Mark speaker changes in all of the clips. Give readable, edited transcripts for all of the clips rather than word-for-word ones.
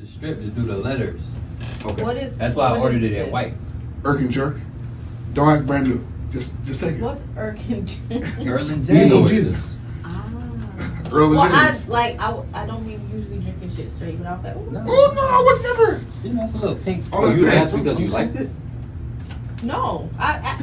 Speaker 1: The strip is do the letters.
Speaker 2: Okay.
Speaker 1: That's why I ordered it in white.
Speaker 3: Irk and jerk. Don't act brand new. Just take it.
Speaker 2: What's Irk and jerk?
Speaker 1: Earl and
Speaker 3: You know
Speaker 1: James.
Speaker 3: Jesus.
Speaker 2: Well,
Speaker 3: James.
Speaker 2: I don't be usually drinking shit straight, but I was like, oh,
Speaker 3: Oh no, I was never.
Speaker 1: You know, it's a little pink.
Speaker 3: Oh,
Speaker 1: you
Speaker 3: pink.
Speaker 1: asked because you liked it?
Speaker 2: no. I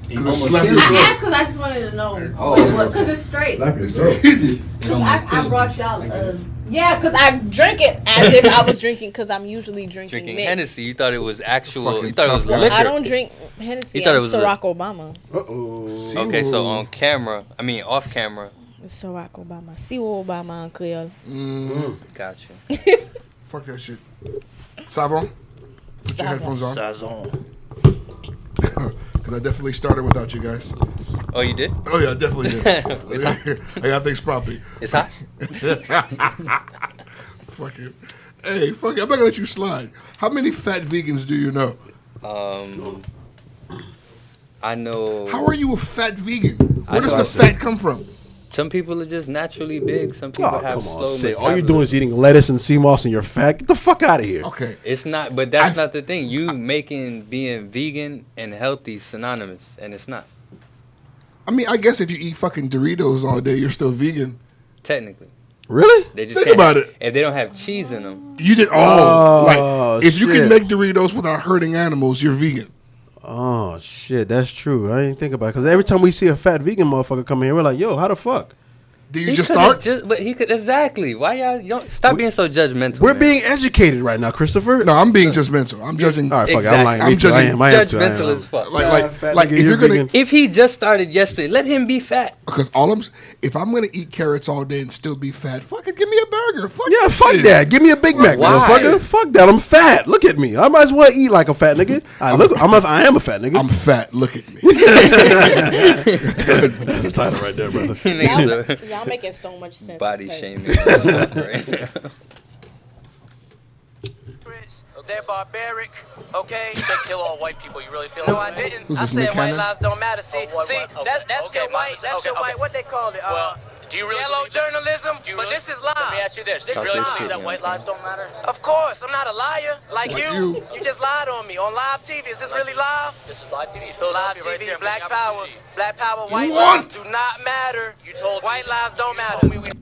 Speaker 3: Because it slapped your
Speaker 2: asked
Speaker 3: throat.
Speaker 2: because I just wanted to know
Speaker 1: Oh,
Speaker 2: what it was, because it's straight.
Speaker 3: Slap your throat.
Speaker 2: Because I brought y'all. Yeah, because I drink it as if I was drinking, because I'm usually drinking mix.
Speaker 4: Hennessy. You thought it was actual.
Speaker 3: Fucking
Speaker 4: You thought it was
Speaker 3: tough guy.
Speaker 4: liquor.
Speaker 2: I don't drink Hennessy.
Speaker 4: You thought
Speaker 2: I'm
Speaker 4: it was
Speaker 2: Ciroc Obama.
Speaker 3: Uh-oh.
Speaker 4: Okay, so on camera, off camera.
Speaker 2: It's Ciroc Obama. Ciroc Obama en Creole.
Speaker 4: Gotcha.
Speaker 3: Fuck that shit. Savon? Put your headphones on.
Speaker 4: Sazon.
Speaker 3: Because I definitely started without you guys.
Speaker 4: Oh, you did?
Speaker 3: Oh yeah, I definitely did. I got things properly.
Speaker 4: It's hot.
Speaker 3: Fuck it. Hey, fuck it. I'm not gonna let you slide. How many fat vegans do you know?
Speaker 4: I know.
Speaker 3: How are you a fat vegan? Where does
Speaker 4: know
Speaker 3: the fat come from?
Speaker 4: Some people are just naturally big. Some people
Speaker 5: Oh,
Speaker 4: have
Speaker 5: come
Speaker 4: slow
Speaker 5: on, Sid. All
Speaker 4: metabolism.
Speaker 5: you're doing is eating lettuce and sea moss and you're fat. Get the fuck out of here.
Speaker 3: Okay.
Speaker 4: It's not, but that's not the thing. You making being vegan and healthy synonymous, and it's not.
Speaker 3: I mean, I guess if you eat fucking Doritos all day, you're still vegan.
Speaker 4: Technically.
Speaker 5: Really?
Speaker 4: They just
Speaker 3: Think
Speaker 4: can't,
Speaker 3: about it.
Speaker 4: If they don't have cheese in them.
Speaker 3: You did like if you can
Speaker 5: shit.
Speaker 3: make Doritos without hurting animals, you're vegan.
Speaker 5: Oh, shit. That's true. I didn't think about it. Because every time we see a fat vegan motherfucker come here, we're like, yo, how the fuck?
Speaker 3: Do you
Speaker 4: He
Speaker 3: just
Speaker 4: could've
Speaker 3: start?
Speaker 4: but he could exactly. Why y'all don't stop being so judgmental?
Speaker 5: We're
Speaker 4: man.
Speaker 5: being educated right now, Christopher.
Speaker 3: No, I'm being judgmental. I'm judging.
Speaker 5: All right, fuck it.
Speaker 4: Exactly.
Speaker 5: I'm lying.
Speaker 3: I'm
Speaker 5: Me too. I
Speaker 3: judging-
Speaker 5: am. I am too. I
Speaker 4: judgmental
Speaker 5: am.
Speaker 4: as fuck.
Speaker 5: Fat
Speaker 3: Like
Speaker 5: nigga,
Speaker 3: if
Speaker 5: you're
Speaker 3: you're gonna,
Speaker 5: vegan.
Speaker 4: If he just started yesterday, let him be fat.
Speaker 3: because if I'm gonna eat carrots all day and still be fat, fuck it, give me a burger. Fuck
Speaker 5: Yeah,
Speaker 3: that
Speaker 5: fuck
Speaker 3: shit.
Speaker 5: that. Give me a Big Mac,
Speaker 4: Why?
Speaker 5: motherfucker. Fuck that. I'm fat. Look at me. I might as well eat like a fat nigga. I am a fat nigga.
Speaker 3: I'm fat. Look at me.
Speaker 5: That's the title right there, brother.
Speaker 4: Niggas are
Speaker 2: Y'all making so much sense.
Speaker 4: body
Speaker 2: It's crazy.
Speaker 4: shaming right now.
Speaker 6: They're barbaric, okay?
Speaker 7: You said kill all white people. You really feel
Speaker 6: No,
Speaker 7: that
Speaker 6: I
Speaker 7: way?
Speaker 6: didn't.
Speaker 3: Who's
Speaker 6: I
Speaker 3: this,
Speaker 6: said
Speaker 3: Nick
Speaker 6: white
Speaker 3: Cannon?
Speaker 6: lives don't matter. See,
Speaker 7: Okay,
Speaker 6: that's
Speaker 7: okay,
Speaker 6: your white. That's
Speaker 7: okay,
Speaker 6: your white.
Speaker 7: okay.
Speaker 6: What they call it?
Speaker 7: Well, do you really
Speaker 6: yellow
Speaker 7: believe that?
Speaker 6: journalism.
Speaker 7: Do you
Speaker 6: But
Speaker 7: really-
Speaker 6: this is live.
Speaker 7: Let me ask you this. Do you
Speaker 6: is
Speaker 7: really
Speaker 6: live.
Speaker 7: believe that white lives don't matter?
Speaker 6: Of course, I'm not a liar like
Speaker 3: Like
Speaker 6: you.
Speaker 3: you.
Speaker 6: You just lied on me on live TV. Is this really live?
Speaker 7: This is live TV.
Speaker 6: Live
Speaker 7: Philadelphia right
Speaker 6: TV,
Speaker 7: there.
Speaker 6: Black
Speaker 7: big
Speaker 6: Power,
Speaker 7: opportunity.
Speaker 6: Black Power. White
Speaker 3: What?
Speaker 6: lives do not matter.
Speaker 7: You told
Speaker 6: White
Speaker 7: me,
Speaker 6: lives don't
Speaker 7: you
Speaker 6: matter.
Speaker 7: told me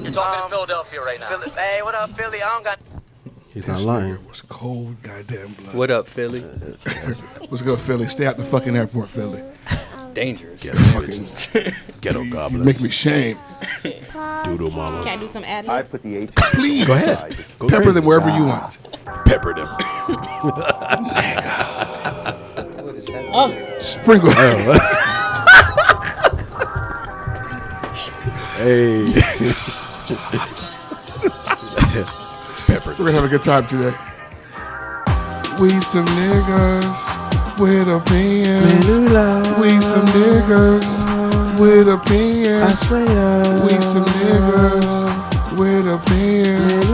Speaker 7: you're talking to Philadelphia right now.
Speaker 6: Hey, what up, Philly? I don't got.
Speaker 5: He's not
Speaker 3: This
Speaker 5: lying.
Speaker 3: nigga was cold, goddamn blood.
Speaker 4: What up, Philly?
Speaker 3: What's good, Philly? Stay out the fucking airport, Philly.
Speaker 4: Dangerous.
Speaker 3: Fucking
Speaker 5: Ghetto
Speaker 3: you
Speaker 5: goblins.
Speaker 3: make me shame.
Speaker 5: Doodle mamas.
Speaker 2: Can I do some ad libs?
Speaker 3: Please,
Speaker 5: Go ahead. Go
Speaker 3: pepper
Speaker 5: crazy.
Speaker 3: them wherever you want.
Speaker 5: Pepper them.
Speaker 3: Sprinkle.
Speaker 5: Hey. Pepper
Speaker 3: We're
Speaker 5: them.
Speaker 3: gonna have a good time today. We some niggas with opinions. We some niggas with opinions. We some niggas with opinions.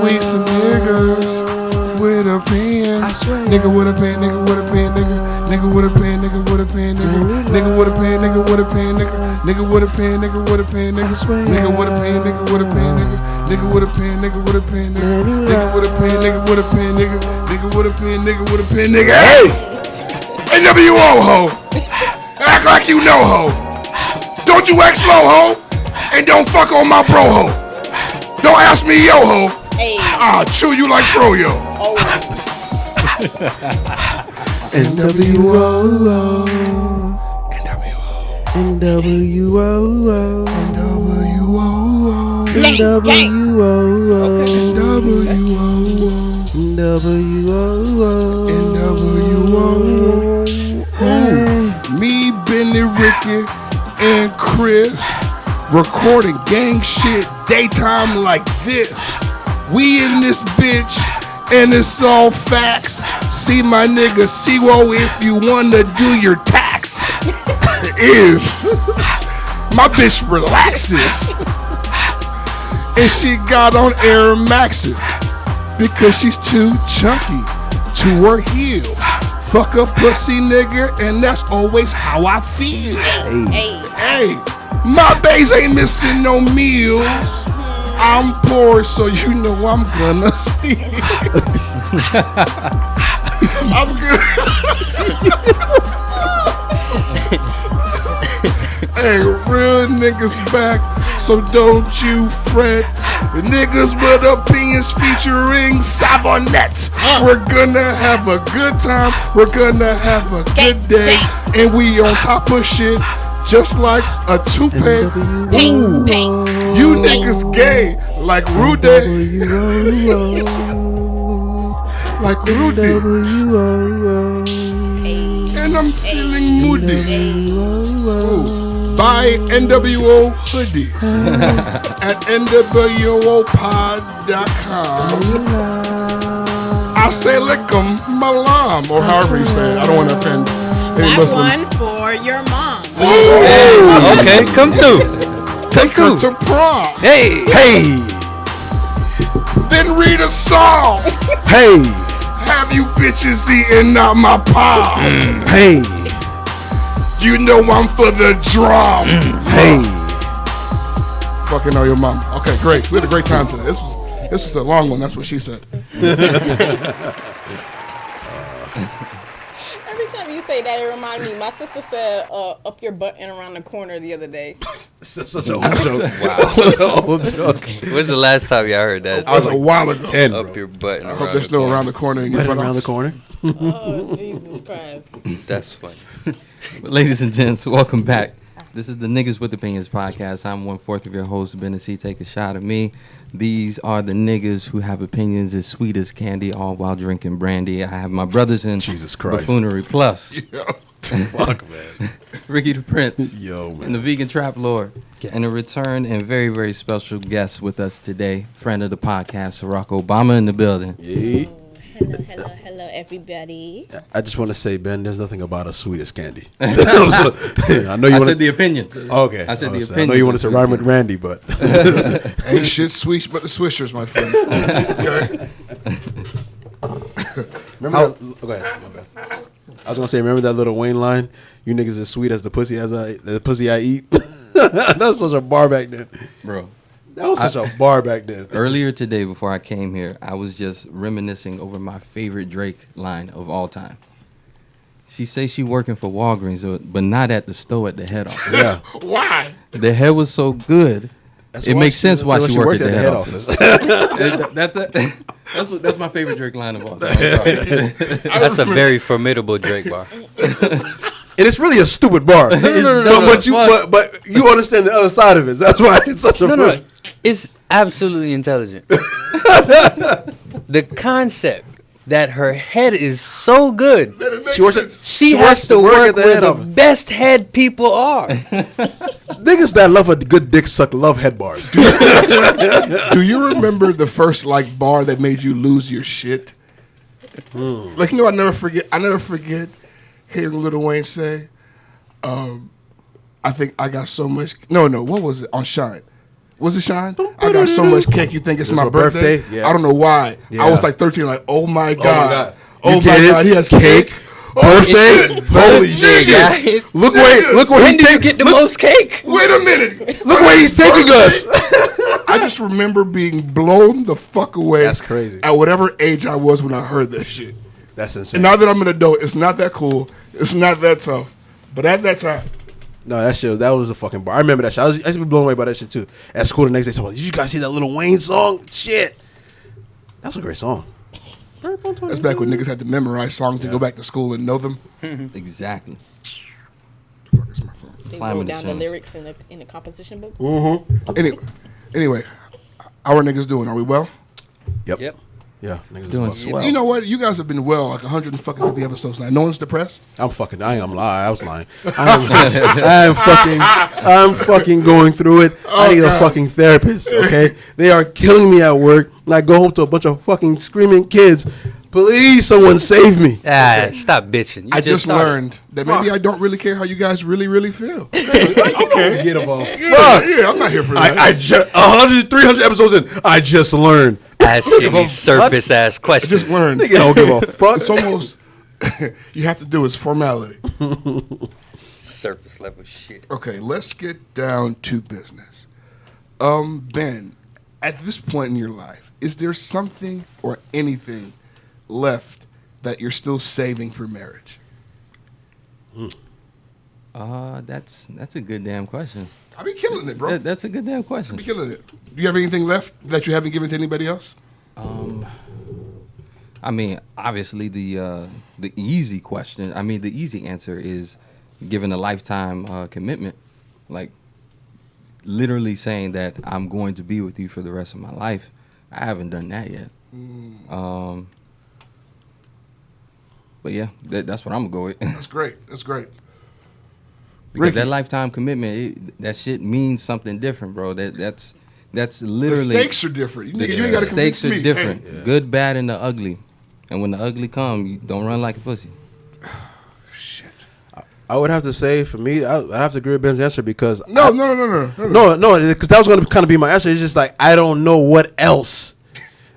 Speaker 3: We some niggas with opinions. Nigga with a pen, nigga with a pen, nigga. Nigga with a pen, nigga with a pen, nigga. Nigga with a pen, nigga with a pen, nigga. Nigga with a pen, nigga with a pen, nigga. Nigga with a pen, nigga with a pen, nigga. Nigga with a pen, nigga with a pen, nigga. Nigga with a pen, nigga with a pen, nigga. Nigga with a pen, nigga with a pen, nigga. Hey! NWO ho! Act like you know ho! Don't you act slow ho! And don't fuck on my bro ho! Don't ask me yo ho!
Speaker 2: Hey.
Speaker 3: I'll chew you like froyo! NWO. NWO. Me, Benny, Ricky, and Chris recording gang shit daytime like this. We in this bitch, and it's all facts. See my nigga Ciroc if you wanna do your tax. Is my bitch relaxes, and she got on Air Maxes because she's too chunky to her heels. Fuck a pussy nigga, and that's always how I feel.
Speaker 2: Hey.
Speaker 3: Hey, my bays ain't missing no meals. I'm poor, so you know I'm gonna steal. I'm good. Hey, real niggas back, so don't you fret. The niggas with opinions featuring Savonette. We're gonna have a good time. We're gonna have a good day. And we on top of shit, just like a toupee. Ooh, you niggas gay, like Rudy. Like Rudy. And I'm feeling moody. Ooh. Buy NWO hoodies at NWOpod.com. I say lick'em malam, or however you say it. I don't want to offend any
Speaker 2: That
Speaker 3: Muslims.
Speaker 2: one for your mom.
Speaker 4: Hey, okay, come through.
Speaker 3: Take her to prom.
Speaker 4: Hey,
Speaker 5: Hey,
Speaker 3: Then read a song.
Speaker 5: hey,
Speaker 3: Have you bitches eating out my palm?
Speaker 5: hey,
Speaker 3: You know I'm for the drum.
Speaker 5: hey.
Speaker 3: Fucking know your mom. Okay, great. We had a great time today. This was a long one. That's what she said.
Speaker 2: Every time you say that, it reminds me. My sister said, "Up your butt and around the corner" the other day.
Speaker 5: Such an old joke.
Speaker 4: Wow.
Speaker 5: Such an old joke.
Speaker 4: When's the last time y'all heard that?
Speaker 3: I was a while ago.
Speaker 5: 10,
Speaker 4: Up
Speaker 5: bro.
Speaker 4: your butt. And
Speaker 3: I hope
Speaker 4: around
Speaker 3: there's
Speaker 4: the
Speaker 3: no
Speaker 4: corner.
Speaker 3: around the corner. And
Speaker 5: Right around the corner.
Speaker 2: Oh Jesus Christ!
Speaker 4: That's funny.
Speaker 8: Ladies and gents, welcome back. This is the Niggas with Opinions podcast. I'm 1/4 of your host, Bennessy. Take a shot at me. These are the niggas who have opinions as sweet as candy, all while drinking brandy. I have my brothers in
Speaker 5: Jesus Christ.
Speaker 8: Buffoonery Plus,
Speaker 5: Fuck, man.
Speaker 8: Ricky the Prince,
Speaker 5: Yo, man.
Speaker 8: and the Vegan Trap Lord. And a return and very, very special guest with us today, friend of the podcast, Ciroc Obama in the building.
Speaker 5: Yeah.
Speaker 2: Hello, everybody.
Speaker 5: I just want to say, Ben, there's nothing about us sweet as candy. I know you
Speaker 8: I
Speaker 5: wanted.
Speaker 8: said the opinions.
Speaker 5: Okay.
Speaker 8: I said the
Speaker 5: I
Speaker 8: opinions.
Speaker 5: know you wanted to
Speaker 8: of
Speaker 5: rhyme with Randy, but
Speaker 3: Ain't shit sweet but the Swishers, my friend. Okay.
Speaker 5: remember that? Oh, go ahead. My bad. I was gonna say, remember that Lil Wayne line? You niggas as sweet as the pussy I eat. That was such a bar back then.
Speaker 8: Bro.
Speaker 5: That was such a bar back then.
Speaker 8: Earlier today, before I came here, I was just reminiscing over my favorite Drake line of all time. She say she working for Walgreens, but not at the store at the head office.
Speaker 5: Yeah.
Speaker 3: Why?
Speaker 8: The head was so good, it makes sense why she worked at the head office. That's my favorite Drake line of all time. I'm sorry.
Speaker 4: That's a very formidable Drake bar.
Speaker 5: And it's really a stupid bar. But you understand the other side of it. That's why it's such a
Speaker 4: No. It's absolutely intelligent. The concept that her head is so good, she has to work where the best head people are.
Speaker 5: Niggas that love a good dick suck love head bars.
Speaker 3: Do you remember the first like bar that made you lose your shit? Like, you know, I never forget hearing Lil Wayne say, I think I got so much. No, what was it on Shine? Was it Shine? I got so much cake. You think it's my birthday?
Speaker 5: Yeah.
Speaker 3: I don't know why.
Speaker 5: Yeah.
Speaker 3: I was like 13. Like, oh my god.
Speaker 5: You
Speaker 3: Oh my
Speaker 5: get it?
Speaker 3: god. He has cake.
Speaker 5: Birthday? Holy shit!
Speaker 4: Guys,
Speaker 5: Look where
Speaker 4: when
Speaker 5: he's
Speaker 4: do you
Speaker 5: taking.
Speaker 4: get the most cake?
Speaker 3: Wait a minute.
Speaker 5: Look where he's taking us.
Speaker 3: I just remember being blown the fuck away.
Speaker 5: That's crazy.
Speaker 3: At whatever age I was when I heard that shit.
Speaker 5: That's insane.
Speaker 3: And now that I'm an adult, it's not that cool. It's not that tough. But at that time,
Speaker 5: No, that was a fucking bar. I remember that shit. I used to be blown away by that shit too. At school the next day, someone, did you guys see that Lil Wayne song? Shit. That was a great song.
Speaker 3: that's back when niggas had to memorize songs and go back to school and know them.
Speaker 8: Exactly.
Speaker 3: Fuck is my phone.
Speaker 2: They
Speaker 8: Climate
Speaker 2: wrote down the
Speaker 8: change.
Speaker 2: lyrics in the composition book.
Speaker 3: Anyway, how are niggas doing? Are we well?
Speaker 4: Yep.
Speaker 5: Yeah, niggas
Speaker 8: Doing
Speaker 5: was
Speaker 8: swell.
Speaker 3: You know what? You guys have been well like 150 episodes now. No one's depressed.
Speaker 5: I ain't gonna lie. I was lying. I'm fucking going through it. I need a fucking therapist, okay? They are killing me at work. And I go home to a bunch of fucking screaming kids. Please, someone save me.
Speaker 4: Stop bitching. You
Speaker 3: I just
Speaker 4: started.
Speaker 3: learned that maybe I don't really care how you guys really feel.
Speaker 5: Okay. Get about
Speaker 3: Yeah, I'm not here for that.
Speaker 5: I just 100, 300 episodes in. I just learned.
Speaker 4: Asking these surface ass
Speaker 3: I
Speaker 4: questions.
Speaker 3: just learned.
Speaker 5: Nigga don't give a fuck.
Speaker 3: It's almost you have to do is formality.
Speaker 4: Surface level shit.
Speaker 3: Okay, let's get down to business. Ben, at this point in your life, is there something or anything left that you're still saving for marriage?
Speaker 8: That's a good damn question.
Speaker 3: I be killing it, bro.
Speaker 8: That's a good damn question.
Speaker 3: I be killing it. Do you have anything left that you haven't given to anybody else?
Speaker 8: I mean, obviously the easy question. I mean, the easy answer is giving a lifetime commitment, like literally saying that I'm going to be with you for the rest of my life. I haven't done that yet. But yeah, that's what I'm gonna go with.
Speaker 3: That's great. That's great.
Speaker 8: Because
Speaker 3: Ricky.
Speaker 8: that lifetime commitment, that shit means something different, bro. That's literally
Speaker 3: The stakes are different.
Speaker 8: The
Speaker 3: You ain't gotta
Speaker 8: stakes
Speaker 3: convince
Speaker 8: are
Speaker 3: me.
Speaker 8: different.
Speaker 3: Hey.
Speaker 8: Good, bad, and the ugly. And when the ugly come, you don't run like a pussy.
Speaker 3: Shit.
Speaker 5: I would have to say, for me, I'd have to agree with Ben's answer because
Speaker 3: No,
Speaker 5: because that was going to kind of be my answer. It's just like I don't know what else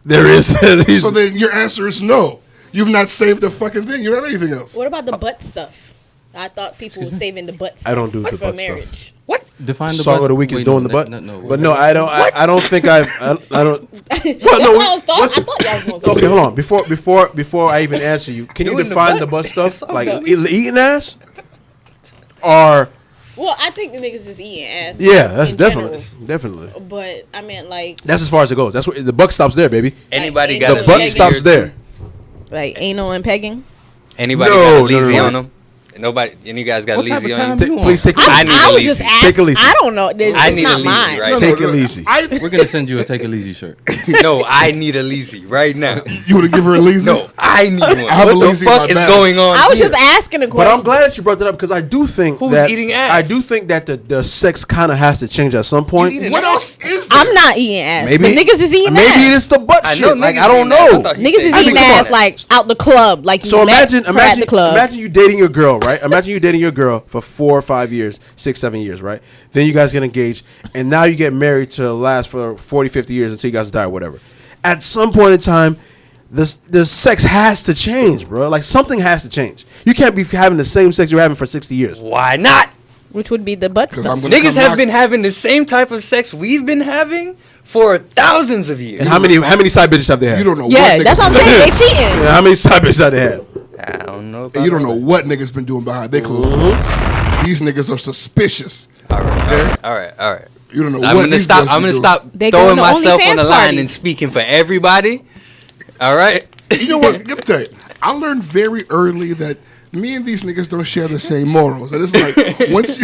Speaker 5: there is.
Speaker 3: So then your answer is no. You've not saved a fucking thing. You don't have anything else.
Speaker 2: What about the butt stuff? I thought people were saving the butt stuff.
Speaker 5: I don't do the
Speaker 2: for
Speaker 5: butt
Speaker 2: marriage.
Speaker 5: stuff.
Speaker 2: What?
Speaker 8: Define the
Speaker 5: Song
Speaker 8: butt.
Speaker 5: of the week is
Speaker 8: Wait,
Speaker 5: doing the butt.
Speaker 8: No,
Speaker 5: but no, I don't. I don't think I don't.
Speaker 2: That's what I thought y'all was going to say.
Speaker 5: Okay, hold on. Before I even answer you, can you
Speaker 4: Doing the
Speaker 5: define
Speaker 4: butt?
Speaker 5: the butt stuff? Like
Speaker 2: Okay.
Speaker 5: eating ass, or
Speaker 2: Well, I think the niggas just eating ass.
Speaker 5: yeah, that's
Speaker 2: in
Speaker 5: definitely
Speaker 2: general.
Speaker 5: definitely.
Speaker 2: But I mean, like,
Speaker 5: That's as far as it goes. That's what the buck stops there, baby.
Speaker 4: Anybody
Speaker 2: Like,
Speaker 4: got
Speaker 5: The
Speaker 4: a
Speaker 5: butt
Speaker 4: leasy
Speaker 5: stops
Speaker 4: or
Speaker 5: there.
Speaker 2: like anal and pegging.
Speaker 4: Anybody
Speaker 5: No,
Speaker 4: got a
Speaker 5: no,
Speaker 4: leasy
Speaker 5: no.
Speaker 4: on them? Nobody. Any of you guys got
Speaker 8: What
Speaker 4: a
Speaker 8: type
Speaker 4: leasy
Speaker 8: of
Speaker 4: on
Speaker 8: time
Speaker 4: you?
Speaker 8: you on?
Speaker 5: Please take.
Speaker 4: I need a
Speaker 2: I was
Speaker 4: leasy.
Speaker 2: just
Speaker 5: Take
Speaker 2: asking.
Speaker 5: a leasy.
Speaker 2: I don't know. It's
Speaker 4: I need
Speaker 2: not
Speaker 4: a leasy,
Speaker 2: mine.
Speaker 4: right?
Speaker 5: Take it easy.
Speaker 8: We're gonna send you a take it easy shirt.
Speaker 4: No, I need a leasy right now.
Speaker 3: You want to give her a lazy?
Speaker 4: No, I need one.
Speaker 3: I have a
Speaker 4: What the
Speaker 3: leasy in my
Speaker 4: fuck is
Speaker 3: bag.
Speaker 4: going on?
Speaker 2: I was
Speaker 4: here?
Speaker 2: just asking a
Speaker 5: But
Speaker 2: question.
Speaker 5: I'm glad that you brought that up because I do think
Speaker 4: Who's
Speaker 5: that
Speaker 4: eating ass?
Speaker 5: I do think that the sex kind of has to change at some point.
Speaker 4: eating
Speaker 3: What else is there?
Speaker 2: I'm not eating ass.
Speaker 5: Maybe
Speaker 2: But niggas is eating
Speaker 5: maybe
Speaker 2: ass.
Speaker 5: it's the butt
Speaker 4: I
Speaker 5: shit.
Speaker 4: know
Speaker 5: Like
Speaker 4: niggas
Speaker 5: I don't
Speaker 4: eating ass. I
Speaker 5: know.
Speaker 4: thought he
Speaker 2: Niggas
Speaker 4: said
Speaker 2: is
Speaker 4: you
Speaker 2: eating
Speaker 5: come
Speaker 2: ass
Speaker 5: on.
Speaker 2: like out the club. Like you
Speaker 5: So
Speaker 2: met
Speaker 5: imagine
Speaker 2: her at the club.
Speaker 5: imagine you dating your girl, right? Imagine you dating your girl for 4 or 5 years, 6, 7 years, right? Then you guys get engaged, and now you get married to last for 40, 50 years until you guys die or whatever. At some point in time, the sex has to change, bro. Like something has to change. You can't be having the same sex you're having for 60 years.
Speaker 4: Why not?
Speaker 2: Which would be the butt
Speaker 3: 'Cause
Speaker 2: stuff.
Speaker 3: I'm gonna
Speaker 4: Niggas
Speaker 3: come
Speaker 4: have
Speaker 3: knock-
Speaker 4: been having the same type of sex we've been having for thousands of years.
Speaker 5: And how many side bitches have they had?
Speaker 3: You don't know.
Speaker 2: Yeah,
Speaker 3: what
Speaker 2: that's
Speaker 3: niggas
Speaker 2: what I'm
Speaker 3: been
Speaker 2: saying. They
Speaker 3: doing.
Speaker 2: cheating.
Speaker 5: Yeah, how many side bitches have they had?
Speaker 4: I don't know.
Speaker 3: And you don't know what niggas been doing behind their closed
Speaker 5: Mm-hmm.
Speaker 3: doors. These niggas are suspicious.
Speaker 4: All right.
Speaker 3: You don't know
Speaker 4: I'm
Speaker 3: what
Speaker 4: gonna
Speaker 3: these
Speaker 4: stop.
Speaker 3: boys
Speaker 4: I'm
Speaker 3: be
Speaker 4: gonna
Speaker 3: doing.
Speaker 4: stop
Speaker 2: They
Speaker 4: throwing
Speaker 2: going to
Speaker 4: myself on
Speaker 2: OnlyFans
Speaker 4: the line
Speaker 2: parties.
Speaker 4: and speaking for everybody. All right.
Speaker 3: You know what? Let me tell you. I learned very early that me and these niggas don't share the same morals. And it's like once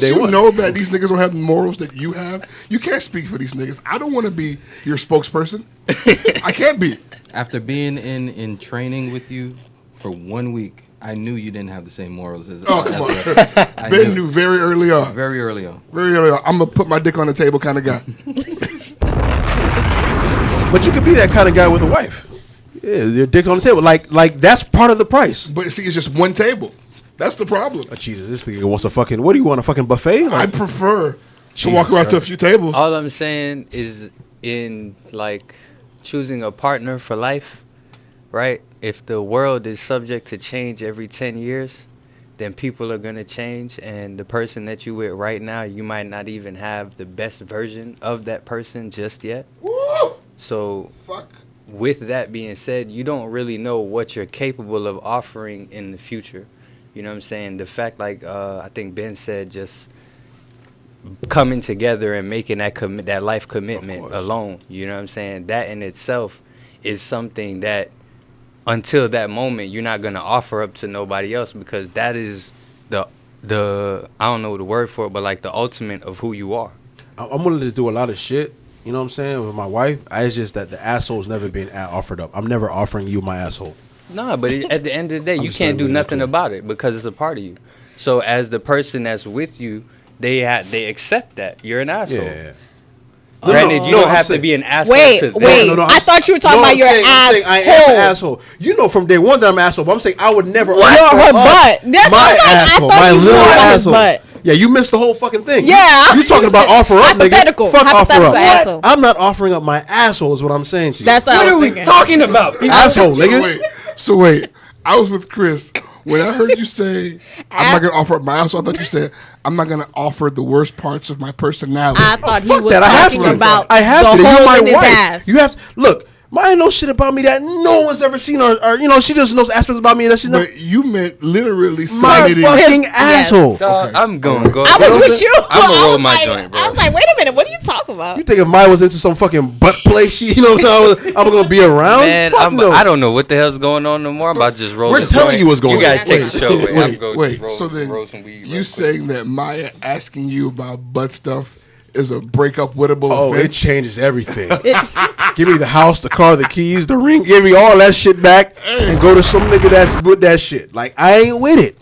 Speaker 5: day
Speaker 3: you
Speaker 5: one.
Speaker 3: know that these niggas don't have the morals that you have, you can't speak for these niggas. I don't want to be your spokesperson. I can't be.
Speaker 8: After being in training with you for 1 week, I knew you didn't have the same morals as.
Speaker 3: Oh, come
Speaker 8: as
Speaker 3: on.
Speaker 8: us. I
Speaker 3: Ben knew very early on.
Speaker 8: very early on.
Speaker 3: Very early on. I'm going to put my dick on the table kind of guy.
Speaker 5: But you could be that kind of guy with a wife. Yeah, your dick on the table. Like that's part of the price.
Speaker 3: But see, it's just one table. That's the problem.
Speaker 5: Oh, Jesus, this nigga wants a fucking. What do you want? A fucking buffet?
Speaker 3: I
Speaker 5: Like,
Speaker 3: prefer to
Speaker 5: Jesus,
Speaker 3: walk around to a
Speaker 5: sir.
Speaker 3: few tables.
Speaker 4: All I'm saying is in like choosing a partner for life, right? If the world is subject to change every 10 years, then people are going to change. And the person that you with right now, you might not even have the best version of that person just yet.
Speaker 3: Woo!
Speaker 4: So
Speaker 3: Fuck.
Speaker 4: with that being said, you don't really know what you're capable of offering in the future. You know what I'm saying? The fact, like I think Ben said, just coming together and making that life commitment alone. You know what I'm saying? That in itself is something that until that moment you're not gonna offer up to nobody else, because that is the I don't know the word for it, but like the ultimate of who you are.
Speaker 5: I'm willing to do a lot of shit. You know what I'm saying? With my wife, it's just that the asshole's never been offered up. I'm never offering you my asshole.
Speaker 4: Nah, but at the end of the day, you
Speaker 5: just
Speaker 4: can't do
Speaker 5: letting it
Speaker 4: nothing
Speaker 5: go.
Speaker 4: about it because it's a part of you. So as the person that's with you, they accept that you're an asshole.
Speaker 5: Yeah.
Speaker 4: Granted, you
Speaker 5: No,
Speaker 4: don't
Speaker 5: I'm
Speaker 4: have
Speaker 5: saying-
Speaker 4: to be an asshole
Speaker 2: Wait,
Speaker 4: to them.
Speaker 2: wait.
Speaker 5: No,
Speaker 2: I thought you were talking about
Speaker 5: I'm
Speaker 2: your
Speaker 5: saying I am an
Speaker 2: asshole.
Speaker 5: asshole. You know from day one that I'm an asshole, but I'm saying I would never
Speaker 2: What?
Speaker 5: offer
Speaker 2: Her
Speaker 5: up
Speaker 2: butt. That's
Speaker 5: my
Speaker 2: what I'm like, I
Speaker 5: asshole,
Speaker 2: thought
Speaker 5: my
Speaker 2: you were
Speaker 5: little
Speaker 2: talking about his
Speaker 5: asshole.
Speaker 2: butt.
Speaker 5: Yeah, you missed the whole fucking thing.
Speaker 2: Yeah.
Speaker 5: You talking about offer up, nigga.
Speaker 2: Hypothetical.
Speaker 5: Fuck offer
Speaker 2: Hypothetical
Speaker 5: up.
Speaker 2: asshole.
Speaker 5: I'm not offering up my asshole is what I'm saying to you.
Speaker 2: That's what
Speaker 4: What
Speaker 2: I
Speaker 4: are
Speaker 2: was
Speaker 4: we
Speaker 2: thinking.
Speaker 4: talking about? People?
Speaker 5: asshole, nigga.
Speaker 3: So wait. I was with Chris When I heard you say, I'm not going to offer up my house, I thought you said, I'm not going to offer the worst parts of my personality.
Speaker 2: I thought he was
Speaker 5: that.
Speaker 2: talking about
Speaker 5: I have
Speaker 2: the
Speaker 5: to. You're
Speaker 2: hole
Speaker 5: my
Speaker 2: in his
Speaker 5: wife.
Speaker 2: ass.
Speaker 5: You have to. Look, Maya knows shit about me that no one's ever seen, or she just knows aspects about me that she's
Speaker 3: But you meant literally
Speaker 5: my
Speaker 3: saying it.
Speaker 5: fucking
Speaker 2: Yes.
Speaker 5: asshole.
Speaker 4: Dog, I'm going to go.
Speaker 2: I was with you.
Speaker 4: I'm gonna
Speaker 2: I
Speaker 4: roll
Speaker 2: was
Speaker 4: my
Speaker 2: like-
Speaker 4: joint, bro.
Speaker 2: I was like, wait a minute, what are you talking about?
Speaker 5: You think if Maya was into some fucking butt play, I'm gonna be around?
Speaker 4: Man,
Speaker 5: Fuck no.
Speaker 4: I don't know what the hell's going on no more. I'm about to just roll.
Speaker 5: We're
Speaker 4: this
Speaker 5: telling
Speaker 4: joint.
Speaker 5: you what's going
Speaker 4: You guys
Speaker 5: on.
Speaker 4: take the show away. I'm going to
Speaker 3: Wait.
Speaker 4: roll,
Speaker 3: So then
Speaker 4: roll some weed.
Speaker 3: you saying that Maya asking you about butt stuff is a breakup wittable
Speaker 5: Oh, it
Speaker 3: offense?
Speaker 5: changes everything. Give me the house, the car, the keys, the ring. Give me all that shit back and go to some nigga that's with that shit. Like, I ain't with it.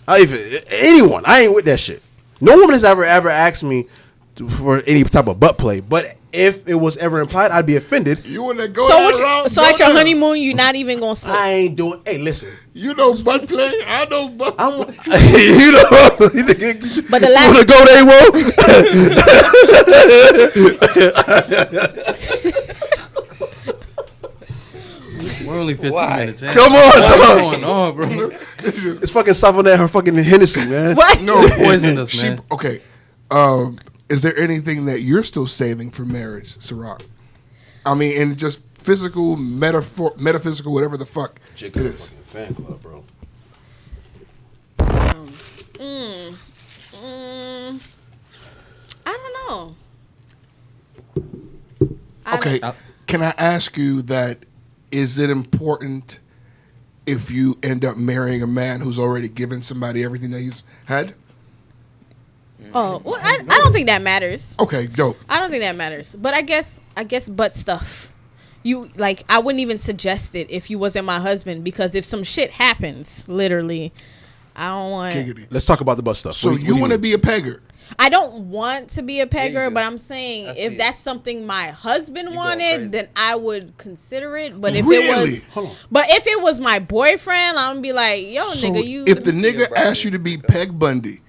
Speaker 5: I ain't with that shit. No woman has ever asked me for any type of butt play. But if it was ever implied, I'd be offended.
Speaker 3: You want to go
Speaker 2: So,
Speaker 3: that route?
Speaker 2: so
Speaker 3: Go
Speaker 2: at your
Speaker 3: there.
Speaker 2: honeymoon, you're not even going to say.
Speaker 5: I ain't doing. Hey, listen.
Speaker 3: You know butt play? I know butt play.
Speaker 5: You know.
Speaker 2: But the
Speaker 5: You
Speaker 2: last-
Speaker 5: want to go there,
Speaker 8: We're only 15 minutes in.
Speaker 5: Come on,
Speaker 8: What's
Speaker 5: dog.
Speaker 8: going on, bro?
Speaker 5: It's fucking stuff on that her fucking Hennessy, man.
Speaker 2: What?
Speaker 3: No,
Speaker 8: Poisoned us, man.
Speaker 3: Okay. Is there anything that you're still saving for marriage, Ciroc? I mean, in just physical, metaphysical, whatever the fuck it is.
Speaker 5: Fan club, bro.
Speaker 2: I don't know.
Speaker 3: Okay. Can I ask you that? Is it important if you end up marrying a man who's already given somebody everything that he's had?
Speaker 2: Oh, well, I don't think that matters.
Speaker 3: Okay, dope.
Speaker 2: I don't think that matters. But I guess butt stuff. You like I wouldn't even suggest it if you wasn't my husband, because if some shit happens, literally, I don't want.
Speaker 3: Giggity.
Speaker 5: Let's talk about the butt stuff.
Speaker 3: So you want to be a pegger?
Speaker 2: I don't want to be a
Speaker 4: you
Speaker 2: pegger,
Speaker 4: go.
Speaker 2: but I'm saying
Speaker 4: I see
Speaker 2: if
Speaker 4: it.
Speaker 2: that's something my husband
Speaker 4: going
Speaker 2: wanted,
Speaker 4: crazy.
Speaker 2: then I would consider it. But if
Speaker 3: Really?
Speaker 2: it was,
Speaker 5: Hold on.
Speaker 2: but if it was my boyfriend, I'm gonna be like, yo,
Speaker 3: So
Speaker 2: nigga, you.
Speaker 3: if the
Speaker 4: see
Speaker 3: nigga
Speaker 4: your brother.
Speaker 3: asked you to be Peg Bundy,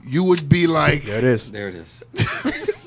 Speaker 3: you would be like,
Speaker 5: There it is.
Speaker 4: There it is.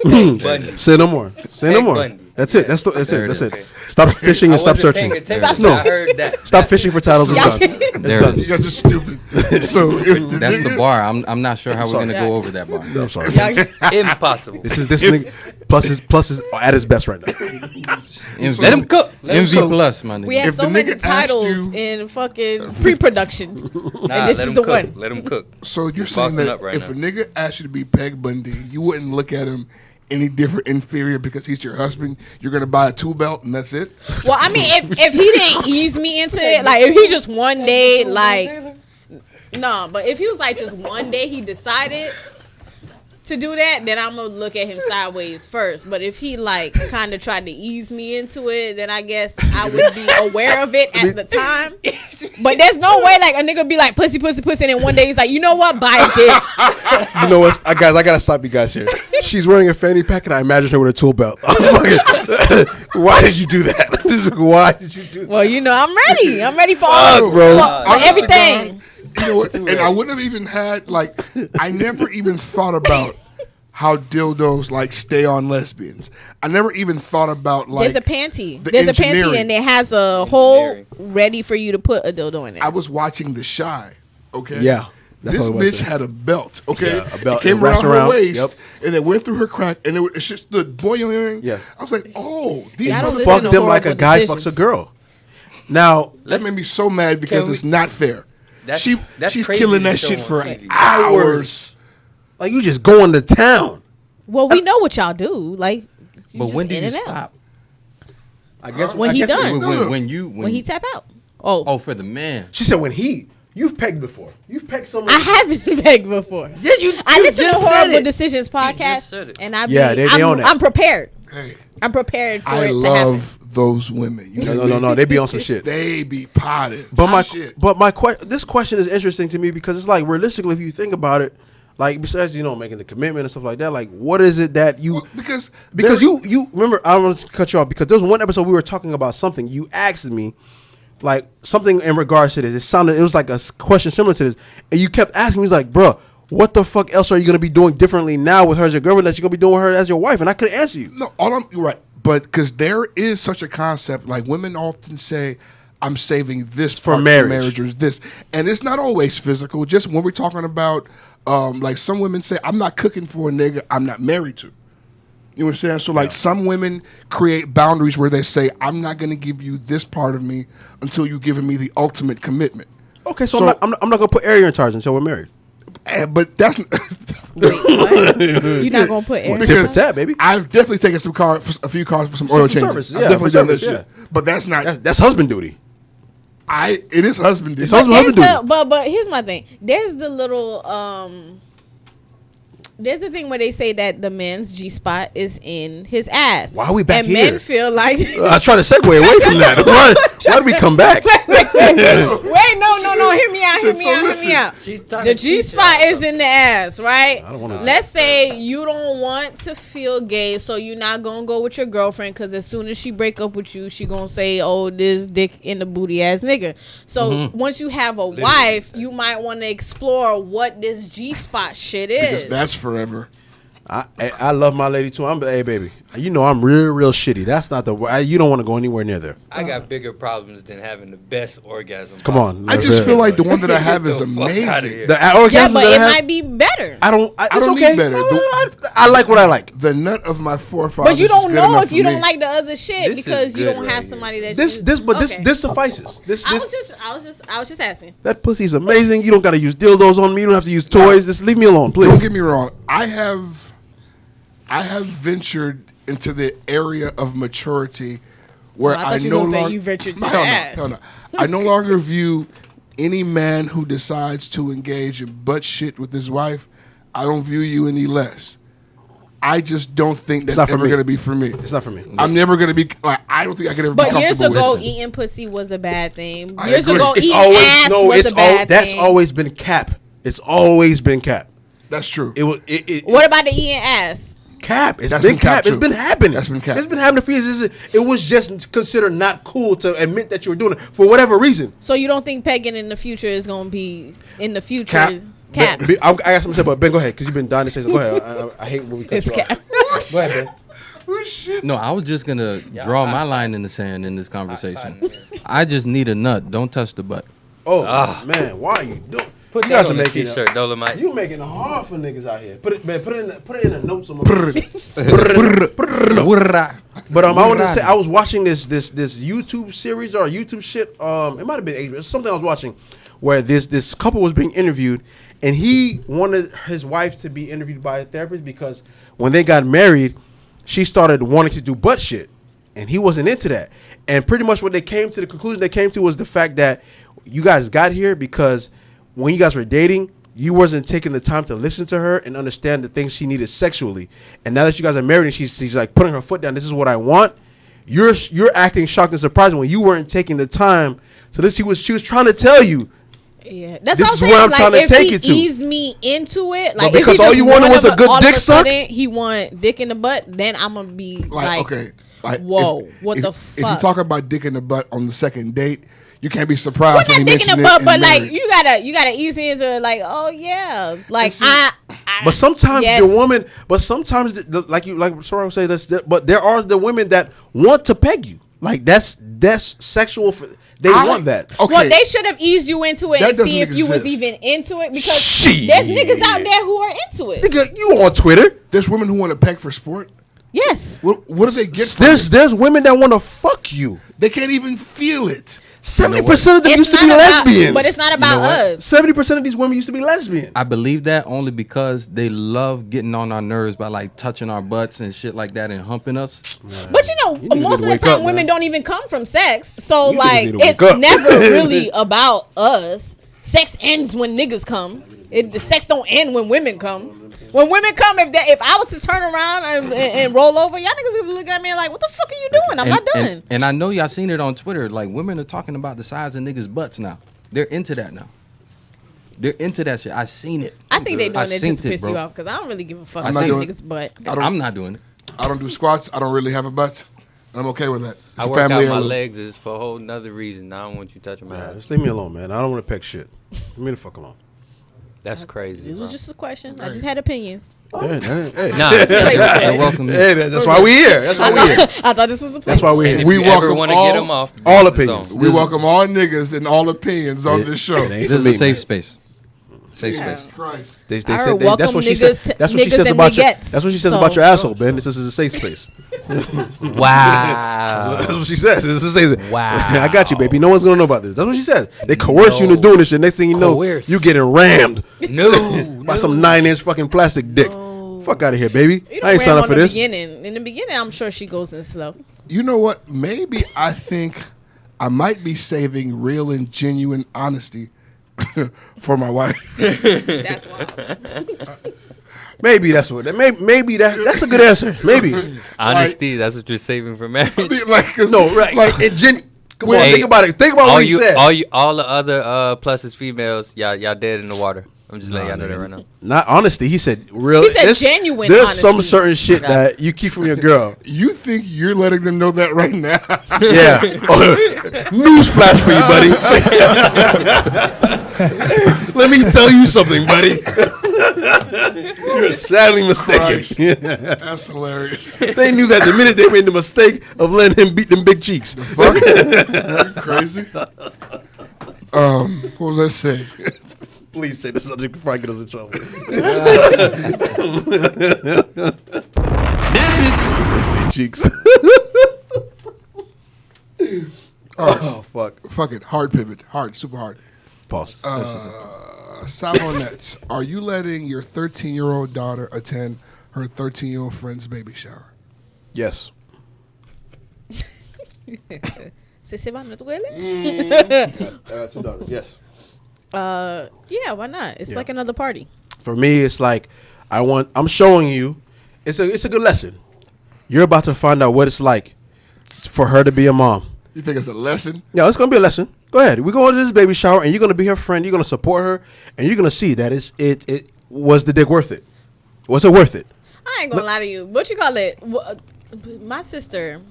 Speaker 5: Bundy. Say no more. Say no
Speaker 4: Peg
Speaker 5: more.
Speaker 4: Bundy.
Speaker 5: That's it. That's
Speaker 8: There
Speaker 5: it.
Speaker 8: it
Speaker 5: That's
Speaker 8: is.
Speaker 5: it. Stop fishing and stop searching.
Speaker 4: No. I heard that.
Speaker 5: Stop fishing for titles. It's
Speaker 2: Y'all
Speaker 5: done.
Speaker 8: There
Speaker 5: It's
Speaker 8: it is.
Speaker 3: you guys are stupid. So if the
Speaker 8: That's the
Speaker 3: nigga-
Speaker 8: bar. I'm not sure how we're
Speaker 5: sorry.
Speaker 8: gonna go over that bar.
Speaker 5: done. I'm sorry.
Speaker 4: Impossible.
Speaker 5: This nigga plus is at his best right now.
Speaker 8: MV,
Speaker 4: Let him cook. Let him
Speaker 8: MV
Speaker 4: cook.
Speaker 8: plus, my nigga.
Speaker 2: we have
Speaker 3: If
Speaker 2: so
Speaker 3: the
Speaker 2: many
Speaker 3: nigga asked
Speaker 2: titles
Speaker 3: you-
Speaker 2: in fucking pre-production,
Speaker 4: Nah,
Speaker 2: and this
Speaker 4: let
Speaker 2: is
Speaker 4: him
Speaker 2: the
Speaker 4: cook.
Speaker 2: one.
Speaker 4: Let him cook.
Speaker 3: So you're
Speaker 4: He's
Speaker 3: saying
Speaker 4: bossing
Speaker 3: that
Speaker 4: up right
Speaker 3: if
Speaker 4: now.
Speaker 3: a nigga asked you to be Peg Bundy, you wouldn't look at him any different, inferior because he's your husband? You're gonna buy a tool belt and that's it?
Speaker 2: Well, I mean, if he didn't ease me into it, like if he just one day, like, no, but if he was like just one day he decided to do that, then I'm gonna look at him sideways first. But if he like kind of tried to ease me into it, then I guess I would be aware of it at the time. But there's no way like a nigga be like pussy, pussy, pussy, and then one day he's like, you know what, buy a dick.
Speaker 5: You know what, guys? I gotta stop you guys here. She's wearing a fanny pack, and I imagine her with a tool belt. Why did you do that? Why did you do that?
Speaker 2: Well, you know, I'm ready. I'm ready for all,
Speaker 5: bro.
Speaker 2: for
Speaker 3: Honest to
Speaker 2: everything.
Speaker 3: God, you know what? And I wouldn't have even had like I never even thought about how dildos like stay on lesbians. I never even thought about like
Speaker 2: There's a panty.
Speaker 3: the
Speaker 2: There's a panty,
Speaker 3: engineering.
Speaker 2: and it has a hole ready for you to put a dildo in it.
Speaker 3: I was watching The Shy. Okay.
Speaker 5: Yeah, that's
Speaker 3: This
Speaker 5: what it was.
Speaker 3: bitch had a belt. Okay.
Speaker 5: Yeah, a belt.
Speaker 3: It came
Speaker 5: It wraps
Speaker 3: around her
Speaker 5: around.
Speaker 3: waist,
Speaker 5: Yep.
Speaker 3: and it went through her crack, and it just stood boiling.
Speaker 5: Yeah.
Speaker 3: I was like, oh, these
Speaker 2: I don't
Speaker 3: motherfuckers.
Speaker 2: listen
Speaker 5: Fuck
Speaker 2: to
Speaker 5: them like a
Speaker 2: horrible
Speaker 5: guy
Speaker 2: decisions.
Speaker 5: fucks a girl. Now,
Speaker 3: That made me so mad because
Speaker 4: Can we-
Speaker 3: it's not fair.
Speaker 4: That's
Speaker 3: She's
Speaker 4: crazy
Speaker 3: killing
Speaker 4: to
Speaker 3: that
Speaker 4: show
Speaker 3: shit
Speaker 4: on
Speaker 3: for
Speaker 4: TV.
Speaker 3: hours.
Speaker 5: like you just going to town.
Speaker 2: Well, we know what y'all do. Like, you
Speaker 8: But
Speaker 2: just
Speaker 8: when do
Speaker 2: in
Speaker 8: you
Speaker 2: and out.
Speaker 8: stop?
Speaker 5: I guess
Speaker 2: When he done.
Speaker 8: When
Speaker 2: When he tap out. Oh,
Speaker 8: oh, for the man.
Speaker 5: She said when you've pegged before. You've pegged someone.
Speaker 2: I haven't begged before.
Speaker 4: Yeah,
Speaker 2: I listen to
Speaker 4: just said
Speaker 2: Horrible
Speaker 4: it.
Speaker 2: Decisions podcast,
Speaker 4: just said it.
Speaker 2: and
Speaker 5: Yeah, they own it.
Speaker 2: I'm prepared.
Speaker 3: Hey,
Speaker 2: I'm prepared for
Speaker 3: I
Speaker 2: it to happen.
Speaker 3: love those women. You know what I
Speaker 5: No.
Speaker 3: mean?
Speaker 5: They be on some shit.
Speaker 3: They be potted.
Speaker 5: But
Speaker 3: Shit.
Speaker 5: this question is interesting to me because it's like realistically, if you think about it, like besides making the commitment and stuff like that, like what is it that you
Speaker 3: Well, because
Speaker 5: you remember? I don't want to cut you off because there was one episode we were talking about something. You asked me like something in regards to this. It was like a question similar to this, and you kept asking me, like, bro, what the fuck else are you gonna be doing differently now with her as your girlfriend that you're gonna be doing with her as your wife? And I couldn't answer you.
Speaker 3: No, you're right. But because there is such a concept, like women often say, I'm saving this
Speaker 5: For
Speaker 3: part
Speaker 5: marriage.
Speaker 3: or this. And it's not always physical. Just when we're talking about, like some women say, I'm not cooking for a nigga I'm not married to. You know what I'm saying? So like some women create boundaries where they say, I'm not going to give you this part of me until you've given me the ultimate commitment.
Speaker 5: Okay, so I'm not going to put Aaron in charge until we're married.
Speaker 3: But that's
Speaker 2: Wait, what? You're not gonna put air?
Speaker 5: Tip for tat, baby.
Speaker 3: I've definitely taken a few cars for some oil changes.
Speaker 5: Services,
Speaker 3: I've
Speaker 5: yeah,
Speaker 3: definitely
Speaker 5: for
Speaker 3: done this
Speaker 5: service,
Speaker 3: shit. But that's not.
Speaker 5: That's husband duty.
Speaker 3: It is husband duty.
Speaker 5: It's husband duty.
Speaker 2: But here's my thing. There's the little there's a thing where they say that the man's G-spot is in his ass.
Speaker 5: Why are we back
Speaker 2: and
Speaker 5: here?
Speaker 2: men feel like
Speaker 5: I try to segue away from that. Why did we come back?
Speaker 2: Wait, no. Hear me out. The G-spot is in the ass, right?
Speaker 5: I don't wanna-
Speaker 2: Let's say you don't want to feel gay, so you're not gonna go with your girlfriend because as soon as she break up with you, she gonna say, "Oh, this dick in the booty ass nigga." So once you have a wife, you might want to explore what this G-spot shit is.
Speaker 3: Because that's forever.
Speaker 5: I love my lady too. Hey baby, you know I'm real shitty. That's not you don't want to go anywhere near there.
Speaker 4: I got bigger problems than having the best orgasm.
Speaker 5: Come on.
Speaker 3: I just feel like the one that I have is
Speaker 4: Get the fuck outta
Speaker 3: amazing.
Speaker 4: here.
Speaker 5: The orgasms
Speaker 2: Yeah, but
Speaker 5: that I
Speaker 2: it
Speaker 5: have,
Speaker 2: might be better.
Speaker 5: I don't
Speaker 3: need
Speaker 5: okay.
Speaker 3: better.
Speaker 5: I like what I like.
Speaker 3: The nut of my forefathers.
Speaker 2: But you
Speaker 3: is
Speaker 2: don't
Speaker 3: good
Speaker 2: know
Speaker 3: enough
Speaker 2: if
Speaker 3: for
Speaker 2: you
Speaker 3: me.
Speaker 2: don't like the other shit
Speaker 4: This is
Speaker 2: because you
Speaker 4: good
Speaker 2: don't
Speaker 4: right
Speaker 2: have
Speaker 4: here.
Speaker 2: somebody that
Speaker 5: This suffices.
Speaker 2: I was just asking.
Speaker 5: That pussy's amazing. You don't got to use dildos on me. You don't have to use toys. Just leave me alone, please.
Speaker 3: Don't get me wrong. I have ventured into the area of maturity where
Speaker 2: Oh, I thought
Speaker 3: I
Speaker 2: you
Speaker 3: no
Speaker 2: were gonna say
Speaker 3: longer
Speaker 2: you ventured to the
Speaker 3: Hell no,
Speaker 2: ass.
Speaker 3: hell no. I no longer view any man who decides to engage in butt shit with his wife. I don't view you any less. I just don't think that's
Speaker 5: not for
Speaker 3: ever
Speaker 5: me.
Speaker 3: going to be for me.
Speaker 5: It's not for me.
Speaker 3: I'm never going to be like. I don't think I could ever
Speaker 2: But
Speaker 3: be
Speaker 2: years
Speaker 3: comfortable
Speaker 2: ago,
Speaker 3: with.
Speaker 2: eating pussy was a bad thing.
Speaker 3: I
Speaker 2: Years
Speaker 3: agree.
Speaker 2: ago,
Speaker 5: It's
Speaker 2: eating
Speaker 5: always
Speaker 2: ass was a bad
Speaker 5: that's
Speaker 2: thing.
Speaker 5: always been cap. It's always been cap.
Speaker 3: That's true.
Speaker 5: It was
Speaker 2: What about the eating ass?
Speaker 5: cap. It's
Speaker 3: That's
Speaker 5: been
Speaker 3: been cap,
Speaker 5: cap. It's
Speaker 3: too.
Speaker 5: been happening.
Speaker 3: That's been cap.
Speaker 5: It's been happening for years. It was just considered not cool to admit that you were doing it for whatever reason.
Speaker 2: So you don't think pegging in the future is gonna be in the future?
Speaker 3: Cap.
Speaker 2: Cap.
Speaker 5: I got something to say, but Ben, go ahead because you've been dying to say something. Go ahead. I hate when we cut
Speaker 2: It's
Speaker 5: you
Speaker 2: cap.
Speaker 5: off. Go ahead, Ben.
Speaker 8: No, I was just gonna draw my line in the sand in this conversation. I just need a nut. Don't touch the butt.
Speaker 5: Oh man, why are you doing?
Speaker 4: Put
Speaker 5: You
Speaker 4: that
Speaker 5: guys
Speaker 4: on
Speaker 5: are
Speaker 4: a
Speaker 5: making
Speaker 4: t-shirt, Dolomite.
Speaker 5: You making it hard for niggas out here. Put it in the notes on my. But I wanted to say I was watching this YouTube series or YouTube shit. It might have been it was something I was watching where this couple was being interviewed, and he wanted his wife to be interviewed by a therapist because when they got married, she started wanting to do butt shit, and he wasn't into that. And pretty much what the conclusion they came to was the fact that you guys got here because when you guys were dating, you wasn't taking the time to listen to her and understand the things she needed sexually. And now that you guys are married and she's like putting her foot down, this is what I want. You're acting shocked and surprised when you weren't taking the time to listen. She was trying to tell you.
Speaker 2: Yeah, that's
Speaker 5: This
Speaker 2: what
Speaker 5: is
Speaker 2: I'm
Speaker 5: where
Speaker 2: saying.
Speaker 5: I'm
Speaker 2: Like,
Speaker 5: trying to
Speaker 2: if
Speaker 5: take
Speaker 2: he
Speaker 5: it to.
Speaker 2: eased me into it, like
Speaker 5: because
Speaker 2: if he
Speaker 5: all
Speaker 2: just
Speaker 5: you wanted was a good
Speaker 2: all of
Speaker 5: dick suck?
Speaker 2: sudden He want dick in the butt. Then I'm gonna be like,
Speaker 3: okay, like,
Speaker 2: whoa, what the
Speaker 3: If you
Speaker 2: fuck?
Speaker 3: talk about dick in the butt on the second date, you can't be surprised
Speaker 2: Well,
Speaker 3: when
Speaker 2: not
Speaker 3: he
Speaker 2: dick in
Speaker 3: mentioned
Speaker 2: the
Speaker 3: it.
Speaker 2: butt,
Speaker 3: in
Speaker 2: but like
Speaker 3: marriage.
Speaker 2: you gotta ease into like, oh yeah, like
Speaker 3: see-
Speaker 5: But sometimes
Speaker 2: yes.
Speaker 5: the woman, but sometimes like Ciroc say but there are the women that want to peg you. Like that's sexual. They want that.
Speaker 3: Okay.
Speaker 2: Well, they should have eased you into it
Speaker 3: That
Speaker 2: and see if
Speaker 3: doesn't
Speaker 2: you was
Speaker 3: exist.
Speaker 2: even into it because
Speaker 5: Shit.
Speaker 2: there's niggas out there who are into it.
Speaker 5: Nigga, you on Twitter?
Speaker 3: There's women who want to peg for sport.
Speaker 2: Yes.
Speaker 3: What do they get? From it?
Speaker 5: There's women that want to fuck you.
Speaker 3: They can't even feel it.
Speaker 5: 70% of them
Speaker 2: It's
Speaker 5: used to be
Speaker 2: not about-
Speaker 5: lesbians.
Speaker 2: but it's not about
Speaker 8: what?
Speaker 2: us.
Speaker 5: 70% of these women used to be lesbian.
Speaker 8: I believe that only because they love getting on our nerves by like touching our butts and shit like that and humping us.
Speaker 2: But you know,
Speaker 5: You niggas
Speaker 2: most
Speaker 5: need
Speaker 2: of
Speaker 5: to
Speaker 2: the
Speaker 5: wake
Speaker 2: time
Speaker 5: up,
Speaker 2: women
Speaker 5: man.
Speaker 2: don't even come from sex. So
Speaker 5: You niggas
Speaker 2: like
Speaker 5: need to wake
Speaker 2: it's
Speaker 5: up.
Speaker 2: never really about us. Sex ends when niggas come. The sex don't end when women come. When women come, if I was to turn around and roll over, y'all niggas would look at me like, what the fuck are you doing? I'm not done.
Speaker 8: And I know y'all seen it on Twitter. Like women are talking about the size of niggas' butts now. They're into that now. They're into that shit. I seen it.
Speaker 2: I think they doing
Speaker 8: I
Speaker 2: it
Speaker 8: seen
Speaker 2: just to
Speaker 8: it,
Speaker 2: piss
Speaker 8: bro.
Speaker 2: you off because I don't really give a fuck
Speaker 8: I'm
Speaker 2: about
Speaker 8: not
Speaker 3: doing-
Speaker 2: niggas' butt.
Speaker 8: I'm not doing it.
Speaker 3: I don't do squats. I don't really have a butt. And I'm okay with that. It's
Speaker 4: I
Speaker 3: a
Speaker 4: work out
Speaker 3: family
Speaker 4: my
Speaker 3: heirloom.
Speaker 4: legs is for a whole nother reason. I don't want you touching my ass.
Speaker 5: Just leave me alone, man. I don't want to peck shit. Leave me the fuck alone.
Speaker 4: That's crazy.
Speaker 2: It
Speaker 4: bro.
Speaker 2: was just a question. I just had opinions.
Speaker 5: Hey.
Speaker 4: Nah,
Speaker 8: Hey, welcome
Speaker 5: Hey,
Speaker 8: here.
Speaker 5: that's why we here. That's why we here.
Speaker 2: I thought this was a
Speaker 5: That's why we're
Speaker 4: and
Speaker 5: here.
Speaker 4: if
Speaker 3: We
Speaker 4: you ever
Speaker 3: welcome
Speaker 4: want to
Speaker 3: all-
Speaker 4: get them off,
Speaker 5: all
Speaker 4: this is
Speaker 5: opinions.
Speaker 4: on.
Speaker 3: We welcome all niggas and all opinions on this show.
Speaker 5: It ain't
Speaker 8: This is
Speaker 5: for
Speaker 8: a
Speaker 5: me,
Speaker 8: safe
Speaker 5: man.
Speaker 8: space. Safe space.
Speaker 3: Jesus Christ.
Speaker 5: They
Speaker 2: I
Speaker 5: said
Speaker 2: heard
Speaker 5: that's
Speaker 2: welcome
Speaker 5: what she said.
Speaker 2: niggas-
Speaker 5: That's what she
Speaker 2: niggas
Speaker 5: says
Speaker 2: and
Speaker 5: about your.
Speaker 2: niggettes.
Speaker 5: That's what she says
Speaker 2: So-
Speaker 5: about your asshole, Ben. This is a safe space.
Speaker 4: Wow.
Speaker 5: That's what she says. This is a safe space.
Speaker 4: Wow.
Speaker 5: I got you, baby. No one's gonna know about this. That's what she says. They coerce you into doing this shit. Next thing you know,
Speaker 4: Coerce.
Speaker 5: you getting rammed
Speaker 4: No.
Speaker 5: by some 9-inch fucking plastic dick. Fuck out of here, baby.
Speaker 2: You
Speaker 5: I ain't signed up for this.
Speaker 2: In the beginning, I'm sure she goes in slow.
Speaker 3: You know what? Maybe I think I might be saving real and genuine honesty for my wife.
Speaker 2: That's wild.
Speaker 5: Maybe that's what. Maybe that's a good answer. Maybe.
Speaker 4: Honesty, that's what you're saving for marriage.
Speaker 3: Like, 'cause,
Speaker 5: No, right.
Speaker 3: Like,
Speaker 5: Come on,
Speaker 4: Hey,
Speaker 5: think about it. Think about what he said.
Speaker 4: all the other pluses females, y'all dead in the water. I'm just letting y'all know that right now.
Speaker 5: Not honesty. He said real.
Speaker 2: He said genuine
Speaker 5: There's
Speaker 2: honesty.
Speaker 5: some certain shit that you keep from your girl.
Speaker 3: you think you're letting them know that right now?
Speaker 5: Yeah. Newsflash for you, buddy. Let me tell you something, buddy. You're sadly
Speaker 3: Christ.
Speaker 5: mistaken.
Speaker 3: That's hilarious.
Speaker 5: They knew that the minute they made the mistake of letting him beat them big cheeks.
Speaker 3: Fuck. Crazy. What was I saying?
Speaker 5: Please say the subject before I get us in trouble. Big cheeks. Oh, fuck.
Speaker 3: Fuck it. Hard pivot. Hard. Super hard.
Speaker 5: Pause.
Speaker 3: Savonets, are you letting your 13-year-old daughter attend her 13-year-old friend's baby shower?
Speaker 5: Yes.
Speaker 2: Se va, no duele?
Speaker 5: 2 daughters. Yes.
Speaker 2: Yeah, why not? It's
Speaker 5: Yeah.
Speaker 2: like another party.
Speaker 5: For me, it's like I'm showing you. It's a good lesson. You're about to find out what it's like for her to be a mom.
Speaker 3: You think it's a lesson?
Speaker 5: Yeah, it's gonna be a lesson. Go ahead. We're going to this baby shower, and you're gonna be her friend. You're gonna support her, and you're gonna see that it was the dick worth it. Was it worth it?
Speaker 2: I ain't gonna lie to you. What you call it? My sister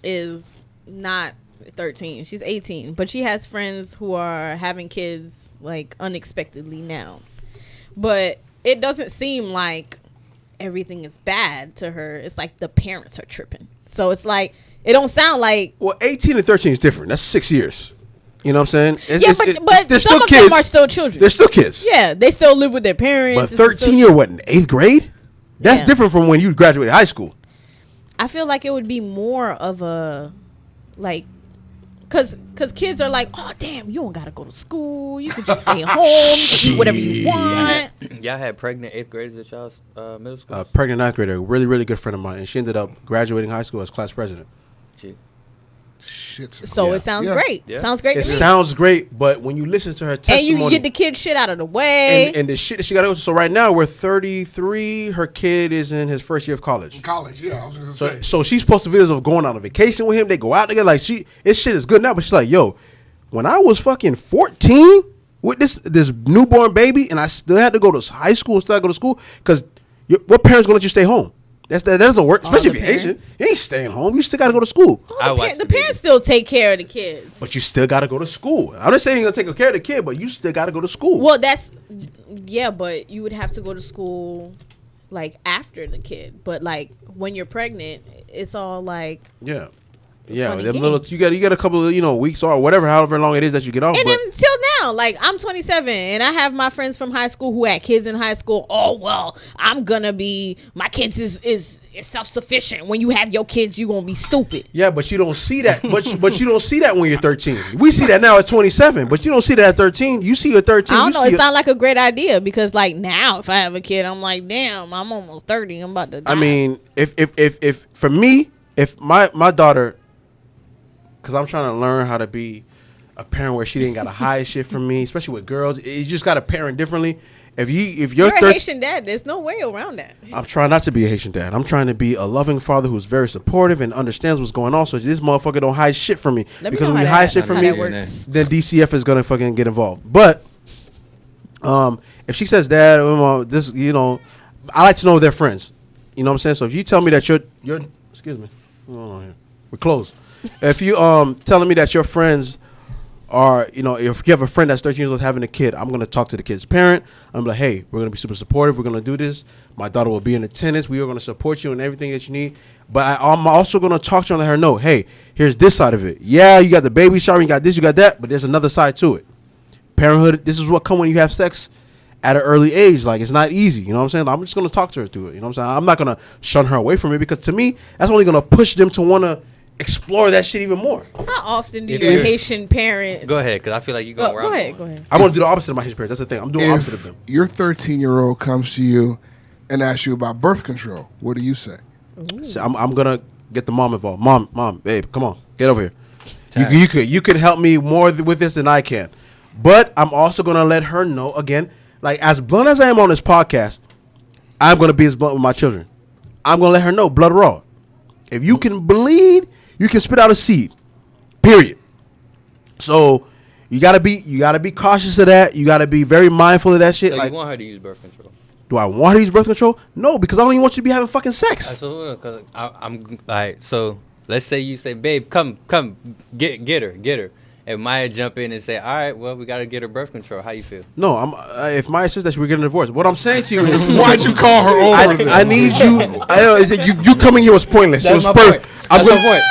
Speaker 2: is not 13. She's 18, but she has friends who are having kids like unexpectedly now. But it doesn't seem like everything is bad to her. It's like the parents are tripping. So it's like it don't sound like.
Speaker 5: Well, 18 and 13 is different. That's 6 years. You know what I'm saying?
Speaker 2: But
Speaker 5: they're
Speaker 2: some
Speaker 5: still
Speaker 2: of
Speaker 5: kids.
Speaker 2: them are still children.
Speaker 5: They're still kids.
Speaker 2: Yeah, they still live with their parents.
Speaker 5: But
Speaker 2: It's still-
Speaker 5: 13, you're what, in 8th grade? That's
Speaker 2: Yeah.
Speaker 5: different from when you graduated high school.
Speaker 2: I feel like it would be more of a like. Cause kids are like, oh damn, you don't gotta go to school. You can just stay home, you can eat whatever you want.
Speaker 4: Y'all had pregnant 8th graders at y'all's middle school?
Speaker 5: A pregnant 9th grader, a really, really good friend of mine, and she ended up graduating high school as class president.
Speaker 4: Gee.
Speaker 3: Shit.
Speaker 2: So
Speaker 5: Yeah.
Speaker 2: it sounds
Speaker 3: Yeah.
Speaker 2: great.
Speaker 4: Yeah.
Speaker 2: Sounds great
Speaker 5: It
Speaker 2: to me.
Speaker 5: sounds great, but when you listen to her
Speaker 2: And
Speaker 5: testimony,
Speaker 2: you get the kid shit out of the way.
Speaker 5: and the shit that she got to go. So right now we're 33. Her kid is in his first year of college.
Speaker 3: College, yeah, I was going to say.
Speaker 5: So she's posting videos of going on a vacation with him. They go out together. Like this shit is good now. But she's like, yo, when I was fucking 14 with this newborn baby, and I still had to go to high school and still had to go to school, because what parents gonna let you stay home? That doesn't work, especially
Speaker 2: the
Speaker 5: if you're Asian.
Speaker 2: parents.
Speaker 5: You ain't staying home. You still got to go to school.
Speaker 4: I watched
Speaker 2: The
Speaker 4: the
Speaker 2: parents still take care of the kids.
Speaker 5: But you still got to go to school. I'm not saying you're going to take care of the kid, but you still got to go to school.
Speaker 2: Well, yeah, but you would have to go to school like after the kid. But like when you're pregnant, it's all like.
Speaker 5: Yeah.
Speaker 2: Funny
Speaker 5: Them
Speaker 2: games.
Speaker 5: little, you got a couple of weeks or whatever, however long it is that you get off.
Speaker 2: And
Speaker 5: But
Speaker 2: until now, like I'm 27 and I have my friends from high school who had kids in high school. Oh well, my kids is self-sufficient. When you have your kids, you're gonna be stupid.
Speaker 5: yeah, but you don't see that. But you don't see that when you're 13. We see that now at 27, but you don't see that at 13. You see at 13.
Speaker 2: I don't
Speaker 5: you
Speaker 2: know.
Speaker 5: see
Speaker 2: It sounds like a great idea because like now, if I have a kid, I'm like, damn, I'm almost 30. I'm about to die.
Speaker 5: I mean, if for me, if my daughter, because I'm trying to learn how to be a parent where she didn't got to hide shit from me, especially with girls. You just got to parent differently. If you're
Speaker 2: you're a
Speaker 5: 13,
Speaker 2: Haitian dad. There's no way around that.
Speaker 5: I'm trying not to be a Haitian dad. I'm trying to be a loving father who's very supportive and understands what's going on. So this motherfucker don't hide shit from me.
Speaker 2: Let me
Speaker 5: Because
Speaker 2: know
Speaker 5: when you
Speaker 2: how
Speaker 5: hide
Speaker 2: that-
Speaker 5: shit from
Speaker 2: how
Speaker 5: me,
Speaker 2: that works.
Speaker 5: then DCF is gonna fucking get involved. But if she says, "Dad, this," I like to know their friends. You know what I'm saying? So if you tell me that you're excuse me, hold on here. We're closed. If you telling me that your friends or if you have a friend that's 13 years old having a kid, I'm gonna talk to the kid's parent. I'm like, hey, we're gonna be super supportive. We're gonna do this. My daughter will be in attendance. We are gonna support you in everything that you need. But I'm also gonna talk to her and let her know, hey, here's this side of it. Yeah, you got the baby shower, you got this, you got that, but there's another side to it. Parenthood. This is what comes when you have sex at an early age. Like, it's not easy. You know what I'm saying? I'm just gonna talk to her through it. You know what I'm saying? I'm not gonna shun her away from it, because to me, that's only gonna push them to wanna explore that shit even more.
Speaker 2: How often do your Haitian parents?
Speaker 4: Go ahead, because I feel like you're going around.
Speaker 2: Go ahead.
Speaker 5: I'm gonna do the opposite of my Haitian parents. That's the thing. I'm doing the opposite of them.
Speaker 3: Your 13-year-old comes to you and asks you about birth control. What do you say?
Speaker 5: So I'm gonna get the mom involved. Mom, babe, come on, get over here. You could help me more with this than I can. But I'm also gonna let her know, again, like, as blunt as I am on this podcast, I'm gonna be as blunt with my children. I'm gonna let her know, blood raw. If you can bleed, you can spit out a seed. Period. So you gotta be cautious of that. You gotta be very mindful of that shit.
Speaker 4: So
Speaker 5: like,
Speaker 4: you want her to use birth control?
Speaker 5: do I want her to use birth control? No, because I don't even want you to be having fucking sex.
Speaker 4: So, cause I'm all right. So let's say you say, babe, come, get her. And Maya jump in and say, all right, well, we gotta get her birth control. How you feel?
Speaker 5: No, if Maya says that we're getting a divorce, what I'm saying to you is,
Speaker 3: Why'd you call her over?
Speaker 5: I need you. You coming here was pointless. It was
Speaker 4: That's my
Speaker 5: perfect.
Speaker 4: point. That's my point.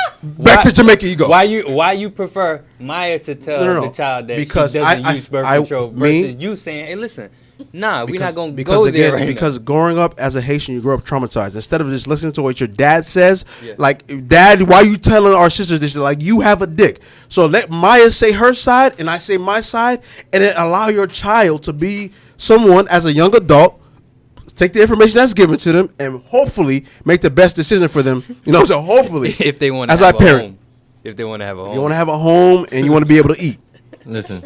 Speaker 5: Back to Jamaica you go.
Speaker 4: Why you prefer Maya to tell the child that
Speaker 5: because
Speaker 4: she doesn't use birth control versus you saying, hey, listen, nah, we're not gonna go there right now.
Speaker 5: Because growing up as a Haitian, you grow up traumatized. Instead of just listening to what your dad says, like, Dad, why you telling our sisters this? Like, you have a dick. So let Maya say her side and I say my side, and then allow your child to be someone as a young adult. Take the information that's given to them and hopefully make the best decision for them. You know what I'm saying? Hopefully.
Speaker 4: If they want to
Speaker 5: as
Speaker 4: have
Speaker 5: I parent.
Speaker 4: a home. If they want to have a home.
Speaker 5: You want to have a home and you want to be able to eat.
Speaker 8: Listen,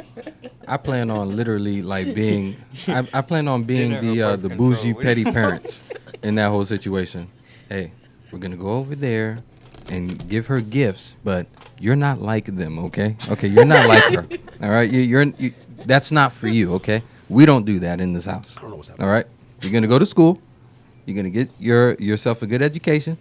Speaker 8: I plan on literally like being. I plan on being the bougie petty parents in that whole situation. Hey, we're gonna go over there and give her gifts, but you're not like them, okay? Okay, you're not like her. All right, that's not for you, okay? We don't do that in this house. All right, you're gonna go to school. You're gonna get yourself a good education.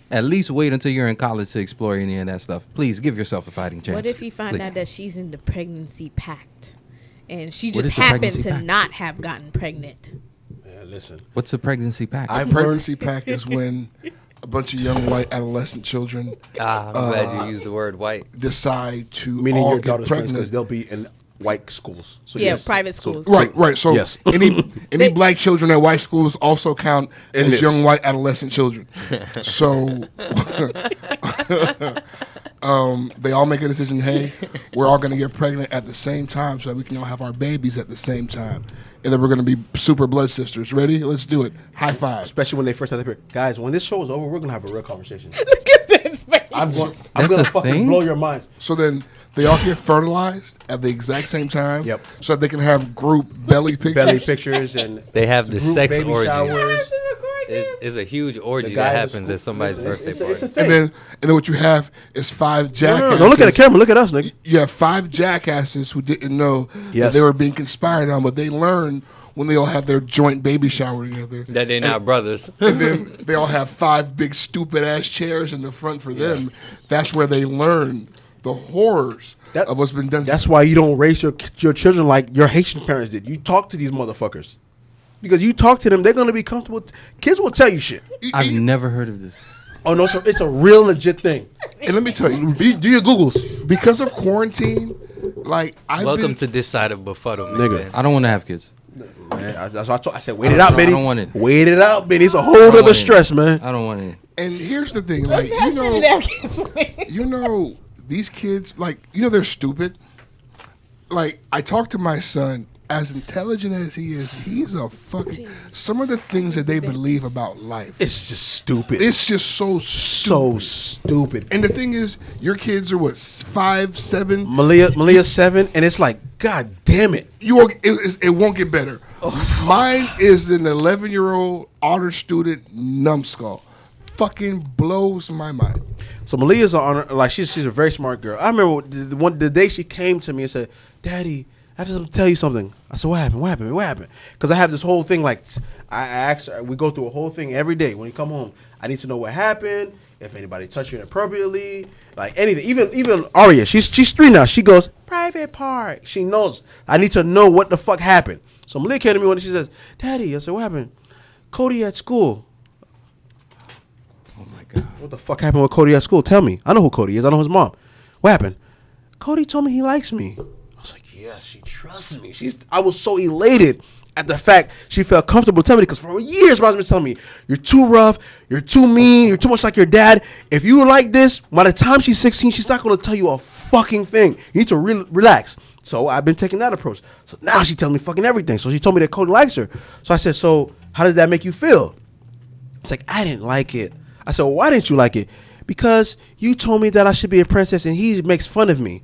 Speaker 8: At least wait until you're in college to explore any of that stuff. Please give yourself a fighting chance.
Speaker 2: What if you find out that she's in the pregnancy pact and she
Speaker 8: What
Speaker 2: just
Speaker 8: is the
Speaker 2: happened
Speaker 8: pregnancy
Speaker 2: to
Speaker 8: pact?
Speaker 2: not have gotten pregnant?
Speaker 5: Yeah, listen.
Speaker 8: What's a pregnancy pact?
Speaker 3: A pregnancy pack is when a bunch of young white adolescent children
Speaker 4: I'm glad you used the word white.
Speaker 3: decide to
Speaker 5: Meaning
Speaker 3: all
Speaker 5: your
Speaker 3: get
Speaker 5: daughter's friends, because
Speaker 3: pregnant.
Speaker 5: they'll be in white schools. So
Speaker 2: Yeah,
Speaker 5: yes.
Speaker 2: private
Speaker 5: So-
Speaker 2: schools.
Speaker 3: Right. So
Speaker 5: Yes.
Speaker 3: any black children at white schools also count
Speaker 5: In
Speaker 3: as
Speaker 5: this.
Speaker 3: young white adolescent children. So they all make a decision. Hey, we're all going to get pregnant at the same time, so that we can all have our babies at the same time, and then we're going to be super blood sisters. Ready? Let's do it. High five.
Speaker 5: Especially when they first have their period. Guys, when this show is over, we're going to have a real conversation.
Speaker 2: Look at this face.
Speaker 5: I'm going
Speaker 8: That's
Speaker 5: to
Speaker 8: a
Speaker 5: fucking
Speaker 8: thing?
Speaker 5: blow your minds.
Speaker 3: So then they all get fertilized at the exact same time.
Speaker 5: Yep.
Speaker 3: So that they can have group belly pictures.
Speaker 5: Belly pictures and
Speaker 4: They have the
Speaker 5: group
Speaker 4: sex
Speaker 5: baby
Speaker 4: orgy.
Speaker 5: showers.
Speaker 4: It's a huge orgy
Speaker 5: The guy
Speaker 4: that
Speaker 5: was
Speaker 4: happens
Speaker 5: cool.
Speaker 4: at somebody's
Speaker 5: Listen,
Speaker 4: birthday
Speaker 5: it's
Speaker 4: party.
Speaker 5: a thing.
Speaker 3: And then what you have is five jackasses.
Speaker 5: No, look at the camera. Look at us, nigga.
Speaker 3: You have five jackasses who didn't know that
Speaker 5: Yes.
Speaker 3: they were being conspired on, but they learned when they all have their joint baby shower together.
Speaker 4: That they're not brothers.
Speaker 3: And then they all have five big stupid ass chairs in the front for them. That's where they learn the horrors of what's been done.
Speaker 5: That's why you don't raise your children like your Haitian parents did. You talk to these motherfuckers. Because you talk to them, they're going to be comfortable. Kids will tell you shit.
Speaker 8: I've never heard of this.
Speaker 5: Oh, no, so it's a real legit thing.
Speaker 3: And let me tell you,
Speaker 5: Do your Googles.
Speaker 3: because of quarantine, like
Speaker 4: Welcome to this side of befuddlement,
Speaker 5: Nigga.
Speaker 4: man.
Speaker 8: I don't want to have kids.
Speaker 5: Man, that's what I said, wait it out, Benny.
Speaker 8: I don't want it.
Speaker 5: Wait it out, Benny. It's a whole
Speaker 8: I don't
Speaker 5: other
Speaker 8: want
Speaker 5: stress, man.
Speaker 8: I don't want it.
Speaker 3: And here's the thing, like you know, these kids, like they're stupid. Like I talk to my son, as intelligent as he is, he's a fucking. Some of the things that they believe about life,
Speaker 5: It's just stupid.
Speaker 3: it's just so
Speaker 5: so
Speaker 3: stupid.
Speaker 5: stupid.
Speaker 3: And the thing is, your kids are what 5, 7.
Speaker 5: Malia 7, and it's like, God damn it.
Speaker 3: It won't get better. Mine is an 11-year-old honor student numbskull. Fucking blows my mind.
Speaker 5: So Malia's an honor, like she's a very smart girl. I remember the day she came to me and said, Daddy, I have to tell you something. I said, what happened? Because I have this whole thing, like, I asked her, we go through a whole thing every day. When you come home, I need to know what happened, if anybody touched you inappropriately, like anything. Even Aria, she's 3 now. She goes, private part. She knows. I need to know what the fuck happened. So Malik came to me when she says, Daddy, I said, what happened? Cody at school.
Speaker 8: Oh my God.
Speaker 5: What the fuck happened with Cody at school? Tell me. I know who Cody is. I know his mom. What happened? Cody told me he likes me. I was like, yes, she trusts me. I was so elated at the fact she felt comfortable telling me, because for years Rosamond was telling me, you're too rough, you're too mean, you're too much like your dad. If you were like this, by the time she's 16, she's not going to tell you a fucking thing. You need to relax. So I've been taking that approach. So now she's telling me fucking everything. So she told me that Cody likes her. So I said, so how did that make you feel? It's like, I didn't like it. I said, well, why didn't you like it? Because you told me that I should be a princess and he makes fun of me.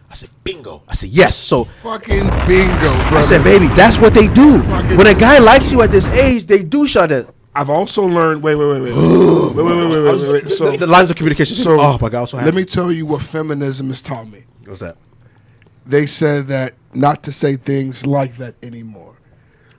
Speaker 5: I said, bingo. I said, yes. So
Speaker 3: fucking bingo, brother.
Speaker 5: I said, baby, that's what they do. When a guy likes you at this age, they do shut it.
Speaker 3: I've also learned. Wait. So
Speaker 5: the lines of communication.
Speaker 3: So
Speaker 5: oh my God, so happy.
Speaker 3: Let me tell you what feminism has taught me.
Speaker 5: What's that?
Speaker 3: They said that not to say things like that anymore.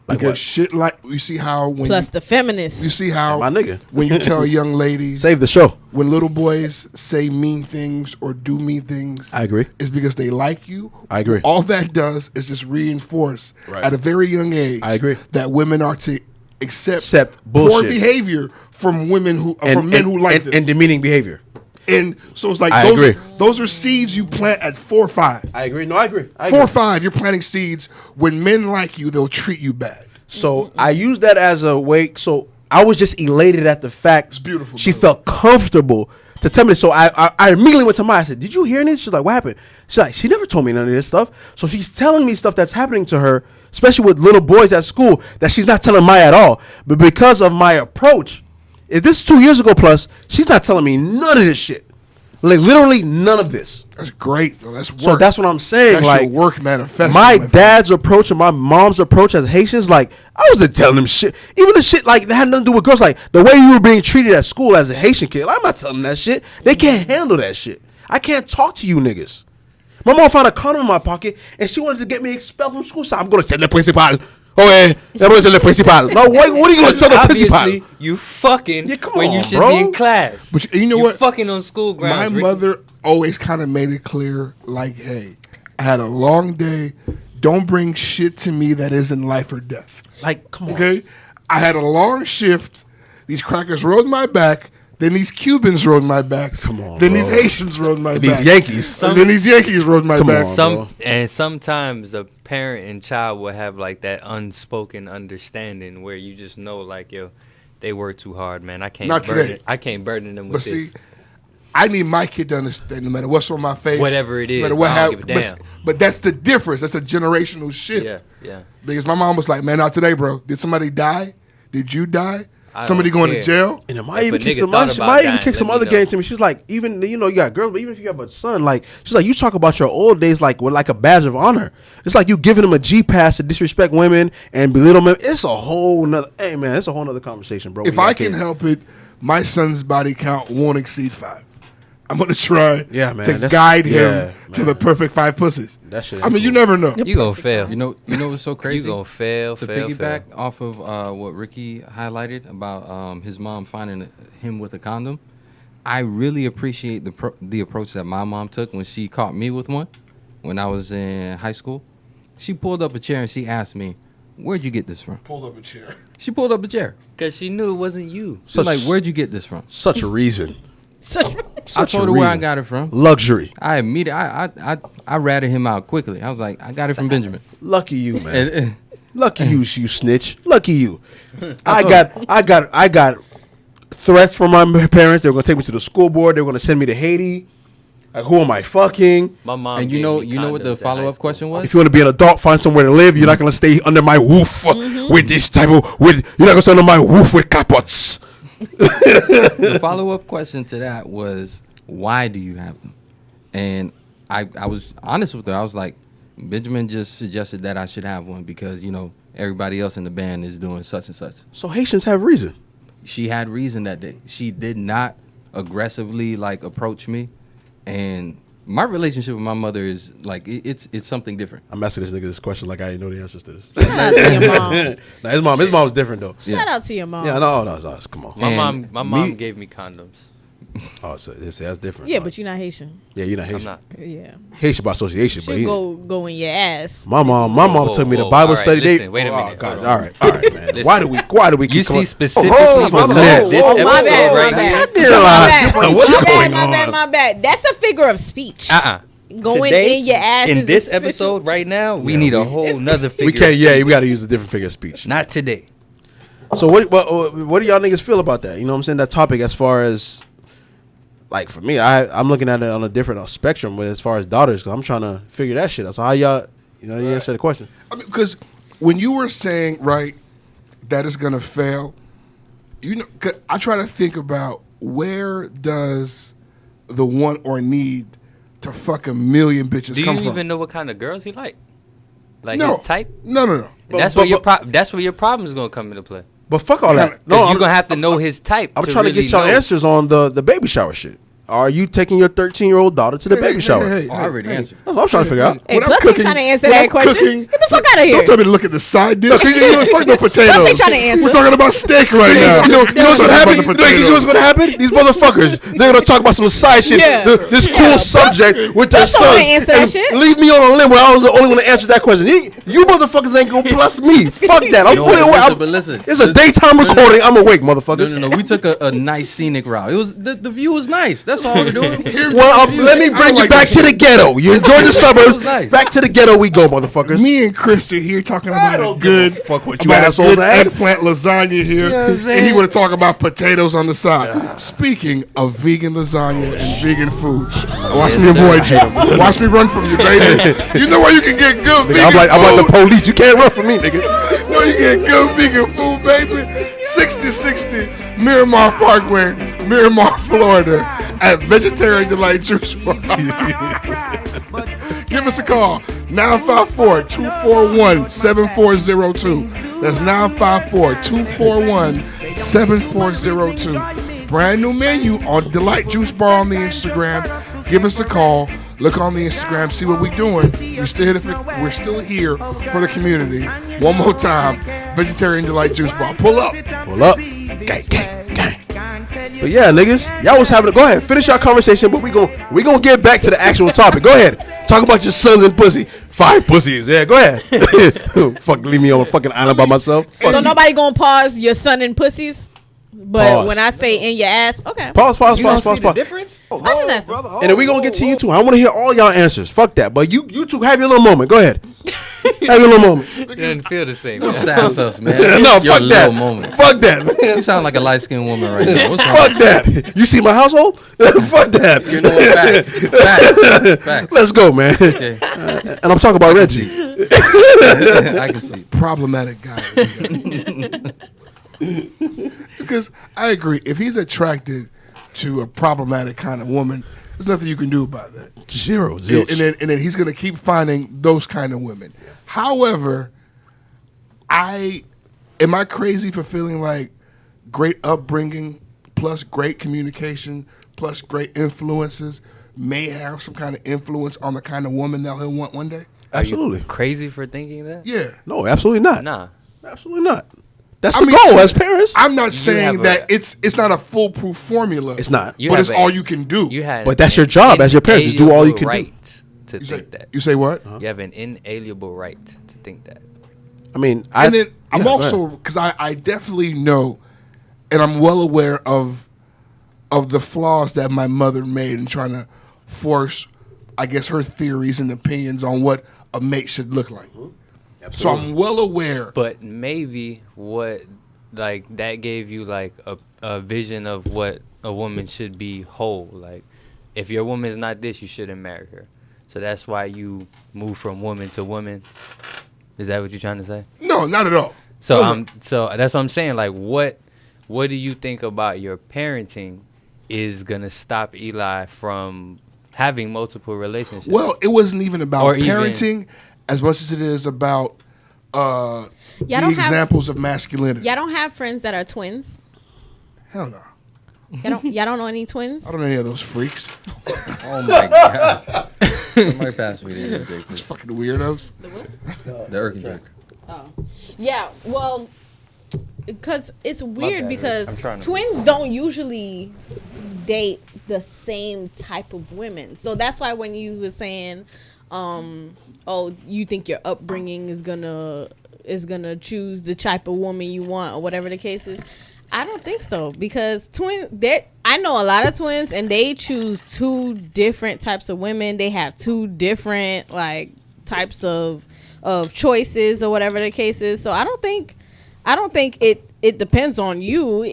Speaker 5: Like
Speaker 3: because
Speaker 5: what?
Speaker 3: shit like you see how when
Speaker 2: Plus the feminists.
Speaker 3: you see how
Speaker 5: My nigga.
Speaker 3: when you tell young ladies
Speaker 5: Save the show.
Speaker 3: when little boys say mean things or do mean things,
Speaker 5: I agree.
Speaker 3: it's because they like you.
Speaker 5: I agree.
Speaker 3: All that does is just reinforce at a very young age.
Speaker 5: I agree.
Speaker 3: That women are to accept
Speaker 5: bullshit.
Speaker 3: poor behavior from women who from men who like them.
Speaker 5: and demeaning behavior.
Speaker 3: And so it's like
Speaker 5: I agree.
Speaker 3: those are seeds you plant at 4 or 5.
Speaker 5: I agree. No, I agree.
Speaker 3: 4 or 5, you're planting seeds. When men like you, they'll treat you bad.
Speaker 5: So I use that as a way. So I was just elated at the fact
Speaker 3: It's beautiful,
Speaker 5: she
Speaker 3: brother.
Speaker 5: felt comfortable to tell me this. So I immediately went to Maya. I said, did you hear this? She's like, what happened? She's like, she never told me none of this stuff. So she's telling me stuff that's happening to her, especially with little boys at school, that she's not telling Maya at all. But because of my approach, if this is 2 years ago plus, she's not telling me none of this shit. Like literally none of this.
Speaker 3: That's great, though. That's work.
Speaker 5: So that's what I'm saying.
Speaker 3: That's
Speaker 5: like
Speaker 3: your work manifesto.
Speaker 5: my
Speaker 3: friend.
Speaker 5: dad's approach and my mom's approach as Haitians, like I wasn't telling them shit. Even the shit like that had nothing to do with girls. Like the way you were being treated at school as a Haitian kid, like, I'm not telling them that shit. They can't handle that shit. I can't talk to you niggas. My mom found a condom in my pocket and she wanted to get me expelled from school. So I'm going to tell the principal. Oh yeah, I'm going to tell the principal. No, what are you going to tell the principal?
Speaker 4: Obviously, you fucking
Speaker 5: Yeah, come
Speaker 4: when
Speaker 5: on,
Speaker 4: you should
Speaker 5: bro.
Speaker 4: be in class.
Speaker 3: But you know
Speaker 4: you
Speaker 3: what?
Speaker 4: fucking on school grounds.
Speaker 3: My
Speaker 4: Ricky.
Speaker 3: mother always kind of made it clear, like, hey, I had a long day. Don't bring shit to me that isn't life or death.
Speaker 5: Like, come on.
Speaker 3: Okay? I had a long shift. These crackers rode my back. Then these Cubans rode my back.
Speaker 5: Come on,
Speaker 3: Then
Speaker 5: bro.
Speaker 3: these Haitians rode my
Speaker 5: And
Speaker 3: back.
Speaker 5: these Yankees.
Speaker 3: And then these Yankees rode my
Speaker 5: Come
Speaker 3: back.
Speaker 5: on. Bro.
Speaker 4: Sometimes a parent and child will have like that unspoken understanding where you just know, like, yo, they work too hard, man. I can't
Speaker 3: Not
Speaker 4: burden.
Speaker 3: today.
Speaker 4: I can't burden them
Speaker 3: But
Speaker 4: with
Speaker 3: see,
Speaker 4: this.
Speaker 3: I need my kid to understand no matter what's on my face.
Speaker 4: Whatever it is,
Speaker 3: no matter what
Speaker 4: I don't give a
Speaker 3: but,
Speaker 4: damn.
Speaker 3: but that's the difference. That's a generational shift.
Speaker 4: Yeah.
Speaker 3: Because my mom was like, man, not today, bro. Did somebody die? Did you die?
Speaker 4: I
Speaker 3: Somebody
Speaker 4: don't
Speaker 3: going to
Speaker 4: care.
Speaker 3: jail?
Speaker 5: And it
Speaker 4: If
Speaker 5: might
Speaker 4: a
Speaker 5: even kick
Speaker 4: nigga
Speaker 5: some
Speaker 4: thought
Speaker 5: other,
Speaker 4: about
Speaker 5: might even
Speaker 4: dying,
Speaker 5: kick
Speaker 4: let
Speaker 5: some
Speaker 4: me
Speaker 5: other
Speaker 4: know.
Speaker 5: game to me. She's like, even you know, you got girls, but even if you have a son, like she's like, you talk about your old days like with like a badge of honor. It's like you giving them a G pass to disrespect women and belittle men. It's a whole nother. Hey man, it's a whole nother conversation, bro.
Speaker 3: If I can help it, my son's body count won't exceed 5. I'm going to try
Speaker 5: Yeah, man,
Speaker 3: to
Speaker 5: that's-
Speaker 3: guide
Speaker 5: yeah,
Speaker 3: him to
Speaker 5: man.
Speaker 3: the perfect 5 pussies.
Speaker 5: That shit
Speaker 3: I
Speaker 5: ain't
Speaker 3: mean, you
Speaker 5: cool.
Speaker 3: never know.
Speaker 4: You gonna fail.
Speaker 8: You know what's so crazy?
Speaker 4: You gonna fail.
Speaker 8: To piggyback off of what Ricky highlighted about his mom finding him with a condom, I really appreciate the approach that my mom took when she caught me with one when I was in high school. She pulled up a chair and she asked me, "Where'd you get this from?"
Speaker 3: Pulled up a chair.
Speaker 8: She pulled up a chair.
Speaker 4: Because she knew it wasn't you.
Speaker 8: She's like, "Where'd you get this from?"
Speaker 5: Such a reason.
Speaker 8: I told her where I got it from.
Speaker 5: Luxury.
Speaker 8: I ratted him out quickly. I was like, I got it from Benjamin.
Speaker 5: Lucky you, man.
Speaker 8: And,
Speaker 5: Lucky you, you snitch. Lucky you. I got threats from my parents. They were gonna take me to the school board. They were gonna send me to Haiti. Like, who am I fucking?
Speaker 4: My mom.
Speaker 8: and you
Speaker 4: gave
Speaker 8: know
Speaker 4: me
Speaker 8: what
Speaker 4: condoms
Speaker 8: the
Speaker 4: in high
Speaker 8: follow-up
Speaker 4: school.
Speaker 8: question was?
Speaker 5: If you want to be an adult, find somewhere to live. You're not gonna stay under my roof with this type of. You're not gonna stay under my roof with capots.
Speaker 8: The follow-up question to that was, why do you have them? And I was honest with her. I was like, Benjamin just suggested that I should have one because, everybody else in the band is doing such and such.
Speaker 5: So Haitians have reason.
Speaker 8: She had reason that day. She did not aggressively approach me, and my relationship with my mother is it's something different.
Speaker 5: I'm asking this nigga this question like I didn't know the answers to this.
Speaker 2: Shout out to your mom.
Speaker 5: His mom's different though.
Speaker 2: Shout out to your mom.
Speaker 5: Yeah, no, come on.
Speaker 4: My
Speaker 8: And
Speaker 4: mom
Speaker 8: me-
Speaker 4: gave me condoms.
Speaker 5: Oh, so that's different.
Speaker 2: Yeah, but you're not Haitian.
Speaker 5: Yeah, you're not Haitian.
Speaker 4: I'm not.
Speaker 2: Yeah.
Speaker 5: Haitian by association, but
Speaker 2: Should go in your ass.
Speaker 5: my mom
Speaker 4: Whoa,
Speaker 5: took me to
Speaker 4: whoa,
Speaker 5: Bible
Speaker 4: all right,
Speaker 5: study.
Speaker 4: listen, wait a
Speaker 5: Oh,
Speaker 4: minute,
Speaker 5: God,
Speaker 4: hold
Speaker 5: all
Speaker 4: on.
Speaker 5: right, man.
Speaker 4: Listen.
Speaker 5: Why do we keep
Speaker 4: You see
Speaker 5: coming-
Speaker 4: specifically
Speaker 5: Oh,
Speaker 4: because
Speaker 5: my bad.
Speaker 4: this
Speaker 2: Oh, my
Speaker 4: episode
Speaker 2: bad,
Speaker 4: right
Speaker 2: my
Speaker 4: now.
Speaker 2: bad.
Speaker 5: Shut your eyes.
Speaker 2: My
Speaker 5: What's
Speaker 2: bad,
Speaker 5: going
Speaker 2: my bad,
Speaker 5: on?
Speaker 2: my bad. That's a figure of speech. Going
Speaker 4: Today,
Speaker 2: in your ass.
Speaker 4: in
Speaker 2: is
Speaker 4: this
Speaker 2: a special-
Speaker 4: episode right now, we need a whole nother figure.
Speaker 5: We can't.
Speaker 4: of
Speaker 5: Yeah,
Speaker 4: speech.
Speaker 5: we got to use a different figure of speech.
Speaker 4: Not today.
Speaker 5: So what do y'all niggas feel about that? You know what I'm saying? That topic, as far as, like, for me, I'm looking at it on a different spectrum with as far as daughters, because I'm trying to figure that shit out. So how y'all, you answer the question.
Speaker 3: I mean, because when you were saying, right, that is going to fail, 'cause I try to think about where does the want or need to fuck a million bitches
Speaker 4: Do
Speaker 3: come
Speaker 4: you
Speaker 3: from?
Speaker 4: even know what kind of girls he like? Like
Speaker 3: No.
Speaker 4: his type?
Speaker 3: No.
Speaker 4: That's where your problem is gonna come into play.
Speaker 5: But fuck all that.
Speaker 4: No,
Speaker 5: No,
Speaker 4: you're gonna have to know his type.
Speaker 5: I'm
Speaker 4: to
Speaker 5: trying to
Speaker 4: really
Speaker 5: get y'all
Speaker 4: know.
Speaker 5: answers on the baby shower shit. Are you taking your 13-year-old daughter to the baby shower?
Speaker 3: Hey,
Speaker 8: I already answered.
Speaker 5: That's what I'm trying to figure out.
Speaker 2: Hey,
Speaker 3: When I'm
Speaker 2: Plus ain't
Speaker 3: cooking-
Speaker 2: trying to answer
Speaker 3: when
Speaker 2: that
Speaker 3: I'm
Speaker 2: question.
Speaker 3: cooking-
Speaker 2: Get the fuck out of here.
Speaker 3: Don't tell me to look at the side dish. Fuck the potatoes.
Speaker 2: Plus ain't trying to answer.
Speaker 3: We're talking about steak right now.
Speaker 5: You know what's gonna
Speaker 3: Talking
Speaker 5: happen?
Speaker 3: about
Speaker 5: Like,
Speaker 3: the
Speaker 5: you know what's
Speaker 3: potatoes.
Speaker 5: gonna happen? These motherfuckers, they're gonna talk about some side shit,
Speaker 2: Yeah.
Speaker 5: this cool
Speaker 2: Yeah.
Speaker 5: subject with their
Speaker 2: Plus don't wanna
Speaker 5: sons,
Speaker 2: answer that
Speaker 5: and
Speaker 2: shit.
Speaker 5: leave me on a limb where I was the only one to answer that question. You motherfuckers ain't gonna plus me. Fuck that. I'm
Speaker 8: No,
Speaker 5: fully awake.
Speaker 8: but listen.
Speaker 5: It's a daytime recording. I'm awake, motherfuckers.
Speaker 8: No. We took a nice scenic route. It was the view was nice. That's all we're doing.
Speaker 5: Well, let me
Speaker 3: I
Speaker 5: bring
Speaker 3: don't
Speaker 5: you
Speaker 3: like
Speaker 5: back
Speaker 3: that
Speaker 5: to the ghetto. You enjoyed the suburbs.
Speaker 8: was nice.
Speaker 5: Back to the ghetto we go, motherfuckers.
Speaker 3: Me and Chris are here talking
Speaker 5: I
Speaker 3: about a
Speaker 5: don't
Speaker 3: good
Speaker 5: give a fuck what you
Speaker 3: about a
Speaker 5: assholes
Speaker 3: good
Speaker 5: have.
Speaker 3: eggplant lasagna here,
Speaker 4: know what I'm
Speaker 3: and he
Speaker 4: saying?
Speaker 3: want to talk about potatoes on the side. Speaking of vegan lasagna and vegan food, watch me avoid you. Watch me run from you, baby. You know where you can get good vegan
Speaker 5: I'm like
Speaker 3: food.
Speaker 5: the police. You can't run from me, nigga.
Speaker 3: You know you get good vegan food, baby. 6060 Miramar Parkway, Miramar, Florida, at Vegetarian Delight Juice Bar. Give us a call, 954-241-7402. That's 954-241-7402. Brand new menu on Delight Juice Bar on the Instagram. Give us a call. Look on the Instagram, see what we're doing. We're still here for the community. One more time, Vegetarian Delight Juice Bar. Pull up.
Speaker 5: Pull up. Gang. But yeah, niggas, y'all was having. Go ahead, finish your conversation. But we gonna get back to the actual topic. Go ahead, talk about your sons and pussy. 5 pussies. Yeah, go ahead. Fuck, leave me on a fucking island by myself.
Speaker 2: So nobody gonna pause your son and pussies? But
Speaker 5: Pause.
Speaker 2: when I say in your ass, okay.
Speaker 5: Pause.
Speaker 4: You don't see the difference?
Speaker 2: I'm just asking.
Speaker 5: And then we gonna get to you too. I want to hear all y'all answers. Fuck that. But you two have your little moment. Go ahead. Have your little moment.
Speaker 4: It doesn't feel the same.
Speaker 8: Don't sass us, man.
Speaker 5: No,
Speaker 8: Your
Speaker 5: fuck that.
Speaker 8: little moment.
Speaker 5: Fuck that, man.
Speaker 8: You sound like a light skinned woman right now. What's wrong?
Speaker 5: Fuck that. You see my household? Fuck that.
Speaker 8: You know what? Facts.
Speaker 5: Let's go, man.
Speaker 8: Okay.
Speaker 5: And I'm talking about Reggie.
Speaker 8: I can see.
Speaker 3: Problematic guy. Because I agree, if he's attracted to a problematic kind of woman, there's nothing you can do about that.
Speaker 5: Zero.
Speaker 3: And
Speaker 5: Zilch.
Speaker 3: then he's going to keep finding those kind of women. However, am I crazy for feeling like great upbringing plus great communication plus great influences may have some kind of influence on the kind of woman that he'll want one day?
Speaker 5: Absolutely.
Speaker 4: Crazy for thinking that?
Speaker 3: Yeah.
Speaker 5: No, absolutely not.
Speaker 4: Nah.
Speaker 5: Absolutely not. That's
Speaker 3: I
Speaker 5: the
Speaker 3: mean,
Speaker 5: goal as parents.
Speaker 3: I'm not saying
Speaker 4: have
Speaker 3: that
Speaker 4: a-
Speaker 3: it's not a foolproof formula.
Speaker 5: It's not.
Speaker 4: You
Speaker 3: but
Speaker 4: have
Speaker 3: it's all you can do.
Speaker 4: You have
Speaker 5: But that's your job as your parents, is do all you can do.
Speaker 4: right to
Speaker 3: You say,
Speaker 4: think that.
Speaker 3: you say what?
Speaker 4: You have an inalienable right to think that.
Speaker 5: I mean,
Speaker 3: And then I'm
Speaker 5: go
Speaker 3: also,
Speaker 5: ahead.
Speaker 3: because I definitely know, and I'm well aware of the flaws that my mother made in trying to force, I guess, her theories and opinions on what a mate should look like. So I'm well aware.
Speaker 4: But maybe what like that gave you like a vision of what a woman should be whole. Like if your woman is not this, you shouldn't marry her. So that's why you move from woman to woman. Is that what you're trying to say?
Speaker 3: No, not at all.
Speaker 4: So
Speaker 3: No,
Speaker 4: so that's what I'm saying. Like what do you think about your parenting is gonna stop Eli from having multiple relationships?
Speaker 3: Well, it wasn't even about
Speaker 4: Or even-
Speaker 3: parenting as much as it is about the examples of masculinity.
Speaker 2: Y'all don't have friends that are twins?
Speaker 3: Hell no.
Speaker 2: Y'all don't know any twins?
Speaker 3: I don't know any of those freaks.
Speaker 8: Oh my god. Somebody pass me the Jake,
Speaker 3: Those
Speaker 8: please.
Speaker 3: fucking weirdos.
Speaker 8: The Erkin Jake.
Speaker 2: Oh. Yeah, well, because it's weird
Speaker 4: bad,
Speaker 2: because
Speaker 4: I'm trying to-
Speaker 2: twins don't usually date the same type of women. So that's why when you were saying, oh, you think your upbringing is gonna choose the type of woman you want or whatever the case is. I don't think so because I know a lot of twins and they choose two different types of women. They have two different like types of choices or whatever the case is. So I don't think it depends on you.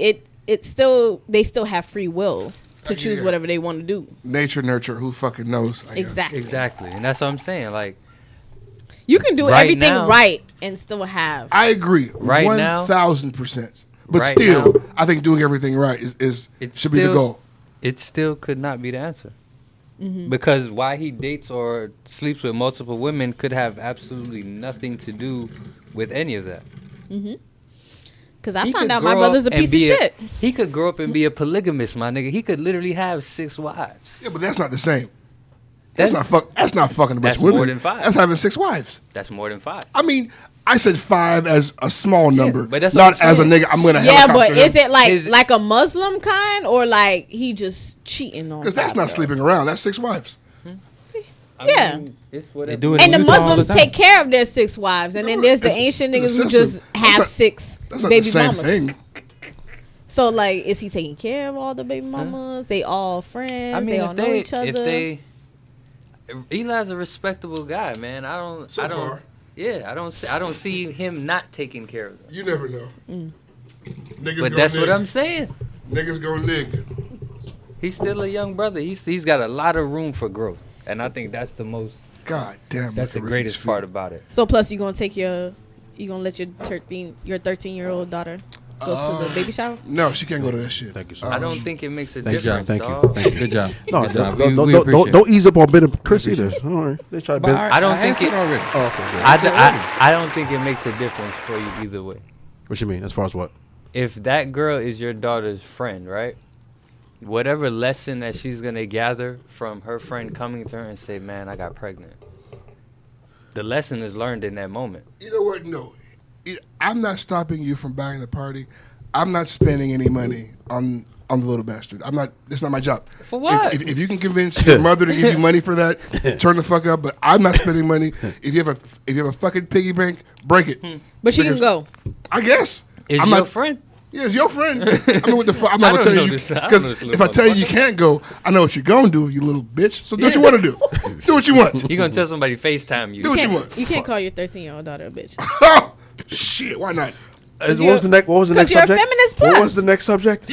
Speaker 2: They still have free will to choose whatever they want to do.
Speaker 3: Nature, nurture, who fucking knows? I guess.
Speaker 4: Exactly, and that's what I'm saying. Like,
Speaker 2: you can do
Speaker 4: right
Speaker 2: everything
Speaker 4: now-
Speaker 2: right and still have.
Speaker 3: I agree.
Speaker 4: Right now-
Speaker 3: 1,000%. But
Speaker 4: Right
Speaker 3: still,
Speaker 4: now-
Speaker 3: I think doing everything right should be the goal.
Speaker 4: It still could not be the answer. Because why he dates or sleeps with multiple women could have absolutely nothing to do with any of that.
Speaker 2: Because I
Speaker 4: He
Speaker 2: found
Speaker 4: could
Speaker 2: out my
Speaker 4: grow
Speaker 2: brother's a
Speaker 4: up and
Speaker 2: piece of
Speaker 4: be
Speaker 2: shit.
Speaker 4: He could grow up and be a polygamist, my nigga. He could literally have 6 wives.
Speaker 3: Yeah, but that's not the same. That's not fucking a bunch
Speaker 4: that's
Speaker 3: of women.
Speaker 4: more than 5.
Speaker 3: That's having 6 wives.
Speaker 4: That's more than 5.
Speaker 3: I mean, I said 5 as a small number,
Speaker 4: but that's what
Speaker 3: not
Speaker 4: I'm
Speaker 3: as a
Speaker 4: saying.
Speaker 3: nigga. I'm gonna
Speaker 2: Yeah,
Speaker 3: helicopter
Speaker 2: but
Speaker 3: him.
Speaker 2: is it
Speaker 4: Is-
Speaker 2: like a Muslim kind or like he just cheating on?
Speaker 3: Because that's not
Speaker 2: girls?
Speaker 3: sleeping around. That's 6 wives.
Speaker 2: Yeah.
Speaker 4: It's whatever.
Speaker 8: They do it
Speaker 2: And the
Speaker 8: in Utah all
Speaker 2: Muslims
Speaker 8: time.
Speaker 2: take care of their 6 wives, and then there's the ancient
Speaker 3: it's
Speaker 2: niggas
Speaker 3: a
Speaker 2: who just
Speaker 3: system.
Speaker 2: have
Speaker 3: That's not-
Speaker 2: 6
Speaker 3: That's not
Speaker 2: baby
Speaker 3: the same
Speaker 2: mamas.
Speaker 3: thing.
Speaker 2: So like, is he taking care of all the baby mamas? They all friends.
Speaker 4: I mean,
Speaker 2: they all know each other.
Speaker 4: Eli's a respectable guy, man. I don't.
Speaker 3: far.
Speaker 4: Yeah, I don't see him not taking care of them.
Speaker 3: You never know. Niggas
Speaker 4: But
Speaker 3: go
Speaker 4: that's
Speaker 3: nig.
Speaker 4: what I'm saying.
Speaker 3: Niggas go nig.
Speaker 4: He's still a young brother. He's got a lot of room for growth, and I think that's the most.
Speaker 3: God damn.
Speaker 4: That's the greatest part about it.
Speaker 2: So plus, you gonna let your 13-year-old daughter go to the baby shower?
Speaker 3: No, she can't go to that shit.
Speaker 5: Thank you, sir.
Speaker 4: I don't think it makes a
Speaker 5: Thank you.
Speaker 4: difference.
Speaker 5: Thank you.
Speaker 4: dog.
Speaker 5: Thank you.
Speaker 8: Good job.
Speaker 5: No,
Speaker 8: Good job.
Speaker 5: don't,
Speaker 8: We appreciate
Speaker 5: don't ease up on Ben and Chris either. Don't worry. They try to
Speaker 8: But
Speaker 5: bend.
Speaker 4: I don't think
Speaker 8: answered
Speaker 4: it-
Speaker 8: already.
Speaker 5: Oh, okay. Good.
Speaker 4: I don't think it makes a difference for you either way.
Speaker 5: What you mean? As far as what?
Speaker 4: If that girl is your daughter's friend, right? Whatever lesson that she's gonna gather from her friend coming to her and say, "Man, I got pregnant," the lesson is learned in that moment.
Speaker 3: You know what? No. I'm not stopping you from buying the party. I'm not spending any money on the little bastard. I'm not. It's not my job.
Speaker 4: For what?
Speaker 3: If you can convince your mother to give you money for that, turn the fuck up. But I'm not spending money. If you have a fucking piggy bank, break it.
Speaker 2: But she can
Speaker 3: Because-
Speaker 2: go.
Speaker 3: I guess.
Speaker 4: Is
Speaker 3: I'm
Speaker 4: your
Speaker 3: not,
Speaker 4: friend?
Speaker 3: Yeah, it's your friend. I mean, what the fuck? I'm not
Speaker 4: I
Speaker 3: gonna
Speaker 4: don't
Speaker 3: tell
Speaker 4: know
Speaker 3: you
Speaker 4: this- I don't
Speaker 3: because
Speaker 4: know this little
Speaker 3: if I tell you you
Speaker 4: motherfucker.
Speaker 3: can't go, I know what you're gonna do, you little bitch. So do what you want to do. Do what you want.
Speaker 4: You gonna tell somebody FaceTime you?
Speaker 3: Do what you want.
Speaker 2: You can't call your 13-year-old daughter a bitch.
Speaker 3: Oh, shit, why not?
Speaker 5: What was the next? What was the next
Speaker 2: 'cause you're a
Speaker 5: subject?
Speaker 2: feminist
Speaker 5: What
Speaker 2: plus.
Speaker 5: was the next subject?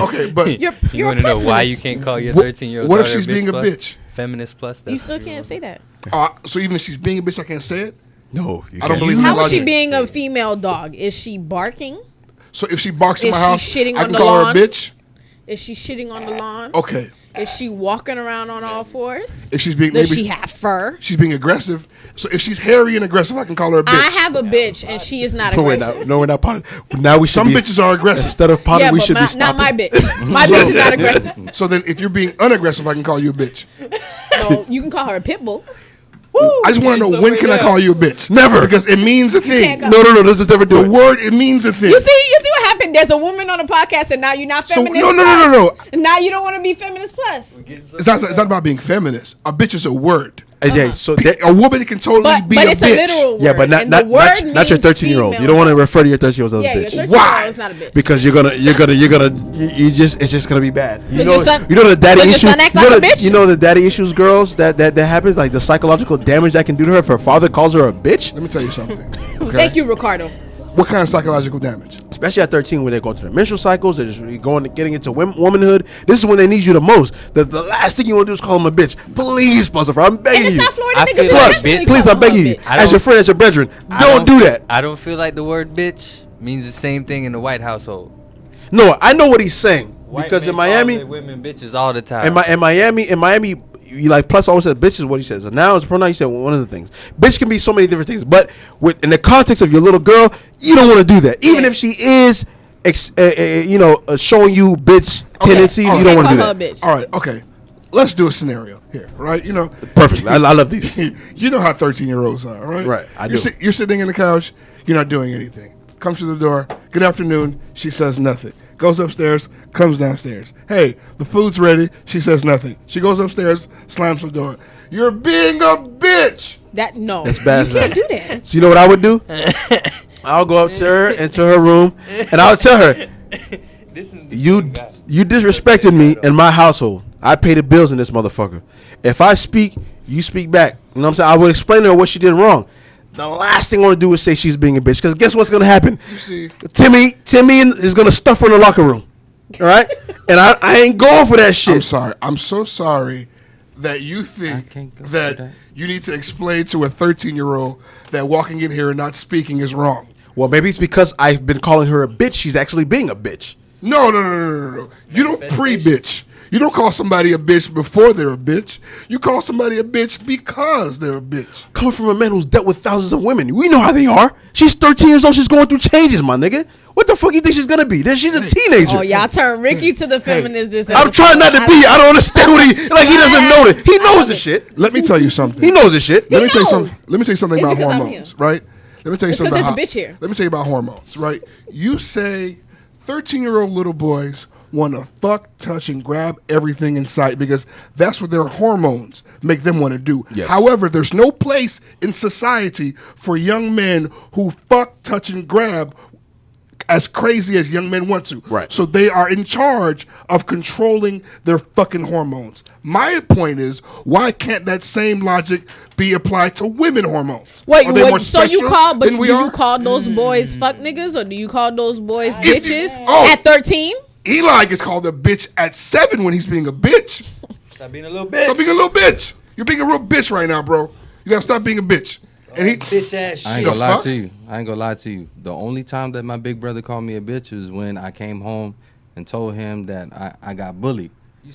Speaker 3: Okay, but
Speaker 2: You're
Speaker 4: You
Speaker 2: a
Speaker 4: want to know why
Speaker 2: pessimist.
Speaker 4: you can't call your
Speaker 3: What-
Speaker 4: 13-year-old
Speaker 3: what if
Speaker 4: daughter
Speaker 3: she's being a
Speaker 4: plus?
Speaker 3: bitch?
Speaker 4: Feminist plus.
Speaker 2: You
Speaker 4: That's
Speaker 2: still
Speaker 4: what you
Speaker 2: can't say that.
Speaker 3: so even if she's being a bitch, I can't say it.
Speaker 5: No, you
Speaker 3: I don't
Speaker 5: can't.
Speaker 3: believe in
Speaker 2: How
Speaker 3: that
Speaker 2: is she
Speaker 3: logic.
Speaker 2: being a female dog? Is she barking?
Speaker 3: So if she barks in
Speaker 2: Is
Speaker 3: my
Speaker 2: she
Speaker 3: house,
Speaker 2: shitting
Speaker 3: I
Speaker 2: on
Speaker 3: can
Speaker 2: the
Speaker 3: call her a
Speaker 2: lawn?
Speaker 3: bitch.
Speaker 2: Is she shitting on the lawn?
Speaker 3: Okay,
Speaker 2: Is she walking around on all fours?
Speaker 3: if she's being
Speaker 2: Does
Speaker 3: maybe
Speaker 2: she have fur?
Speaker 3: she's being aggressive. So if she's hairy and aggressive, I can call her a bitch.
Speaker 2: I have a bitch and she is not
Speaker 5: No, we're
Speaker 2: aggressive.
Speaker 5: not. No, we're not potting. Now we should
Speaker 3: Some
Speaker 5: be,
Speaker 3: bitches are aggressive.
Speaker 5: Instead of potting,
Speaker 2: Yeah,
Speaker 5: we
Speaker 2: but
Speaker 5: should be
Speaker 2: not
Speaker 5: stopping.
Speaker 2: my bitch. My bitch is not aggressive.
Speaker 3: So then, if you're being unaggressive, I can call you a bitch.
Speaker 2: No, you can call her a pit bull.
Speaker 3: I just want to know when can I call you a bitch?
Speaker 5: Never.
Speaker 3: Because it means a
Speaker 2: can't
Speaker 3: thing.
Speaker 2: call-
Speaker 5: No. This is never do
Speaker 3: The
Speaker 5: it.
Speaker 3: word it means a thing.
Speaker 2: You see what happened? There's a woman on the podcast and now you're not
Speaker 3: So
Speaker 2: feminist.
Speaker 3: no.
Speaker 2: And now you don't want to be feminist plus.
Speaker 3: It's not about being feminist. A bitch is a word.
Speaker 5: Yeah, so that,
Speaker 3: A woman can totally
Speaker 2: But
Speaker 3: be a
Speaker 2: it's
Speaker 3: bitch.
Speaker 2: a literal word.
Speaker 5: yeah, but not
Speaker 2: and the word
Speaker 5: not your
Speaker 2: means
Speaker 5: 13-year-old. You
Speaker 2: female
Speaker 5: don't want to
Speaker 2: dog.
Speaker 5: refer to your 13-year-old as
Speaker 2: Yeah,
Speaker 5: a
Speaker 2: your
Speaker 5: bitch.
Speaker 2: 13-year-old
Speaker 3: Why?
Speaker 2: is not a bitch.
Speaker 5: Because you just it's just gonna be bad. You know,
Speaker 2: your son-
Speaker 5: you know the daddy
Speaker 2: does your
Speaker 5: issues.
Speaker 2: son act
Speaker 5: You know,
Speaker 2: like a
Speaker 5: the,
Speaker 2: bitch?
Speaker 5: you know the daddy issues girls that happens, like the psychological damage that can do to her if her father calls her a bitch.
Speaker 3: Let me tell you something. Okay?
Speaker 2: Thank you, Ricardo.
Speaker 3: What kind of psychological damage?
Speaker 5: Especially at 13, when they go through their menstrual cycles, they're just really getting into womanhood. This is when they need you the most. The last thing you want to do is call them a bitch. Please, Buzzer, I'm begging
Speaker 2: And
Speaker 5: you.
Speaker 2: in South Florida,
Speaker 4: I
Speaker 2: niggas
Speaker 4: feel
Speaker 2: will
Speaker 4: like
Speaker 5: Plus,
Speaker 2: definitely
Speaker 5: please,
Speaker 2: call
Speaker 5: I'm
Speaker 2: her a
Speaker 5: begging you,
Speaker 2: bitch.
Speaker 4: I
Speaker 5: as your
Speaker 4: don't-
Speaker 5: friend, as your brethren,
Speaker 4: I
Speaker 5: don't do that.
Speaker 4: I don't feel like the word bitch means the same thing in the white household.
Speaker 5: No, I know what he's saying
Speaker 4: White
Speaker 5: because
Speaker 4: men
Speaker 5: in
Speaker 4: call
Speaker 5: Miami,
Speaker 4: their women bitches all the time.
Speaker 5: in Miami, you like Plus always says bitch is what he says. And now it's pronoun. You said one of the things. Bitch can be so many different things, but in the context of your little girl, you don't want to do that. Even
Speaker 2: Yeah.
Speaker 5: if she is, showing you bitch tendencies,
Speaker 3: all
Speaker 5: you don't
Speaker 3: right.
Speaker 5: want to do
Speaker 2: Call her a
Speaker 5: that.
Speaker 2: bitch.
Speaker 3: All right, okay. Let's do a scenario here, right? You know,
Speaker 5: Perfect. I love these.
Speaker 3: you know how 13-year-olds are, right?
Speaker 5: Right, I do.
Speaker 3: You're sitting in the couch. You're not doing anything. comes to the door. Good afternoon. She says nothing. Goes upstairs, comes downstairs. Hey, the food's ready. She says nothing. She goes upstairs, slams the door. You're being a bitch.
Speaker 5: That's bad.
Speaker 2: You can't do that.
Speaker 5: So you know what I would do? I'll go up to her into her room, and I'll tell her, you disrespected me in my household. I pay the bills in this motherfucker. If I speak, you speak back. You know what I'm saying? I will explain to her what she did wrong. The last thing I want to do is say she's being a bitch, because guess what's going to happen?
Speaker 3: You see,
Speaker 5: Timmy is going to stuff her in the locker room. All right? And I ain't going for that shit.
Speaker 3: I'm sorry. I'm so sorry that you think that you need to explain to a 13-year-old that walking in here and not speaking is wrong.
Speaker 5: Well, maybe it's because I've been calling her a bitch. She's actually being a bitch.
Speaker 3: No. You don't pre-bitch. You don't call somebody a bitch before they're a bitch. You call somebody a bitch because they're a bitch.
Speaker 5: Coming from a man who's dealt with thousands of women, we know how they are. She's 13 years old. She's going through changes, my nigga. What the fuck you think she's gonna be? Then she's a teenager.
Speaker 2: Oh, y'all turn Ricky to the feminist this
Speaker 5: I'm trying not to be. I don't understand what he doesn't know it. He knows the shit.
Speaker 3: Let me tell you something.
Speaker 5: He knows the shit.
Speaker 3: Let me tell you something
Speaker 2: It's
Speaker 3: about
Speaker 2: because I'm
Speaker 3: hormones,
Speaker 2: here.
Speaker 3: right? Let me tell you
Speaker 2: It's
Speaker 3: something
Speaker 2: because
Speaker 3: about
Speaker 2: there's a bitch here.
Speaker 3: Let me tell you about hormones, right? You say 13-year-old little boys want to fuck, touch, and grab everything in sight because that's what their hormones make them want to do.
Speaker 5: Yes.
Speaker 3: However, there's no place in society for young men who fuck, touch, and grab as crazy as young men want to.
Speaker 5: Right.
Speaker 3: So they are in charge of controlling their fucking hormones. My point is, why can't that same logic be applied to women hormones?
Speaker 2: Wait,
Speaker 3: Are they more
Speaker 2: so you
Speaker 3: special
Speaker 2: call, but
Speaker 3: than
Speaker 2: do
Speaker 3: we
Speaker 2: you
Speaker 3: are?
Speaker 2: call those boys fuck niggas, or do you call those boys
Speaker 3: If you-
Speaker 2: bitches
Speaker 3: oh.
Speaker 2: at 13?
Speaker 3: Eli gets called a bitch at 7 when he's being a bitch.
Speaker 4: Stop being a little bitch.
Speaker 3: Stop being a little bitch. You're being a real bitch right now, bro. You gotta stop being a bitch. And he,
Speaker 4: bitch ass
Speaker 8: I ain't
Speaker 4: shit.
Speaker 8: gonna
Speaker 3: The
Speaker 8: lie
Speaker 3: fuck?
Speaker 8: to you. I ain't gonna lie to you. The only time that my big brother called me a bitch was when I came home and told him that I got bullied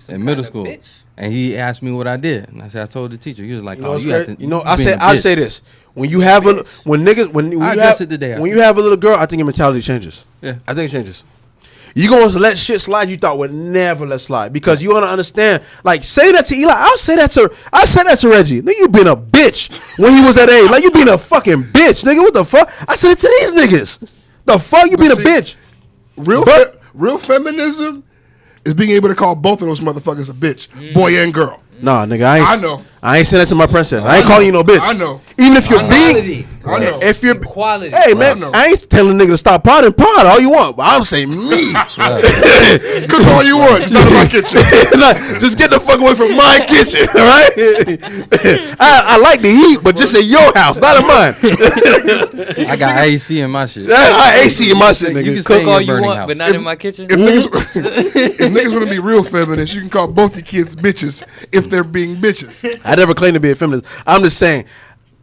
Speaker 8: in middle school.
Speaker 4: Bitch?
Speaker 8: And he asked me what I did. And I said, I told the teacher. He was like,
Speaker 5: I
Speaker 8: being a
Speaker 5: say
Speaker 8: bitch.
Speaker 5: this. When you have when
Speaker 8: I address it today.
Speaker 5: when you have a little girl, I think your mentality changes.
Speaker 8: Yeah.
Speaker 5: I think it changes. You gonna let shit slide you thought would never let slide because you wanna understand. Like say that to Eli. I said that to Reggie. Nigga, you been a bitch when he was at age. Like you been a fucking bitch, nigga. What the fuck? I said it to these niggas. The fuck you been a bitch?
Speaker 3: real feminism is being able to call both of those motherfuckers a bitch, boy and girl.
Speaker 5: Nah, nigga,
Speaker 3: I know.
Speaker 5: I ain't saying that to my princess. I ain't calling you no bitch.
Speaker 3: I know.
Speaker 5: Even if you're
Speaker 4: Equality.
Speaker 3: I know.
Speaker 5: if you're
Speaker 4: Equality.
Speaker 5: Hey man,
Speaker 3: I know.
Speaker 5: I ain't telling a nigga to stop potting all you want, but I'm saying me.
Speaker 3: Cook all you want. It's not in my kitchen.
Speaker 5: Like, just get the fuck away from my kitchen, all right? I like the heat, but just in your house, not in mine.
Speaker 8: I got AC in my shit.
Speaker 5: I AC in my shit,
Speaker 8: You
Speaker 5: nigga.
Speaker 8: can stay
Speaker 4: Cook
Speaker 8: in
Speaker 4: all
Speaker 8: your
Speaker 4: you
Speaker 8: burning
Speaker 4: want,
Speaker 8: house.
Speaker 4: but not in my kitchen.
Speaker 3: If niggas want to be real feminist, you can call both your kids bitches if they're being bitches.
Speaker 5: I never claimed to be a feminist. I'm just saying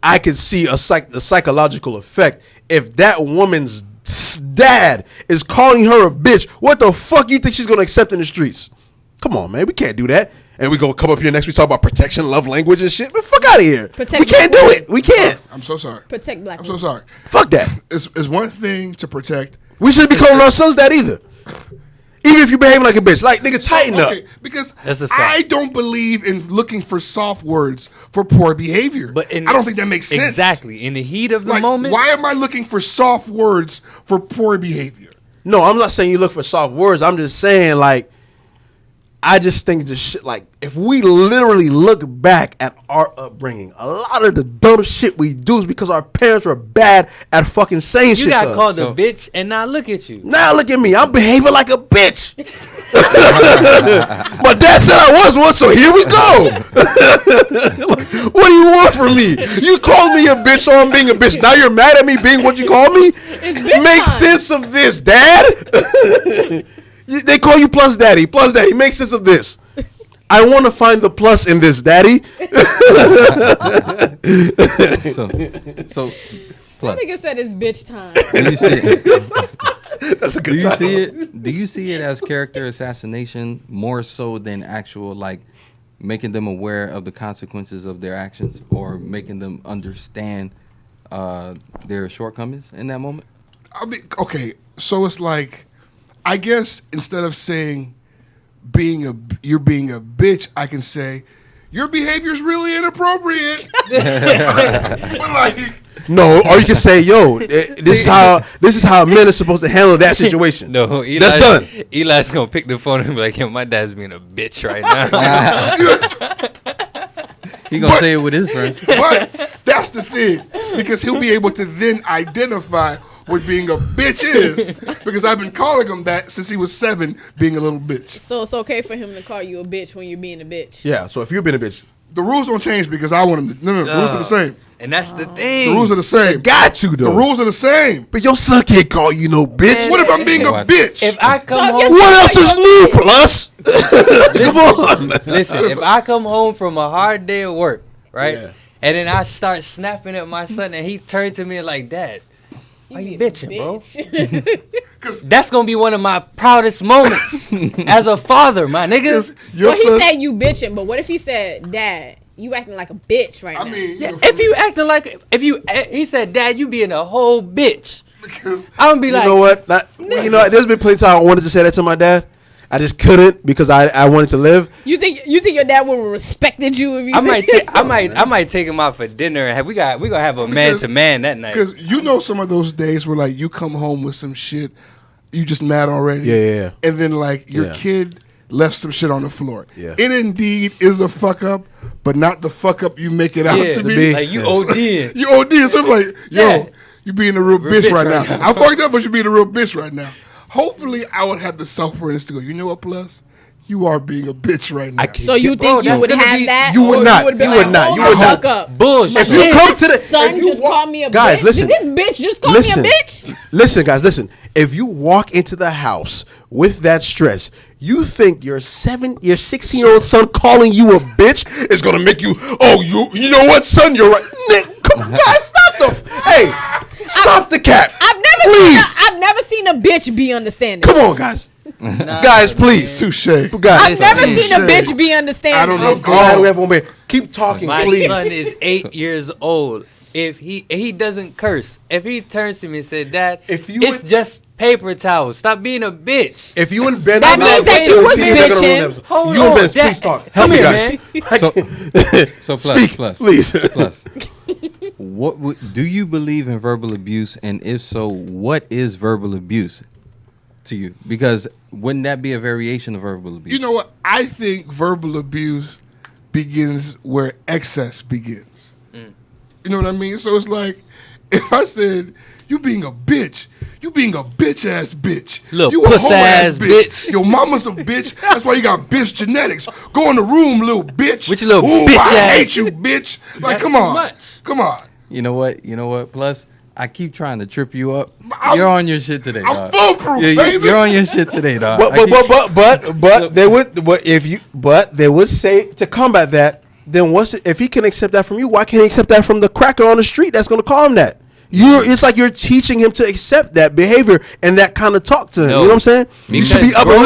Speaker 5: I could see the psychological effect if that woman's dad is calling her a bitch. What the fuck you think she's gonna accept in the streets? Come on, man, we can't do that. And we gonna come up here next. We talk about protection, love language, and shit. But fuck out of here.
Speaker 2: Protect
Speaker 5: We can't do
Speaker 2: black
Speaker 5: it. We can't.
Speaker 3: I'm so sorry.
Speaker 2: Protect black
Speaker 3: I'm so
Speaker 2: women.
Speaker 3: sorry.
Speaker 5: Fuck that.
Speaker 3: It's one thing to protect.
Speaker 5: We shouldn't be calling our sons that either. Even if you behave like a bitch, like nigga, tighten up.
Speaker 3: Because
Speaker 4: That's a fact.
Speaker 3: I don't believe in looking for soft words for poor behavior.
Speaker 4: But
Speaker 3: I don't think that makes sense.
Speaker 4: Exactly. In the heat of the
Speaker 3: Like,
Speaker 4: moment.
Speaker 3: why am I looking for soft words for poor behavior?
Speaker 5: No, I'm not saying you look for soft words. I'm just saying, like, I just think this shit, like, if we literally look back at our upbringing, a lot of the dumb shit we do is because our parents were bad at fucking saying shit
Speaker 4: you
Speaker 5: to
Speaker 4: got
Speaker 5: us.
Speaker 4: called a bitch and now look at you.
Speaker 5: Now look at me. I'm behaving like a bitch. My dad said I was one, so here we go. Like, what do you want from me? You called me a bitch, so I'm being a bitch. Now you're mad at me being what you call me? Make sense of this, Dad. They call you plus daddy. Plus daddy. Make sense of this. I want to find the plus in this, daddy.
Speaker 8: So plus.
Speaker 2: I think it said it's bitch time.
Speaker 8: Do you see it?
Speaker 5: That's a good
Speaker 8: Do you
Speaker 5: title.
Speaker 8: see it? Do you see it as character assassination more so than actual, like, making them aware of the consequences of their actions or making them understand their shortcomings in that moment?
Speaker 3: I mean, okay, so it's like, I guess instead of saying you're being a bitch, I can say your behavior is really inappropriate. But like,
Speaker 5: No, or you can say, "Yo, this is how men are supposed to handle that situation."
Speaker 4: No,
Speaker 5: that's done.
Speaker 4: Eli's gonna pick the phone and be like, "Yo, my dad's being a bitch right now."
Speaker 8: He gonna say it with his friends.
Speaker 3: But that's the thing, because he'll be able to then identify what being a bitch is, because I've been calling him that since he was 7, being a little bitch.
Speaker 2: So it's okay for him to call you a bitch when you're being a bitch.
Speaker 5: Yeah. So if you've been a bitch,
Speaker 3: The rules don't change because I want him to. No, the rules are the same.
Speaker 4: And that's the thing.
Speaker 3: The rules are the same.
Speaker 5: got to though.
Speaker 3: The rules are the same.
Speaker 5: But your son can't call you no bitch.
Speaker 3: What if I'm being a bitch?
Speaker 4: If I come
Speaker 2: So
Speaker 4: home,
Speaker 5: What else is new, Plus? Come on.
Speaker 4: listen, if I come home from a hard day of work, right,
Speaker 5: Yeah.
Speaker 4: and then I start snapping at my son, and he turns to me like, "Dad, why you bitching, bro?" That's gonna be one of my proudest moments as a father, my nigga.
Speaker 3: Your
Speaker 2: Well, he
Speaker 3: son,
Speaker 2: said you bitching, but what if he said, Dad, you acting like a bitch right now?
Speaker 3: I mean,
Speaker 4: Yeah, if you acting like he said, "Dad, you being a whole bitch,"
Speaker 3: because
Speaker 4: I'm gonna be
Speaker 5: You
Speaker 4: like,
Speaker 5: know what? There's been plenty of times I wanted to say that to my dad. I just couldn't because I wanted to live.
Speaker 2: You think your dad would have respected you if you
Speaker 4: I
Speaker 2: said
Speaker 4: might take him out for dinner and we gonna have a man to man that night.
Speaker 3: because you know some of those days where like you come home with some shit, you just mad already.
Speaker 5: Yeah.
Speaker 3: And then like your
Speaker 5: Yeah.
Speaker 3: kid left some shit on the floor.
Speaker 5: Yeah.
Speaker 3: It indeed is a fuck up, but not the fuck up you make it out
Speaker 4: Yeah,
Speaker 3: to
Speaker 5: to
Speaker 3: be.
Speaker 5: be.
Speaker 4: Like you ODing.
Speaker 3: You OD. So it's like, yo,
Speaker 4: Yeah.
Speaker 3: you being a real bitch
Speaker 4: bitch
Speaker 3: right
Speaker 4: right
Speaker 3: now.
Speaker 4: now.
Speaker 3: I fucked up, but you being a real bitch right now. Hopefully, I would have the self-awareness to go, you know what, Plus? You are being a bitch right now.
Speaker 5: I can't
Speaker 2: So you
Speaker 5: get-
Speaker 2: think you
Speaker 4: that's
Speaker 2: would
Speaker 4: gonna
Speaker 2: have
Speaker 4: be-
Speaker 2: that?
Speaker 5: You would
Speaker 2: or
Speaker 5: not.
Speaker 2: would've been
Speaker 5: You would
Speaker 2: like,
Speaker 5: not.
Speaker 2: hold
Speaker 5: You
Speaker 2: the
Speaker 5: would
Speaker 2: fuck
Speaker 5: not.
Speaker 2: up.
Speaker 4: Bullshit.
Speaker 5: If you come to the
Speaker 2: Son
Speaker 5: if you
Speaker 2: just
Speaker 5: walk-
Speaker 2: called me a
Speaker 5: guys,
Speaker 2: bitch.
Speaker 5: listen.
Speaker 2: Did this bitch just call
Speaker 5: Listen,
Speaker 2: me a bitch?
Speaker 5: listen, guys, listen. If you walk into the house with that stress, you think your 16-year-old son calling you a bitch is gonna make you? Oh, you know what, son? You're right. Nick, come on, guys, stop the cap.
Speaker 2: I've never seen a bitch be understanding.
Speaker 5: Come on, guys. Guys, please.
Speaker 3: Touche.
Speaker 5: Guys,
Speaker 2: I've never
Speaker 3: Touche.
Speaker 2: seen a bitch be understanding.
Speaker 3: I don't know.
Speaker 5: Glad we have one man. Keep talking,
Speaker 4: My
Speaker 5: please.
Speaker 4: son is 8 years old. If he doesn't curse, if he turns to me and said, "Dad,
Speaker 5: If you
Speaker 4: it's
Speaker 5: would-
Speaker 4: just paper towels. Stop being a bitch."
Speaker 5: If you and Ben,
Speaker 2: That means that you was bitching.
Speaker 4: Hold
Speaker 5: You and
Speaker 4: on,
Speaker 5: Ben,
Speaker 4: Dad,
Speaker 5: please talk. Help
Speaker 4: come
Speaker 5: me,
Speaker 4: here,
Speaker 5: guys.
Speaker 4: man.
Speaker 8: So plus,
Speaker 5: Speak,
Speaker 8: plus,
Speaker 5: please.
Speaker 8: plus. Do you believe in verbal abuse? And if so, what is verbal abuse to you? Because wouldn't that be a variation of verbal abuse?
Speaker 3: You know what? I think verbal abuse begins where excess begins. You know what I mean? So it's like, if I said, you being a bitch ass bitch.
Speaker 4: Little
Speaker 3: You a
Speaker 4: puss
Speaker 3: hoe
Speaker 4: ass bitch.
Speaker 3: Your mama's a bitch. That's why you got bitch genetics. Go in the room, little bitch.
Speaker 4: With your little
Speaker 3: Ooh,
Speaker 4: bitch
Speaker 3: I
Speaker 4: ass.
Speaker 3: hate you, bitch. Like,
Speaker 4: That's
Speaker 3: come
Speaker 4: too
Speaker 3: on.
Speaker 4: much.
Speaker 3: Come on.
Speaker 8: You know what? Plus, I keep trying to trip you up.
Speaker 3: I'm-
Speaker 8: You're on your shit today,
Speaker 3: I'm
Speaker 8: dog.
Speaker 3: foolproof, baby.
Speaker 8: You're on your shit today, dog.
Speaker 5: But they would say to combat that. Then if he can accept that from you, why can't he accept that from the cracker on the street that's going to call him that? It's like you're teaching him to accept that behavior and that kind of talk to him.
Speaker 4: No.
Speaker 5: You know what I'm saying? You should be
Speaker 4: Because growing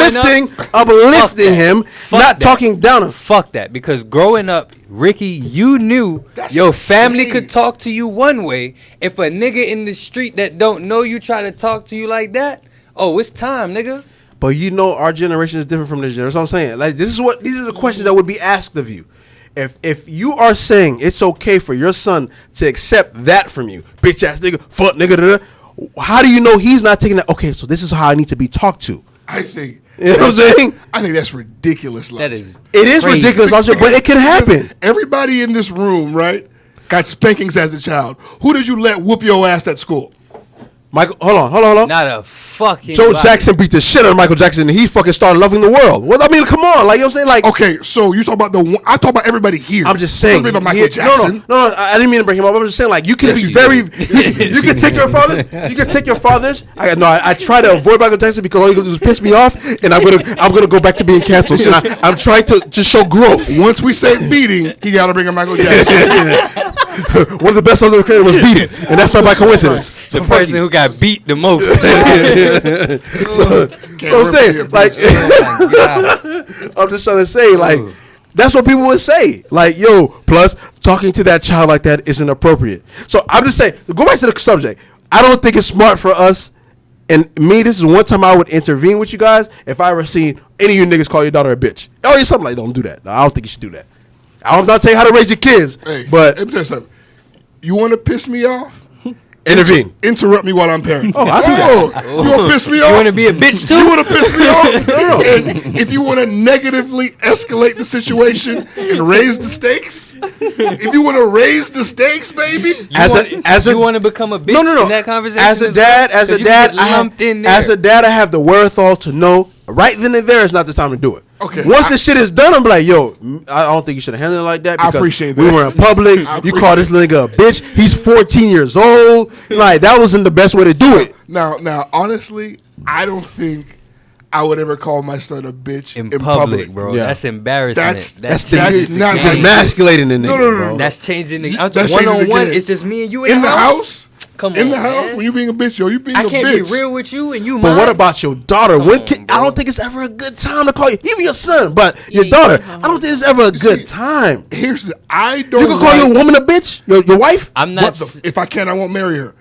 Speaker 5: uplifting
Speaker 4: that.
Speaker 5: him,
Speaker 4: Fuck
Speaker 5: not
Speaker 4: that.
Speaker 5: talking down him.
Speaker 4: Fuck that. Because growing up, Ricky, you knew
Speaker 3: That's
Speaker 4: your
Speaker 3: insane.
Speaker 4: family could talk to you one way. If a nigga in the street that don't know you try to talk to you like that, oh, it's time, nigga.
Speaker 5: But you know our generation is different from this generation. That's what I'm saying. Like these are the questions that would be asked of you. If you are saying it's okay for your son to accept that from you, bitch ass nigga, fuck nigga, how do you know he's not taking that? Okay, so this is how I need to be talked to.
Speaker 3: I think.
Speaker 5: You know what I'm saying?
Speaker 3: I think that's ridiculous logic.
Speaker 4: That is
Speaker 5: It is
Speaker 4: crazy.
Speaker 5: ridiculous, logic, but it can happen.
Speaker 3: Everybody in this room, right, got spankings as a child. Who did you let whoop your ass at school?
Speaker 5: Michael, hold on.
Speaker 4: Not a fucking
Speaker 5: Joe
Speaker 4: body.
Speaker 5: Jackson beat the shit out of Michael Jackson, and he fucking started loving the world. Well, I mean, come on, like you know what I'm saying, like.
Speaker 3: Okay, so you talk about I talk about everybody here.
Speaker 5: I'm just saying.
Speaker 3: Don't talk about Michael Jackson.
Speaker 5: No, I didn't mean to bring him up. I'm just saying, like, you can
Speaker 3: Yes,
Speaker 5: be
Speaker 3: you
Speaker 5: very. You can take your fathers. You can take your fathers. I try to avoid Michael Jackson because all he does is piss me off, and I'm gonna go back to being canceled. So I'm trying to show growth.
Speaker 3: Once we say beating, he got to bring a Michael Jackson.
Speaker 5: One of the best songs of the career was "Beat It," and that's not by coincidence.
Speaker 4: The person who got beat the most.
Speaker 5: So I'm saying, like, I'm just trying to say, like, that's what people would say. Like, yo, plus talking to that child like that isn't appropriate. So I'm just saying, go back to the subject. I don't think it's smart for us. And me, this is one time I would intervene with you guys if I ever seen any of you niggas call your daughter a bitch. Oh, you're something like, don't do that. No, I don't think you should do that. I'm not saying how to raise your kids,
Speaker 3: Hey,
Speaker 5: but
Speaker 3: let me tell you something. You want to piss me off?
Speaker 5: Intervene.
Speaker 3: Interrupt me while I'm parenting.
Speaker 5: Oh, I do that.
Speaker 3: You want to piss me off?
Speaker 4: You want to be a bitch too?
Speaker 3: You want to piss me off? No. And if you want to negatively escalate the situation and raise the stakes, if you want to raise the stakes, baby,
Speaker 4: You want to become a bitch in that conversation?
Speaker 5: As a dad, I have the wherewithal to know right then and there is not the time to do it.
Speaker 3: Okay.
Speaker 5: Once this shit is done, I'm like, yo, I don't think you should have handled it like that.
Speaker 3: I appreciate that.
Speaker 5: We were in public. You call this nigga a bitch. He's 14 years old. Like, that wasn't the best way to do it.
Speaker 3: Now, honestly, I don't think I would ever call my son a bitch
Speaker 4: in public, bro.
Speaker 5: Yeah.
Speaker 4: That's embarrassing.
Speaker 3: That's
Speaker 5: not emasculating the nigga.
Speaker 3: No.
Speaker 5: Bro.
Speaker 4: That's changing the
Speaker 3: That's
Speaker 4: one-on-one.
Speaker 3: changing
Speaker 4: It's just me and you
Speaker 3: in the house.
Speaker 4: Come
Speaker 3: in
Speaker 4: on,
Speaker 3: the house,
Speaker 4: man.
Speaker 3: when you being a bitch, you being a bitch.
Speaker 4: I can't be real with you and you.
Speaker 5: But what about your daughter? I don't think it's ever a good time to call you, even your son, but your daughter. I don't think it's ever a good time.
Speaker 3: I don't.
Speaker 5: You can call your woman a bitch, your wife.
Speaker 4: I'm not.
Speaker 3: If I can, I won't marry her.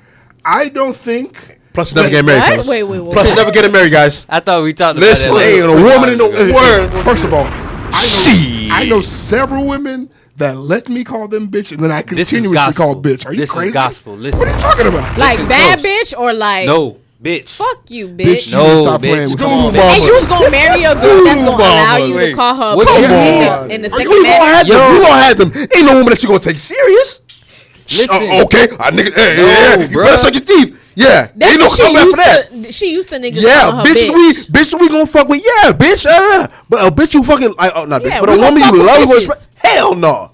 Speaker 3: I don't think.
Speaker 5: Plus, you never get married. Fellas.
Speaker 2: Wait.
Speaker 5: Plus, you never get married, guys.
Speaker 4: I thought we talked
Speaker 5: Listen,
Speaker 4: about that.
Speaker 5: ain't a woman in the world.
Speaker 3: First of all, I know several women that let me call them bitch, and then I continuously call bitch. Are you crazy?
Speaker 4: Is gospel. Listen.
Speaker 3: What are you talking about?
Speaker 2: Like
Speaker 4: Listen
Speaker 2: bad
Speaker 4: close.
Speaker 2: bitch or like
Speaker 4: No, bitch.
Speaker 2: fuck you, bitch.
Speaker 4: No,
Speaker 3: stop
Speaker 4: bitch.
Speaker 3: playing with
Speaker 4: Come
Speaker 3: me.
Speaker 4: on,
Speaker 2: And
Speaker 4: bitch.
Speaker 2: you was gonna marry a girl that's gonna allow you to call her
Speaker 4: What
Speaker 2: bitch
Speaker 4: you mean?
Speaker 2: in the
Speaker 5: You
Speaker 2: second
Speaker 5: gonna
Speaker 2: marriage.
Speaker 5: have them. You gonna have them. Ain't no woman that you gonna take serious.
Speaker 4: Listen.
Speaker 5: Okay, nigga. Hey, you
Speaker 4: bro.
Speaker 5: better suck your teeth. Yeah,
Speaker 2: That's
Speaker 5: ain't no
Speaker 2: what she
Speaker 5: comeback for that.
Speaker 2: used to. She used to niggas
Speaker 5: Yeah,
Speaker 2: calling her
Speaker 5: bitch, we gonna fuck with. Yeah, bitch. But a bitch you fucking not bitch,
Speaker 2: Yeah,
Speaker 5: but
Speaker 2: we
Speaker 5: a
Speaker 2: gonna
Speaker 5: woman
Speaker 2: fuck
Speaker 5: you
Speaker 2: with
Speaker 5: love, you gonna
Speaker 2: bitches.
Speaker 5: respect. Hell no.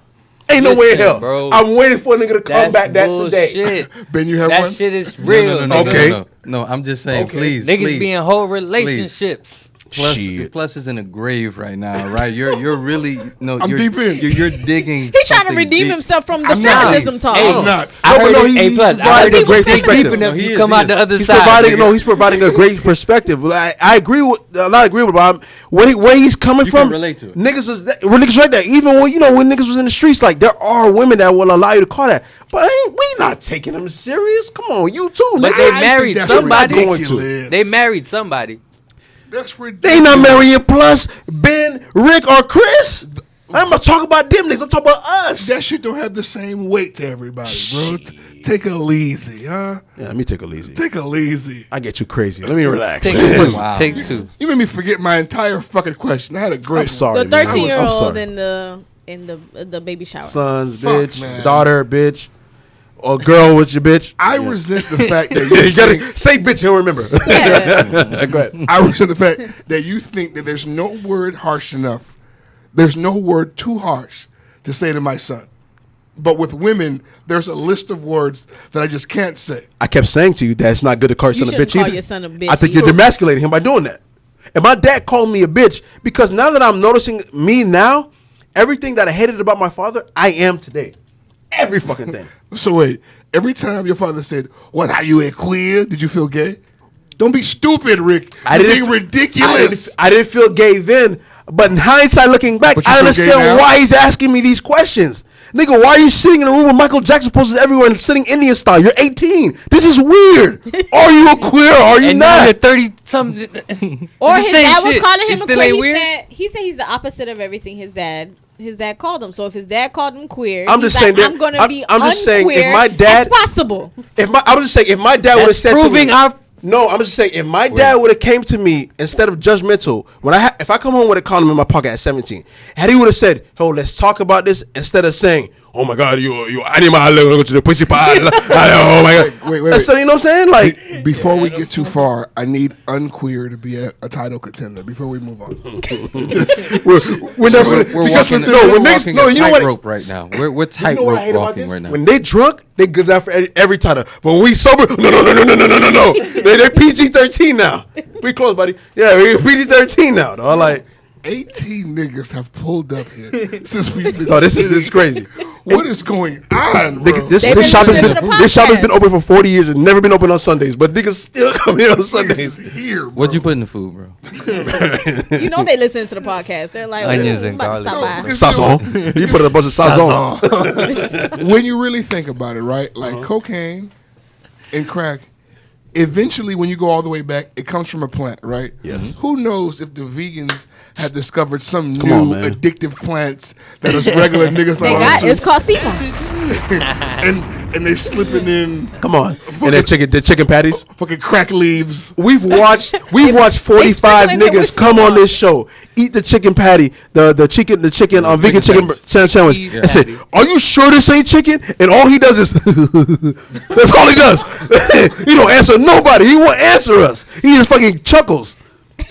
Speaker 5: Ain't no way in
Speaker 4: Listen,
Speaker 5: hell.
Speaker 4: bro.
Speaker 5: I'm waiting for a nigga to come
Speaker 4: That's
Speaker 5: back that today.
Speaker 4: bullshit.
Speaker 3: Ben, you have
Speaker 4: That
Speaker 3: one?
Speaker 4: shit is real.
Speaker 8: No,
Speaker 5: Okay.
Speaker 8: No, I'm just saying, please.
Speaker 4: Niggas be in whole relationships.
Speaker 8: Plus is in a grave right now, right? You're really
Speaker 3: I'm deep in.
Speaker 8: You're digging.
Speaker 2: He trying to redeem himself from the
Speaker 3: I'm not.
Speaker 2: feminism talk.
Speaker 4: Hey,
Speaker 3: I'm not.
Speaker 4: I
Speaker 5: No,
Speaker 4: heard
Speaker 5: but no,
Speaker 4: it.
Speaker 5: he's
Speaker 4: I heard
Speaker 5: providing
Speaker 4: it
Speaker 5: a great
Speaker 4: was
Speaker 5: perspective.
Speaker 4: deep enough.
Speaker 8: No, he
Speaker 4: You
Speaker 8: is,
Speaker 4: come
Speaker 8: he
Speaker 4: out the
Speaker 8: is.
Speaker 4: other
Speaker 5: He's
Speaker 4: side.
Speaker 5: providing
Speaker 4: nigga.
Speaker 5: he's providing a great perspective. I agree with not agree with Bob. Where he's coming
Speaker 8: You
Speaker 5: from.
Speaker 8: can relate to it.
Speaker 5: Niggas right there. Even when niggas was in the streets, like there are women that will allow you to call that. But we not taking them serious. Come on, you too.
Speaker 4: But
Speaker 5: nigga.
Speaker 4: they
Speaker 3: I
Speaker 4: married
Speaker 3: think that's
Speaker 4: somebody.
Speaker 3: ridiculous.
Speaker 4: They married somebody.
Speaker 3: That's ridiculous.
Speaker 5: They not marrying Plus, Ben, Rick, or Chris. I'm not talking about them niggas. I'm talking about us.
Speaker 3: That shit don't have the same weight to everybody, bro. Take a easy, huh?
Speaker 5: Yeah, let me take a easy.
Speaker 3: Take a easy.
Speaker 5: I get you crazy. Let me relax.
Speaker 4: Take
Speaker 5: man.
Speaker 4: two.
Speaker 8: Wow.
Speaker 4: Take two.
Speaker 3: You made me forget my entire fucking question. I had a great
Speaker 5: I'm sorry.
Speaker 2: The
Speaker 5: man.
Speaker 2: 13-year-old
Speaker 5: sorry.
Speaker 2: in the baby shower.
Speaker 5: Sons,
Speaker 3: Fuck,
Speaker 5: bitch.
Speaker 3: man.
Speaker 5: Daughter, bitch. Or girl with your bitch.
Speaker 3: I resent the fact that
Speaker 5: Yeah,
Speaker 3: you
Speaker 5: you gotta
Speaker 3: think,
Speaker 5: say bitch, he'll remember.
Speaker 2: Yeah.
Speaker 5: Go ahead.
Speaker 3: I resent the fact that you think that there's no word harsh enough. There's no word too harsh to say to my son. But with women, there's a list of words that I just can't say.
Speaker 5: I kept saying to you that it's not good to call your
Speaker 2: You
Speaker 5: son a
Speaker 2: shouldn't
Speaker 5: bitch
Speaker 2: call
Speaker 5: either.
Speaker 2: your son a bitch
Speaker 5: I think you're
Speaker 2: either.
Speaker 5: demasculating him by doing that. And my dad called me a bitch because now that I'm noticing me now, everything that I hated about my father, I am today. Every fucking thing.
Speaker 3: So wait, every time your father said, "What? Are you a queer? Did you feel gay?" Don't be stupid, Rick. You're being ridiculous.
Speaker 5: I didn't feel gay then, but in hindsight, looking back,
Speaker 3: But you
Speaker 5: I
Speaker 3: feel gay
Speaker 5: understand
Speaker 3: now?
Speaker 5: why he's asking me these questions. Nigga, why are you sitting in a room with Michael Jackson posters everywhere and sitting Indian style? You're 18. This is weird. Are you a queer or are you
Speaker 4: And now you're
Speaker 5: not?
Speaker 4: 30 something.
Speaker 2: Or his dad was
Speaker 4: shit.
Speaker 2: calling
Speaker 4: It
Speaker 2: him a
Speaker 4: still
Speaker 2: queer.
Speaker 4: ain't weird?
Speaker 2: He said he's the opposite of everything his dad called him. So if his dad called him queer,
Speaker 5: I'm
Speaker 2: he's
Speaker 5: just saying that-
Speaker 2: I'm gonna
Speaker 5: I'm-
Speaker 2: be
Speaker 5: I'm just saying if
Speaker 2: unqueer
Speaker 5: my dad-
Speaker 2: as possible.
Speaker 5: I'm just saying, if my dad would have
Speaker 4: That's
Speaker 5: said to
Speaker 4: proving
Speaker 5: me,
Speaker 4: our.
Speaker 5: no, I'm just saying, if my dad would have came to me instead of judgmental, if I come home with a condom in my pocket at 17, had he would have said, "Oh, let's talk about this," instead of saying, "Oh my God, you animal, go to the pussy pad." Oh my God,
Speaker 3: Wait.
Speaker 5: That's, you know what I'm saying? Like,
Speaker 3: Before we get too far, I need unqueer to be a title contender. Before we move on,
Speaker 5: we're never.
Speaker 8: We're walking.
Speaker 5: No, you know what?
Speaker 8: Tightrope right now. We're
Speaker 5: You know what I
Speaker 8: tightrope
Speaker 5: hate about
Speaker 8: walking
Speaker 5: this?
Speaker 8: right now.
Speaker 5: When they drunk, they good enough for every title. But when we sober, no. They're PG-13 now. We close, buddy. Yeah, we're PG-13 now. Though. Like,
Speaker 3: 18 niggas have pulled up here since we've been.
Speaker 5: oh, this is
Speaker 3: sitting.
Speaker 5: crazy.
Speaker 3: What is going on, bro?
Speaker 5: This
Speaker 2: They've been
Speaker 5: shop has
Speaker 2: listening
Speaker 5: been
Speaker 2: to the
Speaker 5: this shop has
Speaker 2: podcast.
Speaker 5: been open for 40 years and never been open on Sundays. But niggas still come here on Sundays.
Speaker 3: Niggas here, bro.
Speaker 8: What'd you put in the food, bro?
Speaker 2: You know they listen to the podcast. They're like,
Speaker 4: Onions
Speaker 2: "Ooh,
Speaker 4: and
Speaker 2: I'm about to
Speaker 4: garlic."
Speaker 2: stop by."
Speaker 5: Sazon. You put a bunch of sazon.
Speaker 3: When you really think about it, right? Like cocaine and crack, eventually when you go all the way back, it comes from a plant, right?
Speaker 5: Yes.
Speaker 3: Who knows if the vegans had discovered some
Speaker 5: Come
Speaker 3: new
Speaker 5: on, man.
Speaker 3: addictive plants that us regular niggas
Speaker 2: They
Speaker 3: like
Speaker 2: got
Speaker 3: us
Speaker 2: it's called Seamoss.
Speaker 3: and they slipping in.
Speaker 5: Come on. And the chicken patties.
Speaker 3: Fucking crack leaves.
Speaker 5: We've watched 45 niggas come on this show, eat the chicken patty, the chicken vegan chicken sandwich, and say, "Are you sure this ain't chicken?" And all he does is that's all he does. He don't answer nobody. He won't answer us. He just fucking chuckles.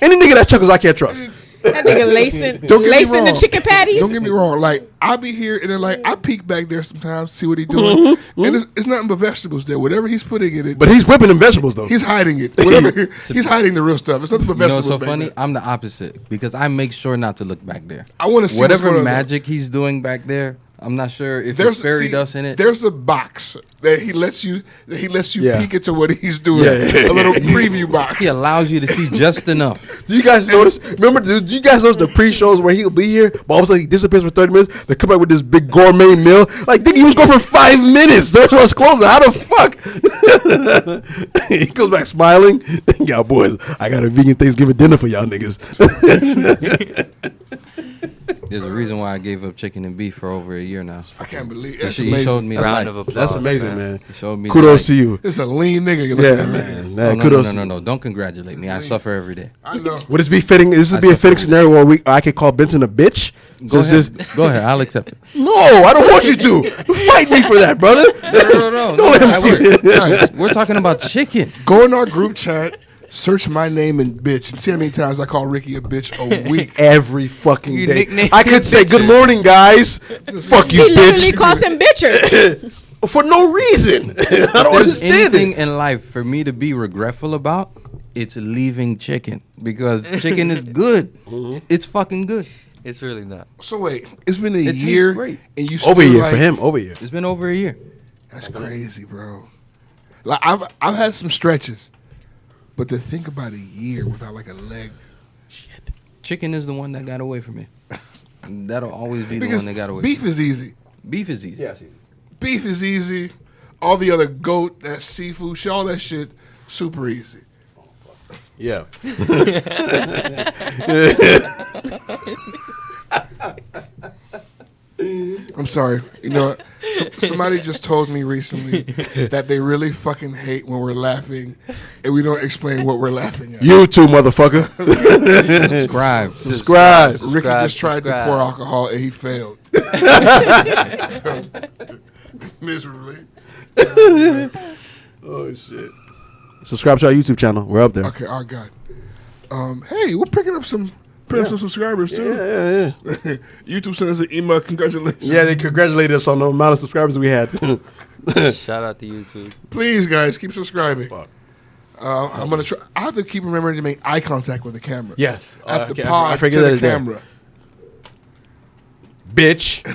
Speaker 5: Any nigga that chuckles, I can't trust.
Speaker 2: That nigga lacing the chicken patties.
Speaker 3: Don't get me wrong. Like, I'll be here and then like I peek back there sometimes, see what he's doing, and it's nothing but vegetables there. Whatever he's putting in it,
Speaker 5: But he's whipping them vegetables though.
Speaker 3: he's hiding it. Whatever he's hiding the real stuff. It's nothing but
Speaker 8: You know
Speaker 3: vegetables.
Speaker 8: what's so funny?
Speaker 3: there.
Speaker 8: I'm the opposite because I make sure not to look back there.
Speaker 3: I want to see
Speaker 8: Whatever
Speaker 3: what's going on
Speaker 8: magic he's doing back there. I'm not sure if there's fairy dust in it.
Speaker 3: There's a box that he lets you
Speaker 5: Yeah.
Speaker 3: peek into what he's doing.
Speaker 5: Yeah.
Speaker 3: A little preview box.
Speaker 8: He allows you to see just enough.
Speaker 5: Do you guys notice? Remember? Do you guys notice the pre-shows where he'll be here, but all of a sudden he disappears for 30 minutes? They come back with this big gourmet meal. Like, nigga, he was going for 5 minutes. The restaurant's closing. How the fuck? He comes back smiling. Y'all boys, I got a vegan Thanksgiving dinner for y'all niggas.
Speaker 8: There's a reason why I gave up chicken and beef for over a year now.
Speaker 3: I can't believe
Speaker 8: He
Speaker 3: that's
Speaker 8: he
Speaker 3: amazing.
Speaker 8: showed me the
Speaker 4: Round
Speaker 8: light.
Speaker 4: of applause.
Speaker 5: That's amazing, man.
Speaker 8: He showed me
Speaker 5: Kudos
Speaker 8: the
Speaker 5: to
Speaker 8: light.
Speaker 5: you.
Speaker 3: It's a lean nigga. You're
Speaker 5: Yeah,
Speaker 3: looking at,
Speaker 5: man.
Speaker 8: No,
Speaker 5: Kudos.
Speaker 8: no. Don't congratulate me. I suffer every day.
Speaker 3: I know.
Speaker 5: Would this be fitting? This would be a fitting scenario where I could call Benson a bitch?
Speaker 8: Go
Speaker 5: So
Speaker 8: ahead. Go ahead. I'll accept it.
Speaker 5: No, I don't want you to. Fight me for that, brother.
Speaker 8: No.
Speaker 5: Don't let him
Speaker 8: I
Speaker 5: see
Speaker 8: work.
Speaker 5: it.
Speaker 3: Guys,
Speaker 8: We're talking about chicken.
Speaker 3: go in our group chat, search my name and bitch, and see how many times I call Ricky a bitch a week.
Speaker 5: Every fucking
Speaker 4: You
Speaker 5: day.
Speaker 4: nickname
Speaker 5: I
Speaker 4: him
Speaker 5: could say,
Speaker 4: bitch.
Speaker 5: good morning, guys. Fuck you,
Speaker 2: He literally
Speaker 5: bitch.
Speaker 2: calls him bitcher.
Speaker 5: For no reason. I don't
Speaker 8: There's
Speaker 5: understand
Speaker 8: anything
Speaker 5: it.
Speaker 8: in life for me to be regretful about, it's leaving chicken because chicken is good. It's fucking good.
Speaker 4: It's really not.
Speaker 3: So wait, it's been a
Speaker 8: It tastes
Speaker 3: year,
Speaker 8: great.
Speaker 3: and you
Speaker 5: Over a
Speaker 3: still
Speaker 5: year
Speaker 3: like,
Speaker 5: for him. Over a year.
Speaker 8: It's been over a year.
Speaker 3: That's crazy, bro. Like I've had some stretches, but to think about a year without like a leg,
Speaker 8: Chicken is the one that got away from me. That'll always be the
Speaker 3: because
Speaker 8: one that got away.
Speaker 3: beef is easy.
Speaker 8: Beef is easy.
Speaker 3: Beef is easy. All the other goat, that seafood, shit, all that shit, super easy.
Speaker 5: Yeah.
Speaker 3: I'm sorry. You know, what? Somebody just told me recently that they really fucking hate when we're laughing and we don't explain what we're laughing at.
Speaker 5: You too, motherfucker.
Speaker 8: Subscribe.
Speaker 3: Ricky just tried to pour alcohol and he failed. Miserably.
Speaker 5: Oh, shit. Subscribe to our YouTube channel. We're up there.
Speaker 3: Okay, our God. Hey, we're picking up some subscribers too.
Speaker 5: Yeah.
Speaker 3: YouTube sent us an email. Congratulations.
Speaker 5: Yeah, they congratulated us on the amount of subscribers we had.
Speaker 4: Shout out to YouTube.
Speaker 3: Please, guys, keep subscribing. I'm gonna try. I have to keep remembering to make eye contact with the camera.
Speaker 5: Yes.
Speaker 3: At the
Speaker 5: Okay,
Speaker 3: pod
Speaker 5: I forget
Speaker 3: to
Speaker 5: that
Speaker 3: the
Speaker 5: it's there.
Speaker 3: camera.
Speaker 5: Bitch.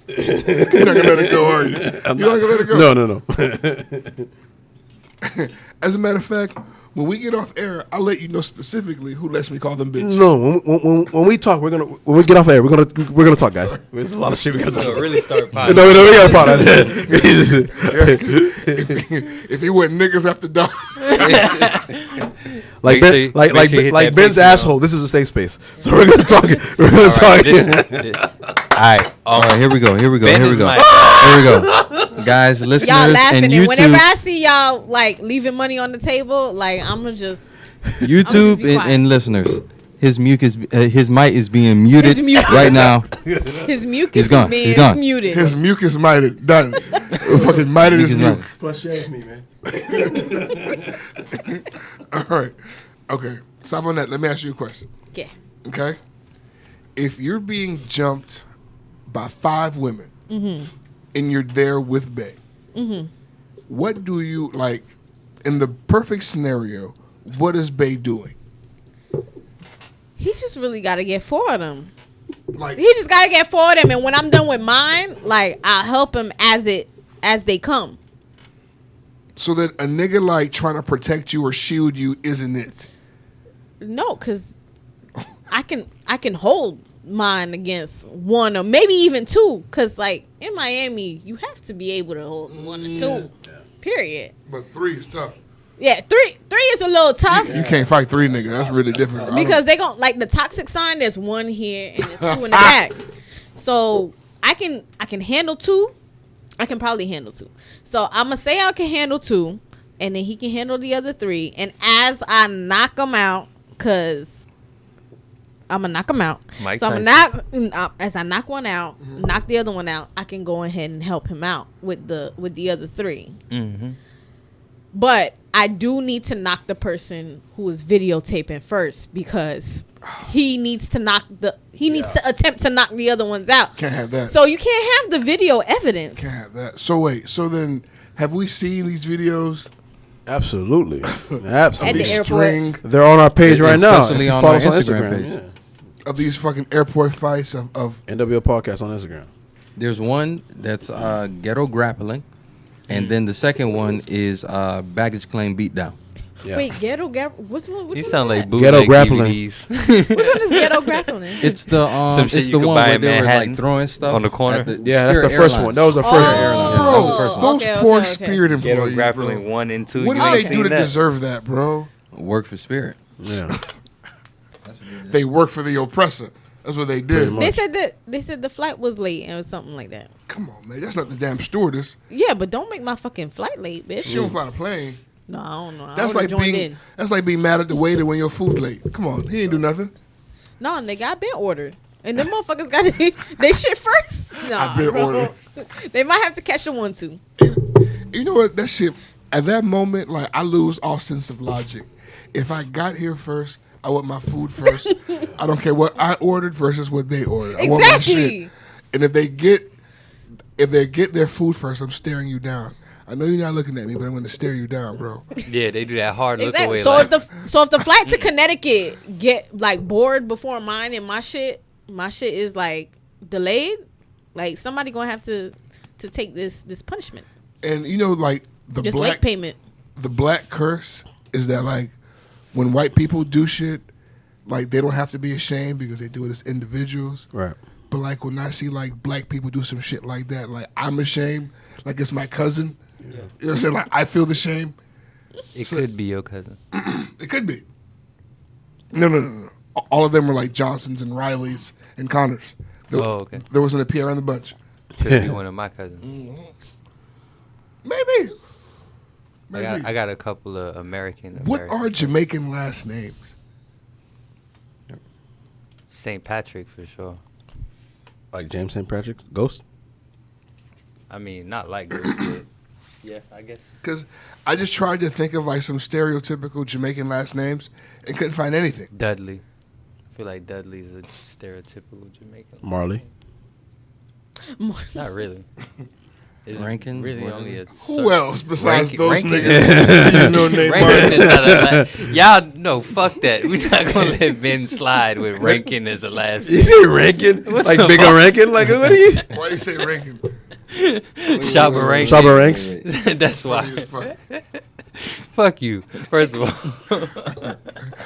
Speaker 3: You're not gonna let it go, are you? You're not gonna let it go.
Speaker 5: No.
Speaker 3: As a matter of fact, when we get off air, I'll let you know specifically who lets me call them bitch.
Speaker 5: No, when we talk, when we get off air, we're gonna talk, guys. There's a lot of shit we gotta talk
Speaker 4: So
Speaker 5: about.
Speaker 4: really start
Speaker 5: No,
Speaker 4: podcast.
Speaker 5: we got a product.
Speaker 3: If he went niggas after dark,
Speaker 5: Like
Speaker 4: Make sure you- make sure you hit
Speaker 5: like
Speaker 4: that
Speaker 5: Ben's
Speaker 4: Patreon.
Speaker 5: asshole. This is a safe space, so we're gonna talk. We're gonna talk.
Speaker 4: All right.
Speaker 8: All right, here we go.
Speaker 4: Ben
Speaker 8: Here
Speaker 4: is
Speaker 8: we
Speaker 4: my
Speaker 8: go. Guys, listeners,
Speaker 2: Y'all laughing,
Speaker 8: and
Speaker 2: and whenever
Speaker 8: YouTube,
Speaker 2: I see y'all like leaving money on the table, like I'ma just
Speaker 8: YouTube
Speaker 2: be quiet.
Speaker 8: and listeners, his mic is being muted
Speaker 2: His mucus.
Speaker 8: right now.
Speaker 2: his mucus
Speaker 8: He's gone.
Speaker 2: is being
Speaker 8: He's gone.
Speaker 2: muted.
Speaker 3: his mucus mighted. Done. Fucking mighted his
Speaker 8: Mucus
Speaker 3: muke.
Speaker 5: Plus, share with me, man.
Speaker 3: All right. Okay. So on that, let me ask you a question.
Speaker 2: Yeah.
Speaker 3: Okay. If you're being jumped by 5 women and you're there with Bae, what do you like in the perfect scenario? What is Bae doing?
Speaker 2: He just really got to get 4 of them.
Speaker 3: Like,
Speaker 2: He just got to get 4 of them, and when I'm done with mine, like I'll help him as they come.
Speaker 3: so that a nigga like trying to protect you or shield you isn't it?
Speaker 2: No, because I can hold mine against 1 or maybe even 2. Because like in Miami, you have to be able to hold 1 or 2. Period.
Speaker 3: But 3 is tough.
Speaker 2: Yeah, 3 is a little tough.
Speaker 3: You can't fight 3 niggas. That's really difficult. I don't-
Speaker 2: Because they gon' like the toxic sign. There's 1 here and there's 2 in the back. So I can handle 2, I can probably handle 2. So I'm gonna say I can handle 2, and then he can handle the other 3. And as I knock him out, cause I'm gonna knock him out.
Speaker 4: Mike
Speaker 2: so I'm
Speaker 4: Tyson.
Speaker 2: gonna knock as I knock one out, knock the other one out. I can go ahead and help him out with the other 3.
Speaker 4: Mm-hmm.
Speaker 2: But I do need to knock the person who is videotaping first, because he needs to to attempt to knock the other ones out.
Speaker 3: Can't have that.
Speaker 2: So you can't have the video evidence.
Speaker 3: Can't have that. So wait. So then, have we seen these videos?
Speaker 5: Absolutely.
Speaker 2: At
Speaker 5: Absolutely.
Speaker 2: the airport.
Speaker 3: String
Speaker 5: They're on our page right now.
Speaker 8: Especially on
Speaker 5: Follow
Speaker 8: our
Speaker 5: us
Speaker 8: Instagram page.
Speaker 5: Yeah.
Speaker 3: of these fucking airport fights of
Speaker 5: NWO Podcast on Instagram.
Speaker 8: There's one that's ghetto grappling, and then the second one is baggage claim beatdown.
Speaker 5: Yeah.
Speaker 2: Wait, ghetto which one? Which
Speaker 4: You
Speaker 2: one
Speaker 4: sound
Speaker 2: is
Speaker 4: like
Speaker 2: that?
Speaker 4: bootleg
Speaker 5: Ghetto grappling.
Speaker 4: DVDs.
Speaker 2: Which one is ghetto grappling?
Speaker 8: It's the
Speaker 4: Some shit
Speaker 8: it's
Speaker 4: you
Speaker 8: the
Speaker 4: could
Speaker 8: one
Speaker 4: buy
Speaker 8: where
Speaker 4: in
Speaker 8: they were
Speaker 4: Manhattan
Speaker 8: like throwing stuff
Speaker 4: on the corner?
Speaker 8: at
Speaker 5: Yeah, that's the
Speaker 8: Spirit
Speaker 5: first
Speaker 8: Airlines.
Speaker 5: one. That was the first
Speaker 2: Oh.
Speaker 5: one.
Speaker 8: Airlines.
Speaker 5: Yeah.
Speaker 8: That was the first one.
Speaker 3: those
Speaker 2: Okay,
Speaker 3: poor
Speaker 2: okay.
Speaker 3: Spirit
Speaker 4: Ghetto
Speaker 3: employees,
Speaker 4: grappling
Speaker 3: bro.
Speaker 4: 1 and 2.
Speaker 3: What
Speaker 4: you
Speaker 3: do
Speaker 4: ain't
Speaker 3: they do
Speaker 4: seen
Speaker 3: to
Speaker 4: that.
Speaker 3: deserve that, bro?
Speaker 8: Work for Spirit.
Speaker 5: Yeah.
Speaker 3: They work for the oppressor. That's what they did.
Speaker 2: They said the flight was late or something like that.
Speaker 3: Come on, man. That's not the damn stewardess.
Speaker 2: Yeah, but don't make my fucking flight late, bitch.
Speaker 3: She don't fly the plane.
Speaker 2: No, I don't know.
Speaker 3: That's like being mad at the waiter when your food late. Come on, he ain't do nothing.
Speaker 2: No, nigga, I been ordered. And them motherfuckers got they shit first. Nah,
Speaker 3: I been
Speaker 2: bro.
Speaker 3: ordered.
Speaker 2: They might have to catch a 1-2.
Speaker 3: You know what? That shit. At that moment, like I lose all sense of logic. If I got here first, I want my food first. I don't care what I ordered versus what they ordered. I want my shit.
Speaker 2: Exactly.
Speaker 3: And if they get their food first, I'm staring you down. I know you're not looking at me, but I'm going to stare you down, bro.
Speaker 4: Yeah, they do that hard look
Speaker 2: Exactly.
Speaker 4: away.
Speaker 2: So
Speaker 4: like,
Speaker 2: if the flight to Connecticut get like bored before mine, and my shit is like delayed, like somebody gonna have to take this punishment.
Speaker 3: And you know, like the
Speaker 2: Just
Speaker 3: black
Speaker 2: late payment.
Speaker 3: the black curse is that like when white people do shit, like they don't have to be ashamed because they do it as individuals.
Speaker 5: Right.
Speaker 3: But like when I see like black people do some shit like that, like I'm ashamed. Like it's my cousin. Yeah. You know what I'm saying? Like I feel the shame.
Speaker 4: it could be your cousin.
Speaker 3: It could be. No. All of them were like Johnsons and Rileys and Connors.
Speaker 4: Okay.
Speaker 3: There wasn't a Pierre on the bunch.
Speaker 4: Could be one of my cousins.
Speaker 3: Maybe.
Speaker 4: I got a couple of American.
Speaker 3: What are Jamaican last names?
Speaker 4: St. Patrick for sure.
Speaker 5: Like James St. Patrick's Ghost?
Speaker 4: I mean, not like this, but yeah, I guess.
Speaker 3: Because I just tried to think of like some stereotypical Jamaican last names and couldn't find anything.
Speaker 4: Dudley. I feel like Dudley's a stereotypical Jamaican.
Speaker 5: Marley.
Speaker 4: Not really. It's
Speaker 8: Rankin,
Speaker 4: really
Speaker 8: Marley.
Speaker 4: only a
Speaker 3: Who else besides
Speaker 4: Rankin-
Speaker 3: those
Speaker 4: Rankin-
Speaker 3: niggas you know named
Speaker 4: Rankin
Speaker 3: Martin?
Speaker 4: is not a y'all no, fuck that. We're not gonna let Ben slide with Rankin as a last
Speaker 5: You
Speaker 4: name.
Speaker 5: say Rankin? Like
Speaker 4: the
Speaker 5: Bigger
Speaker 4: fuck?
Speaker 5: Rankin? Like what are you?
Speaker 3: Why do you say Rankin?
Speaker 4: Shabba Rankin.
Speaker 5: Shabba Ranks?
Speaker 4: That's
Speaker 3: Funny
Speaker 4: why.
Speaker 3: as fuck.
Speaker 4: Fuck you. First of all.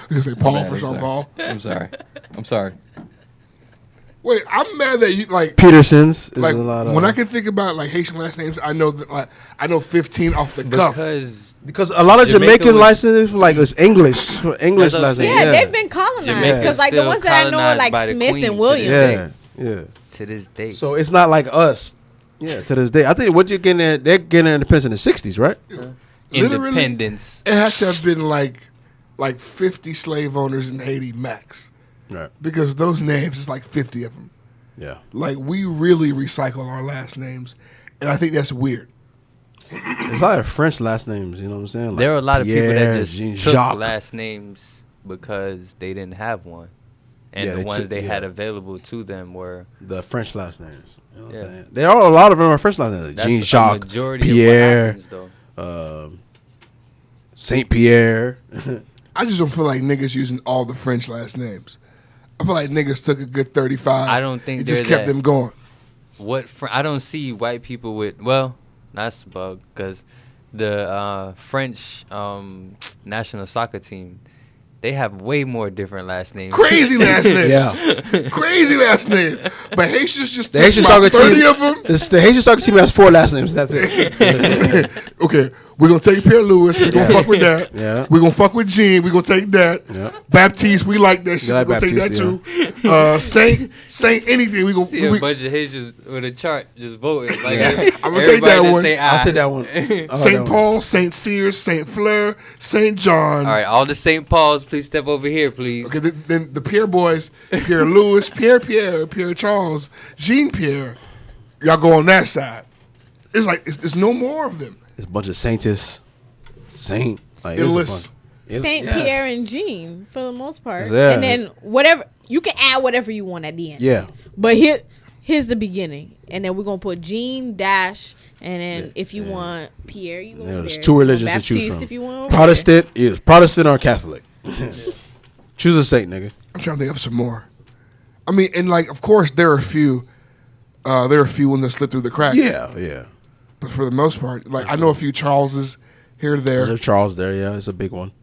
Speaker 3: You say Paul for
Speaker 8: I'm
Speaker 3: Sean
Speaker 8: sorry.
Speaker 3: Paul.
Speaker 8: I'm sorry.
Speaker 3: Wait, I'm mad that you like.
Speaker 5: Petersons is
Speaker 3: Like
Speaker 5: a lot of.
Speaker 3: when I can think about like Haitian last names, I know that like I know 15 off the cuff.
Speaker 5: Because a lot of
Speaker 4: Jamaica
Speaker 5: Jamaican
Speaker 4: was-
Speaker 5: licenses like it's English
Speaker 4: That's what
Speaker 5: last
Speaker 4: I'm
Speaker 5: name.
Speaker 2: Yeah,
Speaker 5: Yeah,
Speaker 2: they've been colonized
Speaker 4: Jamaica's
Speaker 2: because like the
Speaker 4: still
Speaker 2: ones that I know are
Speaker 4: colonized by
Speaker 2: like
Speaker 4: the
Speaker 2: Smith
Speaker 4: Queen
Speaker 2: and
Speaker 4: to
Speaker 2: Williams.
Speaker 5: yeah, yeah.
Speaker 4: To this day.
Speaker 5: So it's not like us. Yeah, to this day. I think what you're getting at, they're getting their independence in the 60s, right?
Speaker 3: Literally,
Speaker 4: Independence.
Speaker 3: it has to have been like 50 slave owners in Haiti max,
Speaker 5: Right.
Speaker 3: because those names is like 50 of them.
Speaker 5: Yeah.
Speaker 3: Like we really recycle our last names, and I think that's weird.
Speaker 5: There's a lot of French last names, you know what I'm saying? Like
Speaker 4: There are a lot of people
Speaker 5: Pierre,
Speaker 4: that just took
Speaker 5: Jean-Jacques.
Speaker 4: last names because they didn't have one. And
Speaker 5: Yeah,
Speaker 4: the
Speaker 5: they
Speaker 4: ones
Speaker 5: took-
Speaker 4: they
Speaker 5: yeah.
Speaker 4: had available to them were
Speaker 5: The French last names. You know what
Speaker 4: Yeah.
Speaker 5: I'm saying? There are a lot of them are French last names.
Speaker 4: that's
Speaker 5: Jean
Speaker 4: a
Speaker 5: Jacques,
Speaker 4: majority
Speaker 5: Pierre,
Speaker 4: of what happens, though.
Speaker 5: Saint Pierre.
Speaker 3: I just don't feel like niggas using all the French last names. I feel like niggas took a good 35.
Speaker 4: I don't think
Speaker 3: and just
Speaker 4: they're
Speaker 3: kept
Speaker 4: that-
Speaker 3: them going.
Speaker 4: I don't see white people with, well, that's a bug, because the French national soccer team, they have way more different last names.
Speaker 3: Crazy last names.
Speaker 5: Yeah.
Speaker 3: Crazy last names. But Haitians just
Speaker 5: The
Speaker 3: took
Speaker 5: Haitian
Speaker 3: about
Speaker 5: soccer
Speaker 3: 30
Speaker 5: team.
Speaker 3: of them.
Speaker 5: The Haitian soccer team has 4 last names. That's it.
Speaker 3: Okay, We're gonna take Pierre Lewis. We're gonna fuck with that.
Speaker 5: Yeah.
Speaker 3: We're gonna fuck with Gene. We're gonna take that.
Speaker 5: Yeah.
Speaker 3: Baptiste, we like that shit.
Speaker 5: like
Speaker 3: We're gonna take that
Speaker 5: Baptiste,
Speaker 3: too. Saint anything. We
Speaker 4: See a
Speaker 3: gonna
Speaker 4: bunch of Haitians with a chart just voting. Like,
Speaker 3: I'm gonna take that one.
Speaker 5: I'll take that one.
Speaker 3: Saint Paul, Saint Cyr, Saint Fleur, Saint John.
Speaker 4: All right, all the St. Pauls, please step over here, please.
Speaker 3: Okay, then the Pierre boys, Pierre Lewis, Pierre Charles, Jean Pierre. Y'all go on that side. It's like it's no more of them.
Speaker 5: It's a bunch of Saints. Saint. Like,
Speaker 3: Endless.
Speaker 2: Saint Pierre and Jean for the most part,
Speaker 5: Yeah.
Speaker 2: and then whatever you can add whatever you want at the end.
Speaker 5: Yeah.
Speaker 2: But here's the beginning, and then we're gonna put Jean dash, and then if you want Pierre, you go
Speaker 5: There's
Speaker 2: there.
Speaker 5: two
Speaker 2: You
Speaker 5: religions
Speaker 2: want
Speaker 5: to choose
Speaker 2: Baptiste
Speaker 5: from.
Speaker 2: If you want
Speaker 5: Protestant is Protestant or Catholic. Choose a saint, nigga.
Speaker 3: I'm trying to think of some more. I mean, and like, of course, there are a few. There are a few ones that slip through the cracks.
Speaker 5: Yeah.
Speaker 3: But for the most part, like I know a few Charleses here or there.
Speaker 5: There's Charles there. Yeah, it's a big one.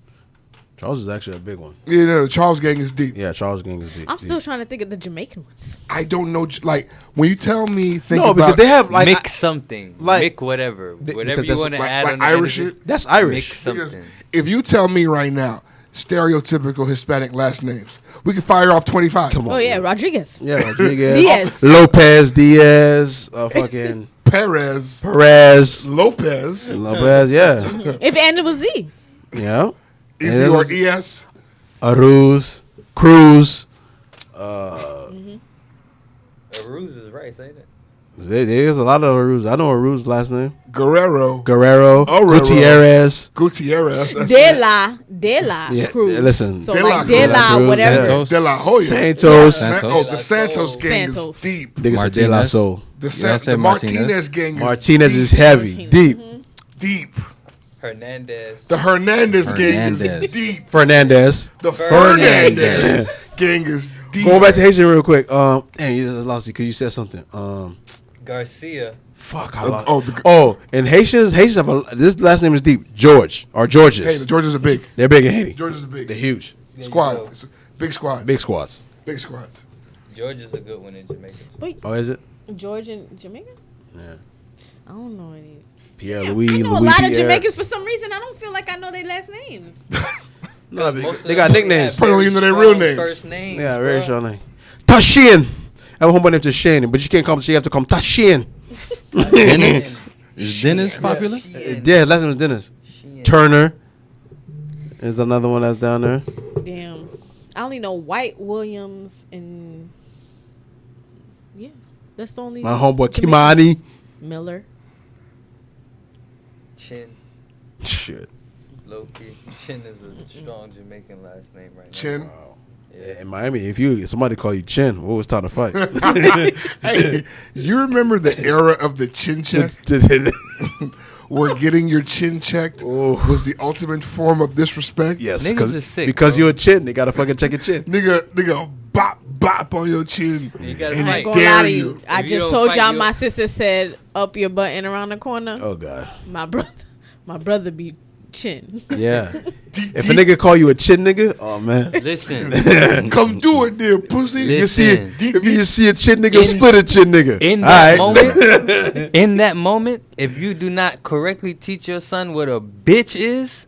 Speaker 5: Charles is actually a big one.
Speaker 3: You know, the Charles gang is deep.
Speaker 5: Yeah, Charles gang is deep.
Speaker 2: I'm still trying to think of the Jamaican ones.
Speaker 3: I don't know. Like when you tell me, think
Speaker 5: No,
Speaker 3: about
Speaker 5: because they have like
Speaker 4: Mix something.
Speaker 5: like-
Speaker 4: Mick whatever.
Speaker 5: because
Speaker 4: Whatever you
Speaker 5: that's
Speaker 4: want to
Speaker 3: like-
Speaker 4: add
Speaker 3: like
Speaker 4: on the
Speaker 3: Irish
Speaker 4: end of it,
Speaker 3: shit?
Speaker 5: that's Irish.
Speaker 4: Mix
Speaker 3: because
Speaker 4: something.
Speaker 3: if you tell me right now, stereotypical Hispanic last names, we can fire off 25.
Speaker 5: Come on.
Speaker 2: Oh yeah, Rodriguez.
Speaker 5: Yeah, Rodriguez,
Speaker 2: Diaz.
Speaker 5: Lopez, Diaz, fucking
Speaker 3: Perez,
Speaker 5: Perez,
Speaker 3: Lopez,
Speaker 5: yeah,
Speaker 2: If and it was Z.
Speaker 5: yeah.
Speaker 3: Easy
Speaker 5: And
Speaker 3: or
Speaker 5: it was
Speaker 3: ES.
Speaker 5: Aruz, Cruz.
Speaker 4: Aruz is right, ain't it?
Speaker 5: There's a lot of Aruz. I know Aruz's last name.
Speaker 3: Guerrero,
Speaker 5: Guerrero,
Speaker 3: Orero.
Speaker 5: Gutierrez.
Speaker 3: Gutierrez, that's
Speaker 2: De La
Speaker 5: Yeah,
Speaker 2: Cruz.
Speaker 5: listen.
Speaker 2: So
Speaker 3: De La
Speaker 2: like De
Speaker 3: Cruz.
Speaker 2: La
Speaker 5: Cruz,
Speaker 2: whatever.
Speaker 5: yeah.
Speaker 8: Santos.
Speaker 3: De La Hoya.
Speaker 5: Santos.
Speaker 3: San-
Speaker 8: Santos.
Speaker 3: Oh, the Santos gang
Speaker 2: Santos.
Speaker 3: is deep.
Speaker 5: Niggas said De La
Speaker 8: Martinez.
Speaker 5: Soul.
Speaker 3: The,
Speaker 8: Y'all said
Speaker 3: the Martinez
Speaker 8: Martinez.
Speaker 3: gang is
Speaker 5: Martinez
Speaker 3: deep.
Speaker 5: is heavy, deep.
Speaker 3: Deep.
Speaker 4: Hernandez.
Speaker 3: The Hernandez gang is
Speaker 8: Hernandez.
Speaker 3: deep.
Speaker 5: Fernandez.
Speaker 3: The
Speaker 4: Fernandez.
Speaker 3: Fernandez gang is deep.
Speaker 5: Going back to Haitian real quick. Hey, lost you because you said something.
Speaker 4: Garcia.
Speaker 5: Fuck. I lost.
Speaker 3: Oh,
Speaker 5: and Haitians have this last name is deep. George or Georges.
Speaker 3: hey, the Georgians are big.
Speaker 5: They're big in Haiti.
Speaker 3: Georgians are big.
Speaker 5: They're huge.
Speaker 3: Squad. It's a big squad.
Speaker 5: Big squads.
Speaker 3: Big squads.
Speaker 4: George is a good one in Jamaica.
Speaker 2: Wait,
Speaker 5: Oh, is it?
Speaker 2: George and Jamaica?
Speaker 5: Yeah.
Speaker 2: I don't know any.
Speaker 5: Pierre
Speaker 2: I
Speaker 5: Louis.
Speaker 2: know a
Speaker 5: Louis
Speaker 2: lot of
Speaker 5: Pierre.
Speaker 2: Jamaicans for some reason. I don't feel like I know their last names.
Speaker 5: No,
Speaker 4: Most of
Speaker 5: they
Speaker 4: them
Speaker 5: got
Speaker 4: only
Speaker 5: nicknames.
Speaker 4: have
Speaker 3: Probably
Speaker 4: very
Speaker 3: even though they're
Speaker 4: strong
Speaker 3: real names.
Speaker 4: First names,
Speaker 5: Yeah, very
Speaker 4: bro.
Speaker 5: short name. Tashin. I have a homeboy named Tashin, but you can't call him. So you have to call him Tashin.
Speaker 8: Dennis. Is Dennis popular?
Speaker 5: Yeah, his last name is Dennis. Turner is another one that's down there.
Speaker 2: Damn. I only know White, Williams, and yeah, that's the only.
Speaker 5: My homeboy
Speaker 2: Jamaican.
Speaker 5: Kimani.
Speaker 2: Miller.
Speaker 4: Chin.
Speaker 5: Shit.
Speaker 4: Low-key. Chin is a strong Jamaican last name right now.
Speaker 3: Chin.
Speaker 5: Yeah, in Miami, if somebody call you Chin, what was time to fight?
Speaker 3: Hey, you remember the era of the chin check? Where getting your chin checked was the ultimate form of disrespect?
Speaker 5: Yes,
Speaker 4: Niggas is sick,
Speaker 5: because
Speaker 4: bro.
Speaker 5: you're a chin, they gotta fucking check your chin.
Speaker 3: Nigga, bop on your chin.
Speaker 4: You gotta
Speaker 3: And
Speaker 2: I'm
Speaker 4: fight.
Speaker 2: not gonna lie to
Speaker 3: you.
Speaker 2: you. I
Speaker 4: If you
Speaker 2: just
Speaker 4: don't
Speaker 2: told
Speaker 4: fight,
Speaker 2: y'all
Speaker 4: you'll-
Speaker 2: my sister said up your button around the corner.
Speaker 5: Oh god,
Speaker 2: My brother be chin.
Speaker 5: yeah.
Speaker 3: Deep,
Speaker 5: If a nigga call you a chin nigga, oh man.
Speaker 4: Listen.
Speaker 3: come do it, there, pussy.
Speaker 5: You see,
Speaker 4: Listen.
Speaker 5: if you see a chin nigga,
Speaker 4: In-
Speaker 5: split a chin nigga.
Speaker 4: In that
Speaker 5: All right?
Speaker 4: moment, in that moment, if you do not correctly teach your son what a bitch is,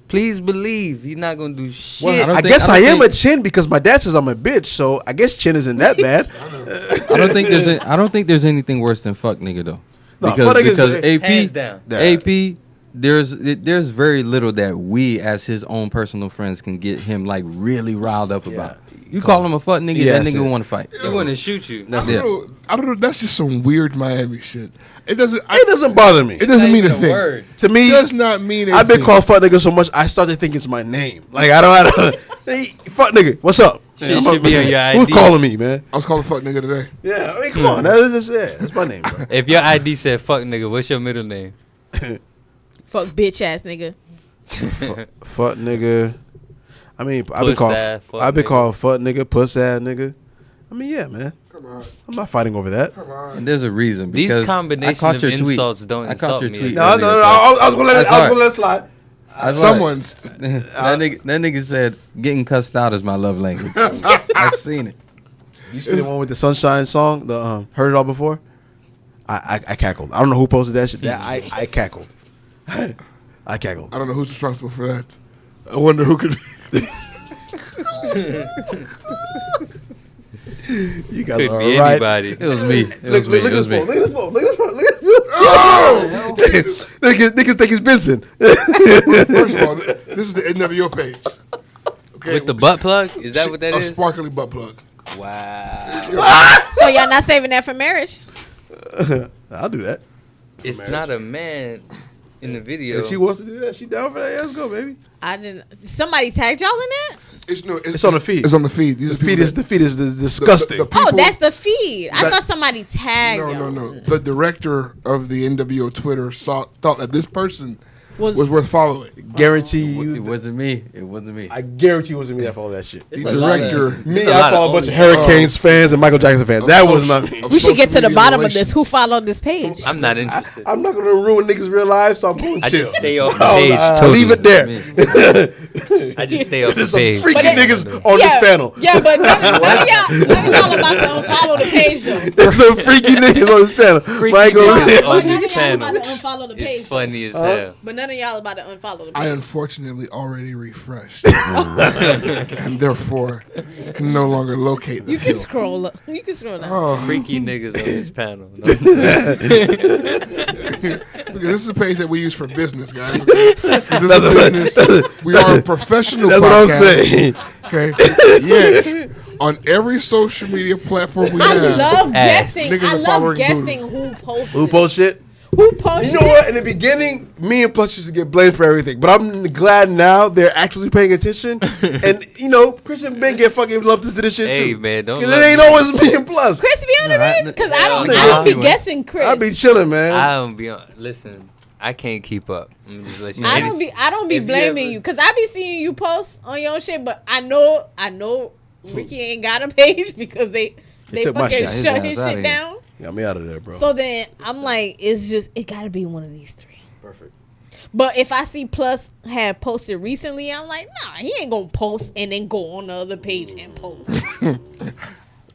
Speaker 4: please believe he's not gonna do shit.
Speaker 8: Well,
Speaker 5: I guess I am a chin because my dad says I'm a bitch, so I guess chin isn't that bad.
Speaker 8: I don't think there's anything worse than fuck nigga though.
Speaker 5: No,
Speaker 8: Because
Speaker 5: fuck nigga is-
Speaker 8: AP
Speaker 4: Hands down.
Speaker 8: AP there's very little that we as his own personal friends can get him like really riled up about. You call him a fuck nigga,
Speaker 5: Yeah,
Speaker 8: that
Speaker 5: that's
Speaker 8: nigga
Speaker 5: it.
Speaker 8: want to fight.
Speaker 4: He want to shoot you.
Speaker 8: That's
Speaker 3: I
Speaker 8: it.
Speaker 3: don't know. That's just some weird Miami shit. It doesn't
Speaker 5: bother me.
Speaker 3: It doesn't
Speaker 4: Not
Speaker 3: mean a
Speaker 4: even
Speaker 3: thing.
Speaker 4: word.
Speaker 5: To me,
Speaker 3: It does not mean
Speaker 5: I've been
Speaker 3: anything.
Speaker 5: called fuck nigga so much I started thinking it's my name. Like I don't hey, fuck nigga, what's up?
Speaker 4: Shit should be on your
Speaker 5: Who's
Speaker 4: ID.
Speaker 5: calling me, man?
Speaker 3: I was calling fuck nigga today.
Speaker 5: Yeah, I mean, come on, that's just it. That's my name, bro.
Speaker 4: If your ID said fuck nigga, what's your middle name?
Speaker 2: Fuck bitch ass nigga.
Speaker 5: Fuck nigga. I mean, I've been
Speaker 4: Puss ass, fuck
Speaker 5: called
Speaker 4: nigga.
Speaker 5: fuck nigga, puss ass nigga. I mean, yeah, man.
Speaker 3: Come on.
Speaker 5: I'm not fighting over that.
Speaker 3: Come on.
Speaker 8: And there's a reason
Speaker 4: These
Speaker 8: because
Speaker 4: combinations
Speaker 8: I caught
Speaker 4: of
Speaker 8: your tweet.
Speaker 4: insults don't
Speaker 8: I caught
Speaker 4: insult
Speaker 8: your
Speaker 4: me.
Speaker 8: tweet.
Speaker 5: No,
Speaker 8: earlier,
Speaker 5: I was gonna let
Speaker 8: I saw
Speaker 5: it slide.
Speaker 8: I saw it.
Speaker 3: Someone's
Speaker 8: that nigga said getting cussed out is my love language. I seen it.
Speaker 5: You see the one with the Sunshine song? The heard it all before? I cackled. I don't know who posted that shit. That I cackled. I cackled.
Speaker 3: I don't know who's responsible for that. I wonder who could be.
Speaker 5: You guys
Speaker 4: Could
Speaker 5: are
Speaker 4: be
Speaker 5: right.
Speaker 4: anybody.
Speaker 8: It was me. It was me.
Speaker 5: Look
Speaker 8: It was
Speaker 5: at
Speaker 8: me.
Speaker 5: this phone. Look at this phone. Look at this phone. Look at this phone. Niggas think it's Benson.
Speaker 3: First of all, this is the NWO page. Okay,
Speaker 4: With the butt plug? Is that what that
Speaker 3: a
Speaker 4: is?
Speaker 3: sparkly butt plug.
Speaker 4: Wow.
Speaker 2: So y'all not saving that for marriage?
Speaker 5: I'll do that.
Speaker 4: It's not a man in the video.
Speaker 5: If she wants to do that, she down for that. Yeah, let's go, baby.
Speaker 2: I didn't. Somebody tagged y'all in that?
Speaker 5: It's on the feed.
Speaker 3: It's on the feed. These
Speaker 5: The
Speaker 3: are
Speaker 5: feed
Speaker 3: people
Speaker 5: is disgusting.
Speaker 3: the
Speaker 2: Oh,
Speaker 3: people-
Speaker 2: that's the feed. I
Speaker 3: That-
Speaker 2: thought somebody tagged
Speaker 3: No.
Speaker 2: y'all.
Speaker 3: The director of the NWO Twitter thought that this person
Speaker 2: Was
Speaker 3: worth following.
Speaker 5: Guarantee
Speaker 8: It
Speaker 5: you.
Speaker 8: wasn't me. It wasn't me.
Speaker 5: I guarantee you wasn't me that follow that shit.
Speaker 3: The director.
Speaker 5: Me,
Speaker 4: a
Speaker 5: I
Speaker 4: lot
Speaker 5: follow
Speaker 4: of
Speaker 5: a bunch of
Speaker 4: only-
Speaker 5: Hurricanes fans and Michael Jackson fans. That was not me.
Speaker 3: of
Speaker 2: we should get to
Speaker 3: social
Speaker 2: the
Speaker 3: media
Speaker 2: bottom of this.
Speaker 3: relations.
Speaker 2: Who followed this page?
Speaker 4: I'm not interested.
Speaker 5: I'm not gonna ruin niggas' real lives, so I'm gonna
Speaker 4: I
Speaker 5: chill.
Speaker 4: just stay off the page.
Speaker 5: Leave it there.
Speaker 4: I just stay off the
Speaker 5: There's some
Speaker 4: page.
Speaker 5: freaky
Speaker 2: But it-
Speaker 5: niggas on this panel.
Speaker 2: Yeah, but none of y'all about to unfollow the page though.
Speaker 5: There's some freaky niggas on this panel.
Speaker 4: Freaky
Speaker 5: But I ain't gonna-
Speaker 4: niggas
Speaker 2: But
Speaker 4: on
Speaker 2: none
Speaker 4: this
Speaker 2: of y'all about
Speaker 4: panel.
Speaker 2: to unfollow the page.
Speaker 4: It's funny as hell.
Speaker 2: But none of y'all about to unfollow the
Speaker 3: I
Speaker 2: page.
Speaker 3: unfortunately already refreshed, and therefore can no longer locate the
Speaker 2: You can
Speaker 3: field.
Speaker 2: scroll up. You can scroll down.
Speaker 3: Oh,
Speaker 4: Freaky niggas on this panel. No.
Speaker 3: because this is a page that we use for business, guys. Okay? This is a business. We are a professional
Speaker 5: That's what I'm
Speaker 3: podcast.
Speaker 5: saying.
Speaker 3: Okay. Yet, on every social media platform we
Speaker 2: I
Speaker 3: have,
Speaker 2: love
Speaker 4: Ass.
Speaker 2: guessing.
Speaker 3: Niggas
Speaker 2: I
Speaker 3: are
Speaker 2: love
Speaker 3: following
Speaker 2: guessing who posted.
Speaker 5: Who post shit?
Speaker 2: Who posted?
Speaker 5: You know what? In the beginning, me and Plus used to get blamed for everything, but I'm glad now they're actually paying attention. And you know, Chris and Ben get fucking lumped into this shit
Speaker 4: Hey,
Speaker 5: too.
Speaker 4: man, don't
Speaker 5: Because it
Speaker 4: lump
Speaker 5: ain't
Speaker 4: me.
Speaker 5: always me and Plus.
Speaker 2: Chris be on it, because I don't
Speaker 5: Nah.
Speaker 2: be guessing Chris.
Speaker 5: I be chilling, man.
Speaker 4: I don't be on. Listen, I can't keep up. I'm just let you know.
Speaker 2: I don't be
Speaker 4: If you
Speaker 2: blaming
Speaker 4: ever-
Speaker 2: you because I be seeing you post on your own shit, but I know Ricky ain't got a page because they
Speaker 5: took my
Speaker 2: fucking
Speaker 5: shit.
Speaker 8: His
Speaker 2: shut
Speaker 8: ass
Speaker 2: his
Speaker 8: outta
Speaker 2: shit
Speaker 8: here.
Speaker 2: down.
Speaker 5: Got me out of there, bro.
Speaker 2: So then I'm like, it gotta be one of these three.
Speaker 5: Perfect.
Speaker 2: But if I see Plus had posted recently, I'm like, nah, he ain't gonna post and then go on the other page and post.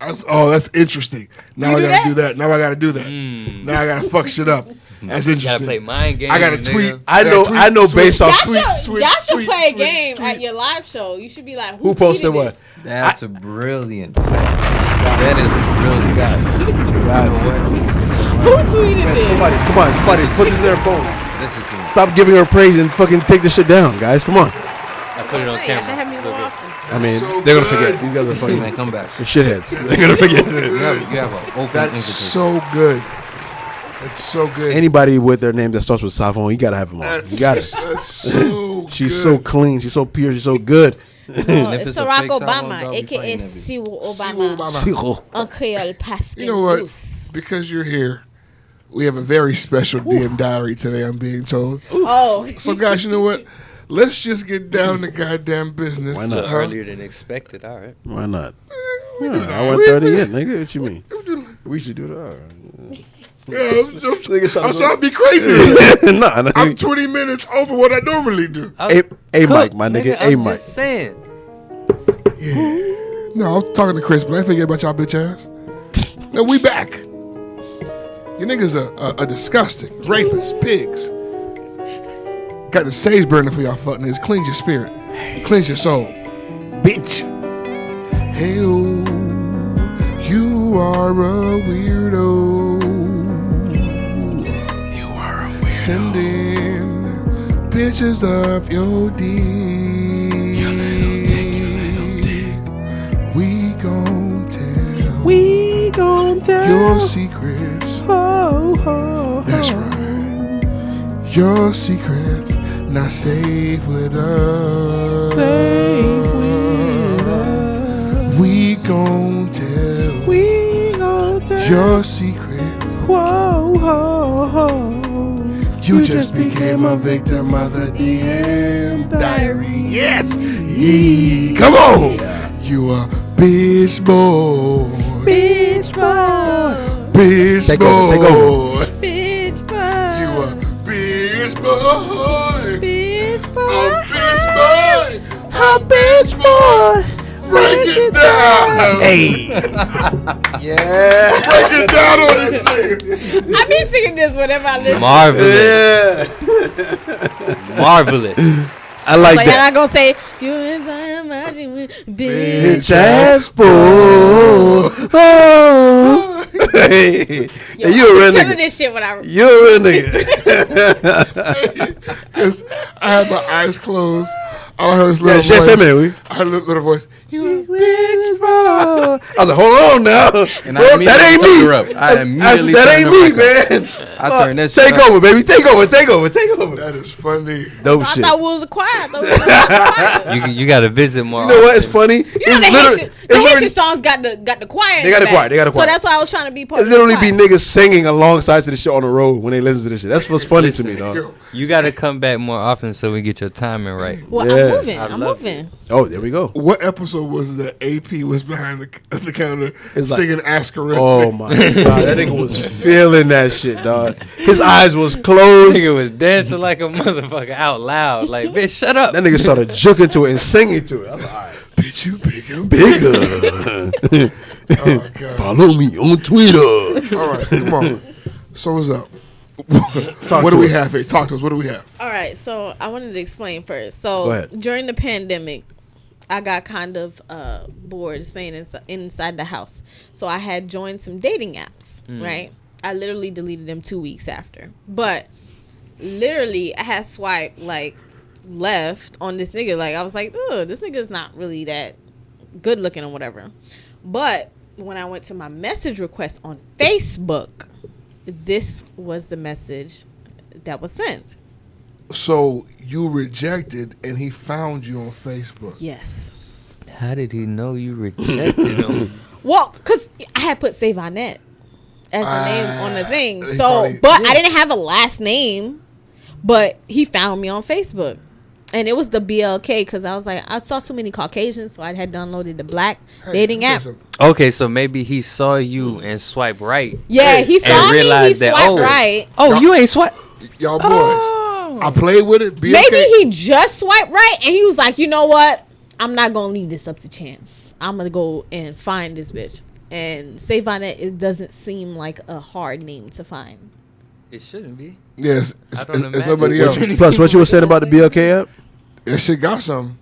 Speaker 3: that's interesting. Now
Speaker 2: You
Speaker 3: I
Speaker 2: do
Speaker 3: gotta
Speaker 2: that?
Speaker 3: do that. Now I gotta do that. Now I gotta fuck shit up. That's
Speaker 4: You gotta play
Speaker 3: interesting.
Speaker 4: mind games.
Speaker 3: I gotta
Speaker 4: nigga.
Speaker 3: tweet.
Speaker 5: I know based off
Speaker 2: Y'all should
Speaker 3: tweet,
Speaker 2: play a
Speaker 3: switch,
Speaker 2: game
Speaker 3: tweet.
Speaker 2: at your live show. You should be like,
Speaker 5: who posted
Speaker 2: tweeted
Speaker 5: what.
Speaker 2: this?
Speaker 8: That's a brilliant. That is brilliant.
Speaker 5: God,
Speaker 2: Who tweeted this?
Speaker 5: somebody put this in their phone.
Speaker 8: Listen to me.
Speaker 5: Stop giving her praise and fucking take this shit down, guys. Come on.
Speaker 4: I put it on
Speaker 2: Hey, I should
Speaker 4: camera.
Speaker 2: have me more
Speaker 4: Look at-
Speaker 2: often.
Speaker 5: I mean,
Speaker 3: so
Speaker 5: they're gonna
Speaker 3: good.
Speaker 5: forget. These guys are
Speaker 8: Hey,
Speaker 5: fucking
Speaker 8: man, come back.
Speaker 5: shitheads. They're gonna forget.
Speaker 8: You have an open
Speaker 3: That's
Speaker 8: invitation.
Speaker 3: so good. That's so good.
Speaker 5: Anybody with their name that starts with Savon, you gotta have them on.
Speaker 3: That's,
Speaker 5: You got it.
Speaker 3: That's so
Speaker 5: She's
Speaker 3: good.
Speaker 5: so clean. She's so pure. She's so good.
Speaker 2: No,
Speaker 8: if
Speaker 2: it's
Speaker 8: it's a
Speaker 2: Ciroc
Speaker 8: fake Salmon,
Speaker 2: Obama,
Speaker 8: dog, we
Speaker 2: aka
Speaker 8: fighting that bitch.
Speaker 2: Ciroc
Speaker 3: Ciroc
Speaker 2: Obama,
Speaker 3: Obama.
Speaker 5: Cyril.
Speaker 2: un créole pasque
Speaker 3: You know what?
Speaker 2: douce.
Speaker 3: Because you're here, we have a very special DM diary today, I'm being told.
Speaker 2: Oh,
Speaker 3: So, guys, you know what? Let's just get down to goddamn business.
Speaker 5: Why not?
Speaker 3: Huh?
Speaker 4: Earlier than expected. All right.
Speaker 5: Why not? Yeah, I went 30 in, nigga. What you mean? We should do that. All right.
Speaker 3: Yeah, I'm
Speaker 5: Nigga tryna
Speaker 3: trying to be crazy.
Speaker 5: nah, nah.
Speaker 3: I'm 20 minutes over what I normally do.
Speaker 5: A mic, my nigga. A
Speaker 4: I'm
Speaker 5: mic.
Speaker 4: just saying.
Speaker 3: Yeah. No, I was talking to Chris, but I ain't forget about y'all bitch ass. No, we back. You niggas are disgusting. Rapists, pigs. Got the sage burner for y'all fuck niggas. Cleanse your spirit. Cleanse your soul. Bitch. Hey, oh, you are a weirdo. You are a weirdo. Send in pictures of your dick. Your little dick. We gon' tell. Your secrets. That's right. Your secrets not safe with us. We gon' tell. Your secret. You just became a victim of the DM diary. Yes. Yee. Come on. You a bitch boy. Bitch boy.
Speaker 5: Take over.
Speaker 2: bitch boy,
Speaker 3: You a bitch boy.
Speaker 2: bitch
Speaker 3: A
Speaker 2: boy.
Speaker 3: bitch boy. A bitch boy. Break it down.
Speaker 5: Hey. Yeah.
Speaker 3: Break it down on this nigga.
Speaker 2: I be singing this whenever I listen.
Speaker 5: Yeah.
Speaker 4: Marvelous.
Speaker 5: I like
Speaker 2: Like, and
Speaker 5: that.
Speaker 2: I gonna say, you and I imagine with
Speaker 5: Bitch ass boy. Oh. Hey,
Speaker 2: Yo,
Speaker 5: you a real
Speaker 2: killing
Speaker 5: nigga.
Speaker 2: this shit when I.
Speaker 5: You a real nigga.
Speaker 3: Cause I had my eyes closed. All I heard was
Speaker 5: Yeah,
Speaker 3: little
Speaker 5: shit
Speaker 3: voice.
Speaker 5: feminine.
Speaker 3: I heard a little voice. You
Speaker 5: Bitch, bro. I was like, hold on now.
Speaker 8: And
Speaker 5: Bro, that ain't me.
Speaker 8: her up. I immediately
Speaker 5: That
Speaker 8: turned
Speaker 5: ain't
Speaker 8: her
Speaker 5: me,
Speaker 8: back
Speaker 5: man.
Speaker 8: I turned that shit
Speaker 5: Take
Speaker 8: up.
Speaker 5: over, baby. Take over. Take over. Take over.
Speaker 3: That is funny.
Speaker 5: Dope
Speaker 2: I
Speaker 5: shit.
Speaker 2: thought we was a choir. I thought we was a choir.
Speaker 4: You got to visit more.
Speaker 5: You know what? It's funny.
Speaker 2: You know
Speaker 5: It's
Speaker 2: the
Speaker 5: literally,
Speaker 2: Haitian songs got the choir.
Speaker 5: They got the choir, they got the choir.
Speaker 2: So that's why I was trying to be part
Speaker 5: it
Speaker 2: of the
Speaker 5: literally be
Speaker 2: choir.
Speaker 5: niggas singing alongside to the shit on the road when they listen to this shit. That's what's funny to me, dog.
Speaker 3: Yo,
Speaker 4: You got to come back more often so we get your timing right.
Speaker 2: Well,
Speaker 5: Yeah.
Speaker 2: I'm moving.
Speaker 4: I
Speaker 2: I'm
Speaker 4: love
Speaker 2: moving.
Speaker 5: Oh, there we go.
Speaker 3: what episode was that AP was behind the counter
Speaker 5: It's like-
Speaker 3: singing Ascarin?
Speaker 5: Oh my god, that nigga was feeling that shit, dog. His eyes was closed.
Speaker 4: Nigga was dancing like a motherfucker out loud. Like, bitch, shut up.
Speaker 5: That nigga started juking to it and singing to it. I was like, all right,
Speaker 3: Bitch, you bigger.
Speaker 5: bigger.
Speaker 3: Oh, God.
Speaker 5: Follow me on Twitter.
Speaker 3: All right, come on. So what's up?
Speaker 5: Talk
Speaker 3: What
Speaker 5: to
Speaker 3: do we
Speaker 5: us.
Speaker 3: have here? Talk to us. What do we have?
Speaker 2: All right, so I wanted to explain first.
Speaker 5: Go
Speaker 2: So
Speaker 5: ahead.
Speaker 2: during the pandemic, I got kind of bored staying inside the house. So I had joined some dating apps, right? I literally deleted them 2 weeks after. But literally, I had swiped like left on this nigga. Like I was like, ugh, this nigga's not really that good looking or whatever. But when I went to my message request on Facebook, this was the message that was sent.
Speaker 3: So you rejected, and he found you on Facebook.
Speaker 2: Yes.
Speaker 4: How did he know you rejected him?
Speaker 2: Well, because I had put Save Annette as a name on the thing.
Speaker 3: he
Speaker 2: So,
Speaker 3: probably-
Speaker 2: but
Speaker 3: yeah.
Speaker 2: I didn't have a last name. But he found me on Facebook. And it was the BLK because I was like, I saw too many Caucasians, so I had downloaded the black dating app.
Speaker 3: listen,
Speaker 4: Okay, so maybe he saw you and swiped right.
Speaker 2: Yeah, he saw
Speaker 4: And
Speaker 2: me. He
Speaker 4: realized
Speaker 2: swiped
Speaker 4: that,
Speaker 2: right.
Speaker 4: Oh, you ain't swipe.
Speaker 3: y'all boys. I played with it. Be
Speaker 2: Maybe
Speaker 3: okay.
Speaker 2: he just swiped right, and he was like, you know what? I'm not gonna leave this up to chance. I'm gonna go and find this bitch. And Save Annette, it doesn't seem like a hard name to find.
Speaker 4: It shouldn't be.
Speaker 3: Yes,
Speaker 4: I don't
Speaker 3: it's
Speaker 4: imagine
Speaker 3: nobody
Speaker 4: what
Speaker 3: else.
Speaker 5: Plus, what you were saying about the BLK app?
Speaker 3: That shit got something.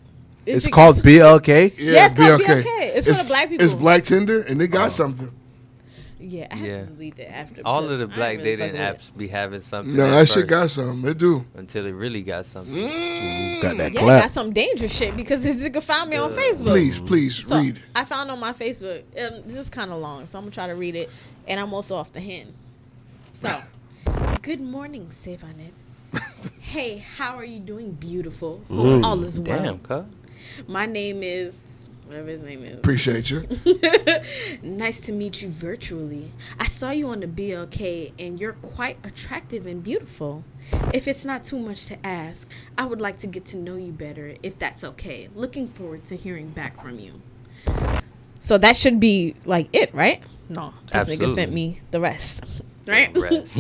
Speaker 5: It's called BLK.
Speaker 2: Yeah, it's called BLK. It's for the black people.
Speaker 3: It's Black Tinder, and they got something.
Speaker 2: Yeah, I had
Speaker 4: Yeah.
Speaker 2: to delete it after.
Speaker 4: All
Speaker 2: because
Speaker 4: of the
Speaker 2: I
Speaker 4: black
Speaker 2: ain't really
Speaker 4: dating
Speaker 2: fucking with
Speaker 4: apps be having something.
Speaker 3: No,
Speaker 4: at
Speaker 3: that shit
Speaker 4: first,
Speaker 3: got something. They do.
Speaker 4: until it really got something.
Speaker 5: Got that
Speaker 2: Yeah, I
Speaker 5: clap.
Speaker 2: got some dangerous shit because this nigga found me on Facebook.
Speaker 3: Please
Speaker 2: So
Speaker 3: read.
Speaker 2: I found on my Facebook. This is kind of long, so I'm gonna try to read it, and I'm also off the hand. So, good morning, Savannah. Hey, how are you doing, beautiful? Hope all is well.
Speaker 4: Damn, cuz.
Speaker 2: My name is whatever his name is.
Speaker 3: Appreciate you.
Speaker 2: Nice to meet you virtually. I saw you on the BLK, and you're quite attractive and beautiful. If it's not too much to ask, I would like to get to know you better, if that's okay. Looking forward to hearing back from you. So that should be like it, right? No, this nigga
Speaker 4: Absolutely.
Speaker 2: sent me the rest. Right?
Speaker 4: Rest.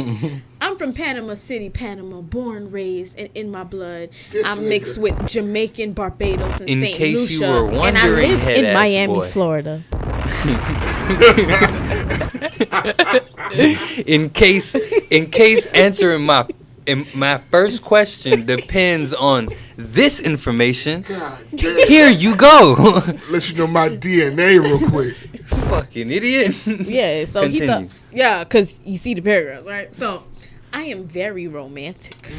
Speaker 2: I'm from Panama City, Panama, born, raised, and in my blood.
Speaker 3: This
Speaker 2: I'm
Speaker 3: nigga.
Speaker 2: mixed with Jamaican, Barbados, and
Speaker 4: In
Speaker 2: St.
Speaker 4: case you
Speaker 2: Lucia.
Speaker 4: were
Speaker 2: And I
Speaker 4: wondering,
Speaker 2: live in
Speaker 4: head-ass
Speaker 2: Miami,
Speaker 4: boy.
Speaker 2: Florida.
Speaker 4: in case answering my first question depends on this information,
Speaker 3: God damn.
Speaker 4: here you go.
Speaker 3: Let you know my DNA real quick.
Speaker 4: Fucking idiot.
Speaker 2: Yeah, so he thought,
Speaker 4: Continue.
Speaker 2: yeah, because you see the paragraphs, right? So I am very romantic.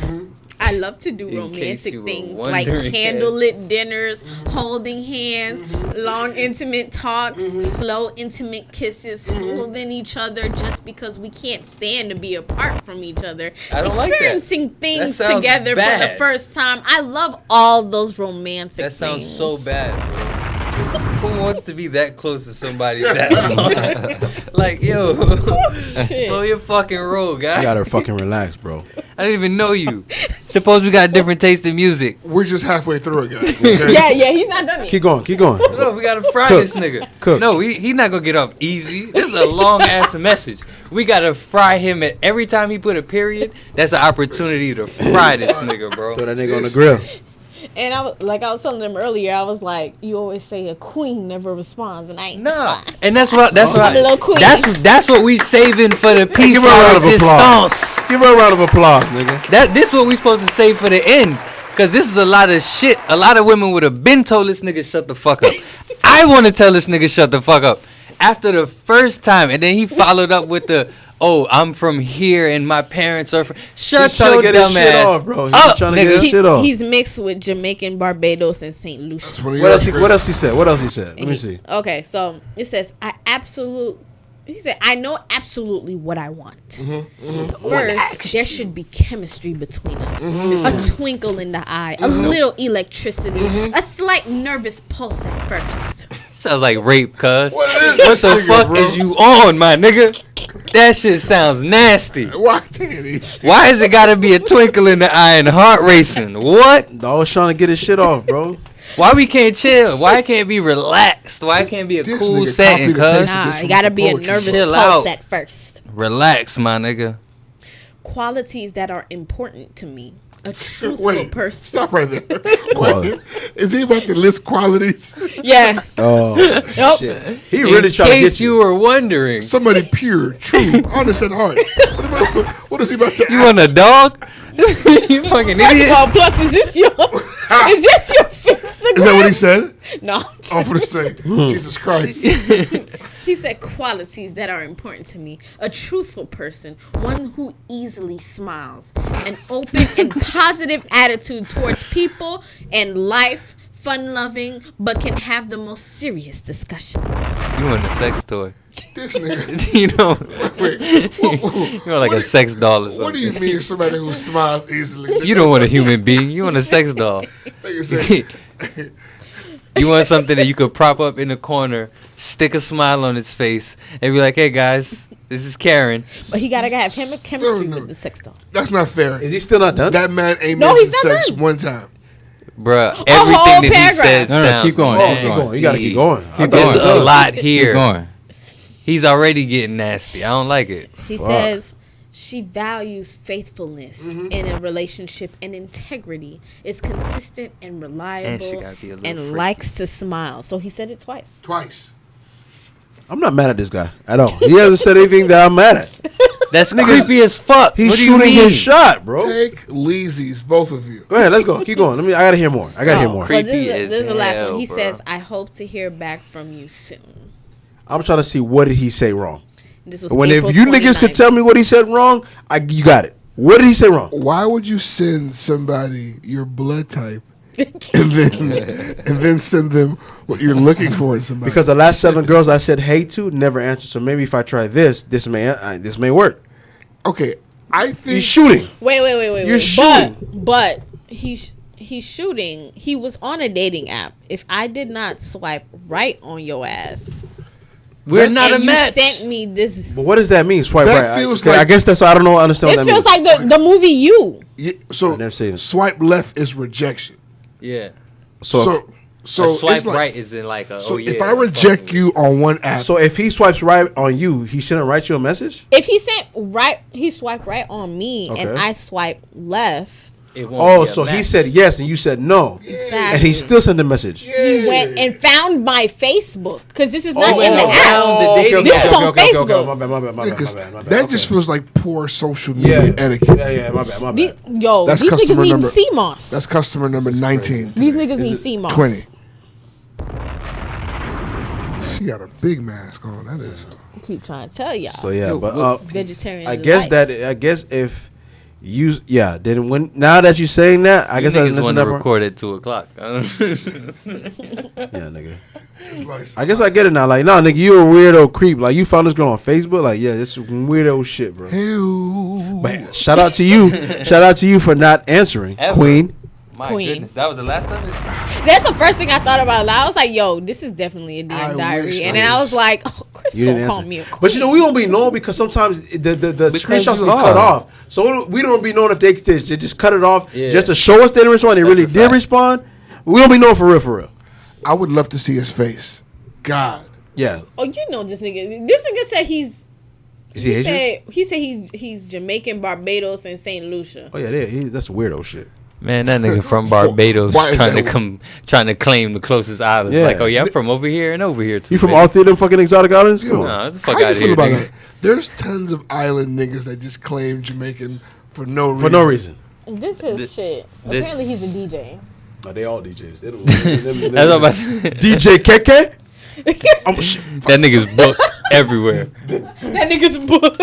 Speaker 2: I love to do
Speaker 4: In case
Speaker 2: romantic
Speaker 4: you were
Speaker 2: things like
Speaker 4: wondering.
Speaker 2: candlelit dinners, holding hands, long intimate talks, slow intimate kisses, holding each other just because we can't stand to be apart from each other.
Speaker 4: I don't like that.
Speaker 2: Experiencing things
Speaker 4: That sounds
Speaker 2: together for the
Speaker 4: bad.
Speaker 2: first time. I love all those romantic
Speaker 4: That sounds
Speaker 2: things.
Speaker 4: so bad, bro. Who wants to be that close to somebody that long? Like, yo,
Speaker 2: Shit.
Speaker 4: slow your fucking roll, guy.
Speaker 5: You gotta fucking relax, bro.
Speaker 4: I didn't even know you. Suppose we got different taste in music.
Speaker 3: We're just halfway through it, guys. Okay?
Speaker 2: Yeah, he's not done yet.
Speaker 5: Keep going, keep going.
Speaker 4: No, we gotta fry
Speaker 5: Cook.
Speaker 4: this nigga.
Speaker 5: Cook.
Speaker 4: No, he not gonna get off easy. This is a long ass message. We gotta fry him at every time he put a period. That's an opportunity to fry this nigga, bro.
Speaker 5: Throw that nigga on the grill.
Speaker 2: And I was telling them earlier, I was like, you always say a queen never responds, and I ain't
Speaker 4: Nah,
Speaker 2: respond.
Speaker 4: and that's what
Speaker 2: I'm a little queen.
Speaker 4: that's what we saving for the peace
Speaker 5: Give her a round of
Speaker 4: resistance.
Speaker 5: applause. Give her a round of applause, nigga.
Speaker 4: This what we supposed to save for the end, cause this is a lot of shit. A lot of women would have been told this nigga shut the fuck up. I want to tell this nigga shut the fuck up after the first time, and then he followed up with the, "Oh, I'm from here and my parents are from." Shut
Speaker 5: He's trying
Speaker 4: your
Speaker 5: to get his
Speaker 4: dumb
Speaker 5: shit
Speaker 4: ass
Speaker 5: off, bro. He's
Speaker 4: up,
Speaker 5: trying to
Speaker 4: nigga.
Speaker 5: get his shit off.
Speaker 2: He's mixed with Jamaican, Barbados, and St. Lucia.
Speaker 3: That's what he
Speaker 5: What else?
Speaker 3: asked
Speaker 5: What else he said? What else he said? Let me see.
Speaker 2: Okay, so it says, he said, I know absolutely what I want. First, there should be chemistry between us. A twinkle in the eye, a little electricity, a slight nervous pulse at first.
Speaker 4: Sounds like rape, cuz.
Speaker 3: What is
Speaker 4: What
Speaker 3: this
Speaker 4: the
Speaker 3: nigga,
Speaker 4: fuck
Speaker 3: bro?
Speaker 4: is you on, my nigga? That shit sounds nasty.
Speaker 3: Why can't he?
Speaker 4: Why is it gotta be a twinkle in the eye and heart racing? What?
Speaker 5: Dog's trying to get his shit off, bro.
Speaker 4: Why we can't chill? Why it can't be relaxed? Why it can't be a
Speaker 3: This
Speaker 4: cool
Speaker 3: nigga
Speaker 4: setting,
Speaker 3: copied and
Speaker 4: cuz?
Speaker 3: pasted
Speaker 2: Nah,
Speaker 3: this
Speaker 2: it
Speaker 3: from
Speaker 2: gotta
Speaker 3: some
Speaker 2: be a
Speaker 3: poetry.
Speaker 2: nervous
Speaker 4: Chill
Speaker 2: pulse
Speaker 4: out.
Speaker 2: at first.
Speaker 4: Relax, my nigga.
Speaker 2: Qualities that are important to me. A truthful
Speaker 3: Wait,
Speaker 2: person.
Speaker 3: stop right there. Wait, is he about to list qualities?
Speaker 2: Yeah.
Speaker 5: Oh,
Speaker 2: Nope.
Speaker 5: shit. He really
Speaker 4: In
Speaker 5: trying to
Speaker 4: case
Speaker 5: get
Speaker 4: you
Speaker 5: you.
Speaker 4: were wondering,
Speaker 3: Somebody pure, true, honest at heart. What is he about to
Speaker 4: you
Speaker 3: ask?
Speaker 4: want a dog? You fucking
Speaker 2: First of
Speaker 4: idiot.
Speaker 2: all, plus, is this your Instagram?
Speaker 3: Is that what he said?
Speaker 2: No.
Speaker 3: I'm for the say, Jesus Christ.
Speaker 2: He said qualities that are important to me. A truthful person, one who easily smiles, an open and positive attitude towards people and life, fun-loving, but can have the most serious discussions.
Speaker 4: You want a sex toy?
Speaker 3: This nigga.
Speaker 4: You know,
Speaker 3: Wait,
Speaker 4: you want like a sex doll or something.
Speaker 3: what do you mean somebody who smiles easily?
Speaker 4: You don't want a human being. You want a sex doll.
Speaker 3: Nigga said,
Speaker 4: You want something that you could prop up in the corner, stick a smile on its face, and be like, "Hey guys, this is Karen."
Speaker 2: But he gotta have chemistry
Speaker 3: No.
Speaker 2: with the sex doll.
Speaker 3: that's not fair.
Speaker 5: Is he still not done?
Speaker 3: That man ain't
Speaker 2: No,
Speaker 3: mentioned
Speaker 2: he's not
Speaker 3: sex
Speaker 2: done.
Speaker 3: one time.
Speaker 4: Bruh,
Speaker 2: whole
Speaker 4: everything that he
Speaker 2: paragraph.
Speaker 4: said
Speaker 8: No,
Speaker 4: sounds
Speaker 8: keep going.
Speaker 5: Oh,
Speaker 8: Keep
Speaker 5: keep
Speaker 8: going.
Speaker 5: going. You gotta keep going. I thought
Speaker 4: There's
Speaker 5: it was
Speaker 4: a
Speaker 5: done.
Speaker 4: lot
Speaker 8: Keep
Speaker 4: here.
Speaker 8: going.
Speaker 4: He's already getting nasty. I don't like it.
Speaker 2: He
Speaker 5: Fuck.
Speaker 2: says she values faithfulness in a relationship and integrity, is consistent and reliable,
Speaker 4: gotta be a little
Speaker 2: and
Speaker 4: freaky.
Speaker 2: likes to smile. So he said it twice.
Speaker 3: Twice.
Speaker 5: I'm not mad at this guy at all. He hasn't said anything that I'm mad at.
Speaker 4: That's
Speaker 5: Nigga,
Speaker 4: creepy as fuck.
Speaker 5: He's
Speaker 4: What do you
Speaker 5: shooting
Speaker 4: mean?
Speaker 5: his shot, bro.
Speaker 3: Take Leezy's, both of you.
Speaker 5: Go ahead, let's go. Keep going. I gotta hear more. I gotta hear more.
Speaker 4: creep.
Speaker 2: Well, this
Speaker 4: Creepy
Speaker 2: is this is the last
Speaker 4: as
Speaker 2: one. He
Speaker 4: hell,
Speaker 2: says,
Speaker 4: bro.
Speaker 2: I hope to hear back from you soon.
Speaker 5: I'm trying to see what did he say wrong.
Speaker 2: This was
Speaker 5: When
Speaker 2: April
Speaker 5: if you niggas could
Speaker 2: 29th.
Speaker 5: tell me what he said wrong, you got it. What did he say wrong?
Speaker 3: Why would you send somebody your blood type and then send them what you're looking for in somebody?
Speaker 5: Because the last 7 girls I said hey to never answered. So maybe if I try this may work.
Speaker 3: okay, I think
Speaker 5: He's shooting.
Speaker 2: Wait.
Speaker 5: You're shooting.
Speaker 2: But he's shooting. He was on a dating app. If I did not swipe right on your ass,
Speaker 4: We're not a
Speaker 2: and you
Speaker 4: match.
Speaker 2: sent me this.
Speaker 5: But what does that mean? Swipe
Speaker 3: That
Speaker 5: right.
Speaker 3: feels
Speaker 5: Okay, I
Speaker 3: like-
Speaker 5: guess that's I don't know. Understand
Speaker 2: This
Speaker 5: what that
Speaker 2: feels
Speaker 5: means.
Speaker 2: like the movie You.
Speaker 3: Yeah, so
Speaker 5: I've never seen it.
Speaker 3: swipe left is rejection.
Speaker 4: Yeah.
Speaker 3: So
Speaker 4: So
Speaker 3: so
Speaker 4: swipe
Speaker 3: it's like,
Speaker 4: right is in like a.
Speaker 3: So
Speaker 4: oh, yeah,
Speaker 3: if I reject
Speaker 4: fuck
Speaker 3: you on one app,
Speaker 5: So if he swipes right on you, he shouldn't write you a message.
Speaker 2: If he swiped right on me, and
Speaker 5: Okay.
Speaker 2: I swiped left.
Speaker 4: it won't
Speaker 5: Oh,
Speaker 4: be a
Speaker 5: so he
Speaker 4: match.
Speaker 5: said yes and you said no,
Speaker 2: Exactly.
Speaker 5: and he still sent a message.
Speaker 2: He went and found my Facebook because this is not
Speaker 5: Oh,
Speaker 2: in the
Speaker 5: oh,
Speaker 2: app.
Speaker 4: oh, the dating
Speaker 2: This is
Speaker 4: app.
Speaker 2: on Facebook.
Speaker 5: My bad, my bad, my bad,
Speaker 3: because
Speaker 5: my bad, my bad.
Speaker 3: that
Speaker 5: Okay.
Speaker 3: just feels like poor social media etiquette.
Speaker 5: Yeah, my bad, my
Speaker 2: These,
Speaker 5: bad.
Speaker 2: yo,
Speaker 3: That's
Speaker 2: these niggas
Speaker 3: customer
Speaker 2: need
Speaker 3: number-
Speaker 2: CMOS.
Speaker 3: That's customer number 19.
Speaker 2: These niggas need CMOS.
Speaker 3: 20. She got a big mask on. That is.
Speaker 2: I keep trying to tell y'all.
Speaker 5: So yeah, but
Speaker 2: Vegetarian.
Speaker 5: I guess if you then when now that you're saying that, I
Speaker 4: You
Speaker 5: guess I
Speaker 4: niggas
Speaker 5: listen
Speaker 4: want
Speaker 5: to
Speaker 4: to
Speaker 5: that.
Speaker 4: record at 2:00.
Speaker 5: Yeah, nigga.
Speaker 3: It's like,
Speaker 5: I guess I get it now. Like, nah, nigga, you a weirdo creep. Like, you found this girl on Facebook. Like, yeah, this is weirdo shit, bro.
Speaker 3: Ew.
Speaker 5: But shout out to you. Shout out to you for not answering,
Speaker 4: Ever.
Speaker 5: Queen.
Speaker 4: My
Speaker 2: Queen.
Speaker 4: goodness, that was the last of it.
Speaker 2: That's the first thing I thought about. I was like, yo, this is definitely a
Speaker 3: I
Speaker 2: DM
Speaker 3: wish
Speaker 2: diary. And
Speaker 3: I
Speaker 2: then I
Speaker 3: was-
Speaker 2: was like, oh, Chris
Speaker 5: You didn't
Speaker 2: don't call
Speaker 5: answer.
Speaker 2: me a queen.
Speaker 5: But you know, we don't be knowing because sometimes the screenshots
Speaker 4: you
Speaker 5: be
Speaker 4: are.
Speaker 5: cut off. So we don't be knowing if they just cut it off
Speaker 4: Yeah.
Speaker 5: just to show us they didn't respond. They
Speaker 4: That's
Speaker 5: really
Speaker 4: a
Speaker 5: did
Speaker 4: fact.
Speaker 5: respond. We don't be knowing for real.
Speaker 3: I would love to see his face. God.
Speaker 5: Yeah.
Speaker 2: Oh, you know this nigga. This nigga said
Speaker 5: Is he Asian?
Speaker 2: he said he's Jamaican, Barbados, and St. Lucia.
Speaker 5: Oh yeah, that's weirdo shit.
Speaker 4: Man, that nigga from Barbados
Speaker 3: Why is
Speaker 4: trying to claim the closest islands.
Speaker 5: Yeah.
Speaker 4: Like, oh yeah, I'm from over here and over here too.
Speaker 5: You from
Speaker 4: baby.
Speaker 5: all three of them fucking exotic islands? Come on.
Speaker 4: Nah, get the
Speaker 3: How
Speaker 4: fuck
Speaker 3: you
Speaker 4: out of
Speaker 3: feel
Speaker 4: here,
Speaker 3: about
Speaker 4: nigga.
Speaker 3: that? There's tons of island niggas that just claim Jamaican for no reason.
Speaker 5: For no reason.
Speaker 2: This is shit.
Speaker 4: this-
Speaker 2: Apparently, he's a DJ.
Speaker 5: No, they all DJs. They don't,
Speaker 4: That's what I'm about to
Speaker 5: DJ Keke? Oh, shit.
Speaker 4: That nigga's booked everywhere.
Speaker 2: That nigga's book.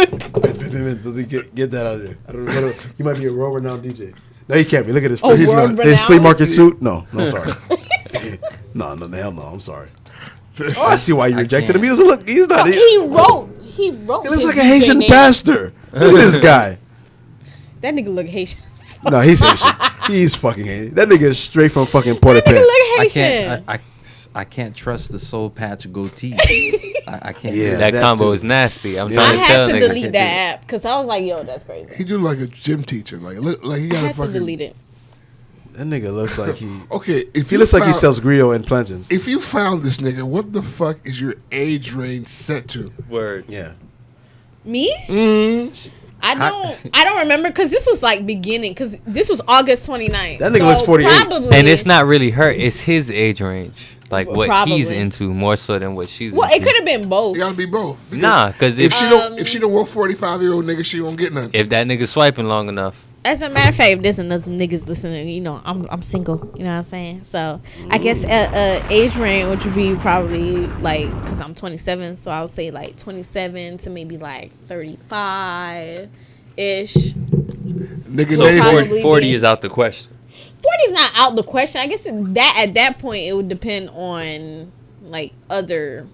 Speaker 5: Get that out of there. I don't know. He might be a world-renowned DJ. No, he can't be. Look at his,
Speaker 2: Oh,
Speaker 5: his,
Speaker 2: world-renowned?
Speaker 5: his flea market suit. No, sorry. no, hell no. I'm sorry. I see why you rejected him. He doesn't look. He's not.
Speaker 2: He wrote.
Speaker 5: He looks
Speaker 2: his
Speaker 5: like a
Speaker 2: DJ
Speaker 5: Haitian
Speaker 2: name.
Speaker 5: pastor. Look at this guy.
Speaker 2: That nigga look Haitian.
Speaker 5: No, he's Haitian. He's fucking Haitian. That nigga is straight from fucking
Speaker 2: That
Speaker 5: Port-au-Prince.
Speaker 2: nigga look
Speaker 8: I
Speaker 2: Haitian.
Speaker 8: can't. I can't trust the soul patch goatee. I can't.
Speaker 5: Yeah.
Speaker 8: do
Speaker 4: That
Speaker 5: that
Speaker 4: combo
Speaker 5: too.
Speaker 4: is nasty. I'm
Speaker 2: I
Speaker 4: trying to
Speaker 2: had
Speaker 4: tell
Speaker 2: to
Speaker 4: niggas.
Speaker 2: delete that app because I was like, yo, that's crazy.
Speaker 3: He do like a gym teacher. Like he
Speaker 2: I
Speaker 3: got a
Speaker 2: had to
Speaker 3: fucking.
Speaker 2: delete it.
Speaker 5: That nigga looks like he.
Speaker 3: Okay, if
Speaker 5: He
Speaker 3: you
Speaker 5: looks like he
Speaker 3: found-
Speaker 5: sells griot and plantains.
Speaker 3: If you found this nigga, what the fuck is your age range set to?
Speaker 4: Word.
Speaker 5: Yeah.
Speaker 2: Me?
Speaker 3: Mm.
Speaker 2: I don't remember because this was like beginning because this was August 29th.
Speaker 5: That nigga looks 48.
Speaker 2: Probably,
Speaker 4: And it's not really her. It's his age range. Like what he's
Speaker 2: Probably.
Speaker 4: into more so than what she's
Speaker 2: Well,
Speaker 4: into.
Speaker 2: it could have been both.
Speaker 3: It gotta be both. Because
Speaker 4: Nah, because
Speaker 3: if
Speaker 4: if
Speaker 3: she don't want 45-year-old nigga, she won't get nothing.
Speaker 4: if that nigga swiping long enough,
Speaker 2: As a matter of fact, if there's another niggas listening, you know, I'm single. You know what I'm saying? So I guess age range would be probably like because I'm 27, so I would say like 27 to maybe like 35 ish.
Speaker 3: Nigga,
Speaker 2: So
Speaker 3: Navy.
Speaker 2: probably
Speaker 4: 40
Speaker 2: be-
Speaker 4: is out the question.
Speaker 2: 40 is not out the question. I guess at that point it would depend on like other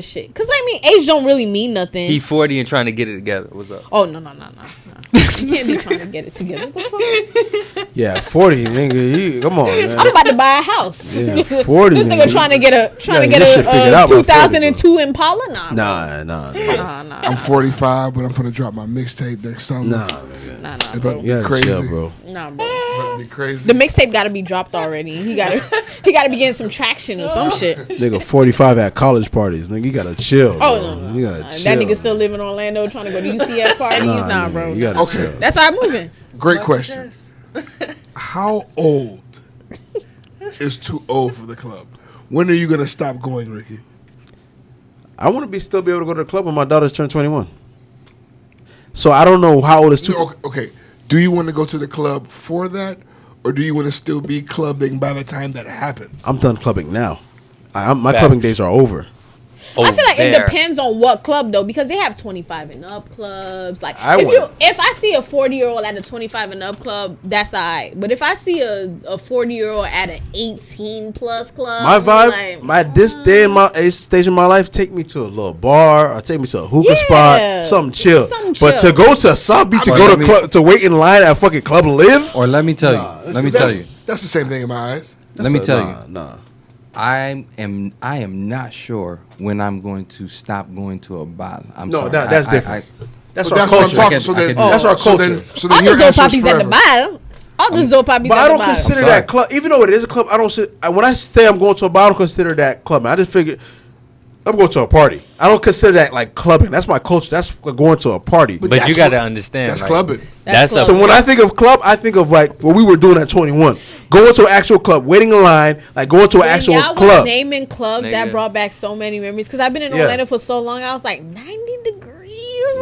Speaker 2: shit. Cause I mean, age don't really mean nothing.
Speaker 4: He 40 and trying to get it together. What's up?
Speaker 2: Oh no. You can't be trying to get it together. What the fuck?
Speaker 5: Yeah, 40, nigga. Come on, man.
Speaker 2: I'm about to buy a house.
Speaker 5: Yeah, 40,
Speaker 2: This nigga
Speaker 5: nigga.
Speaker 2: trying to get
Speaker 5: Yeah, this shit figured
Speaker 2: a
Speaker 5: out by 40,
Speaker 2: 2002 Impala.
Speaker 5: Nah.
Speaker 3: I'm 45, but I'm finna drop my mixtape next summer.
Speaker 5: Nah, nigga.
Speaker 3: It's about to
Speaker 5: You
Speaker 3: be
Speaker 5: gotta
Speaker 3: crazy.
Speaker 5: chill, bro.
Speaker 2: Nah, bro.
Speaker 3: About to be crazy.
Speaker 2: The mixtape got to be dropped already. He got to be getting some traction or some shit.
Speaker 5: Nigga, 45 at college parties. Nigga, you gotta chill.
Speaker 2: Oh
Speaker 5: bro.
Speaker 2: no.
Speaker 5: You gotta
Speaker 2: That
Speaker 5: chill.
Speaker 2: nigga still live in Orlando trying to go to UCF parties. Nah,
Speaker 5: nigga,
Speaker 2: bro.
Speaker 5: You gotta
Speaker 3: Okay.
Speaker 5: chill.
Speaker 2: That's why I'm moving.
Speaker 3: Great question. How old is too old for the club? When are you gonna stop going, Ricky?
Speaker 5: I want to still be able to go to the club when my daughter's turned 21. So I don't know how old is too.
Speaker 3: No, okay. Do you want to go to the club for that, or do you want to still be clubbing by the time that happens?
Speaker 5: I'm done clubbing now. My
Speaker 4: Facts.
Speaker 5: clubbing days are over.
Speaker 2: I feel like it
Speaker 4: There.
Speaker 2: depends on what club though, because they have 25 and up clubs. Like
Speaker 5: I
Speaker 2: if I see a 40-year-old at a 25 and up club, that's alright. But if I see a 40-year-old at an 18 plus club,
Speaker 5: My
Speaker 2: I'm
Speaker 5: vibe,
Speaker 2: like,
Speaker 5: this day in my stage in my life, take me to a little bar or take me to a hookah
Speaker 2: Yeah.
Speaker 5: spot, something chill.
Speaker 2: Something
Speaker 5: But
Speaker 2: chill.
Speaker 5: to go to South Beach to
Speaker 8: Or
Speaker 5: go
Speaker 8: let
Speaker 5: to
Speaker 8: me-
Speaker 5: club, to wait in line at fucking Club Live.
Speaker 8: Or let me tell you. Let me tell you.
Speaker 3: That's the same thing in my eyes.
Speaker 8: Let me tell
Speaker 5: Nah,
Speaker 8: you.
Speaker 5: Nah.
Speaker 8: I am not sure when I'm going to stop going to a bar. I'm
Speaker 5: No,
Speaker 8: sorry.
Speaker 5: that's
Speaker 8: I-
Speaker 5: different. That's
Speaker 3: But
Speaker 5: our
Speaker 3: that's what I'm
Speaker 5: culture.
Speaker 3: talking.
Speaker 8: can-
Speaker 3: So
Speaker 8: I
Speaker 3: then,
Speaker 8: can do
Speaker 5: That's our
Speaker 3: so then,
Speaker 5: culture.
Speaker 3: so
Speaker 2: all
Speaker 3: then
Speaker 2: the
Speaker 3: your answer is
Speaker 2: Zopapis at the
Speaker 3: forever.
Speaker 2: bar. All the Zopapis
Speaker 5: But
Speaker 2: at
Speaker 5: I
Speaker 2: the
Speaker 5: don't
Speaker 2: bar.
Speaker 5: consider
Speaker 8: sorry.
Speaker 5: that club, even though it is a club. I don't. When I say I'm going to a bar, I don't consider that clubbing. I just figure I'm going to a party. I don't consider that like clubbing. That's my culture. That's like going to a party.
Speaker 4: But
Speaker 3: That's
Speaker 4: you got to
Speaker 3: what-
Speaker 4: understand.
Speaker 3: That's
Speaker 4: like,
Speaker 3: clubbing.
Speaker 2: That's
Speaker 4: That's
Speaker 5: So
Speaker 4: a
Speaker 5: when I think of club, I think of like what we were doing at 21, going to an actual club, waiting in line, like going to an actual
Speaker 2: y'all was
Speaker 5: club.
Speaker 2: naming clubs that
Speaker 4: Nigga.
Speaker 2: brought back so many memories because I've been in
Speaker 5: Yeah.
Speaker 2: Orlando for so long. I was like 90 degrees.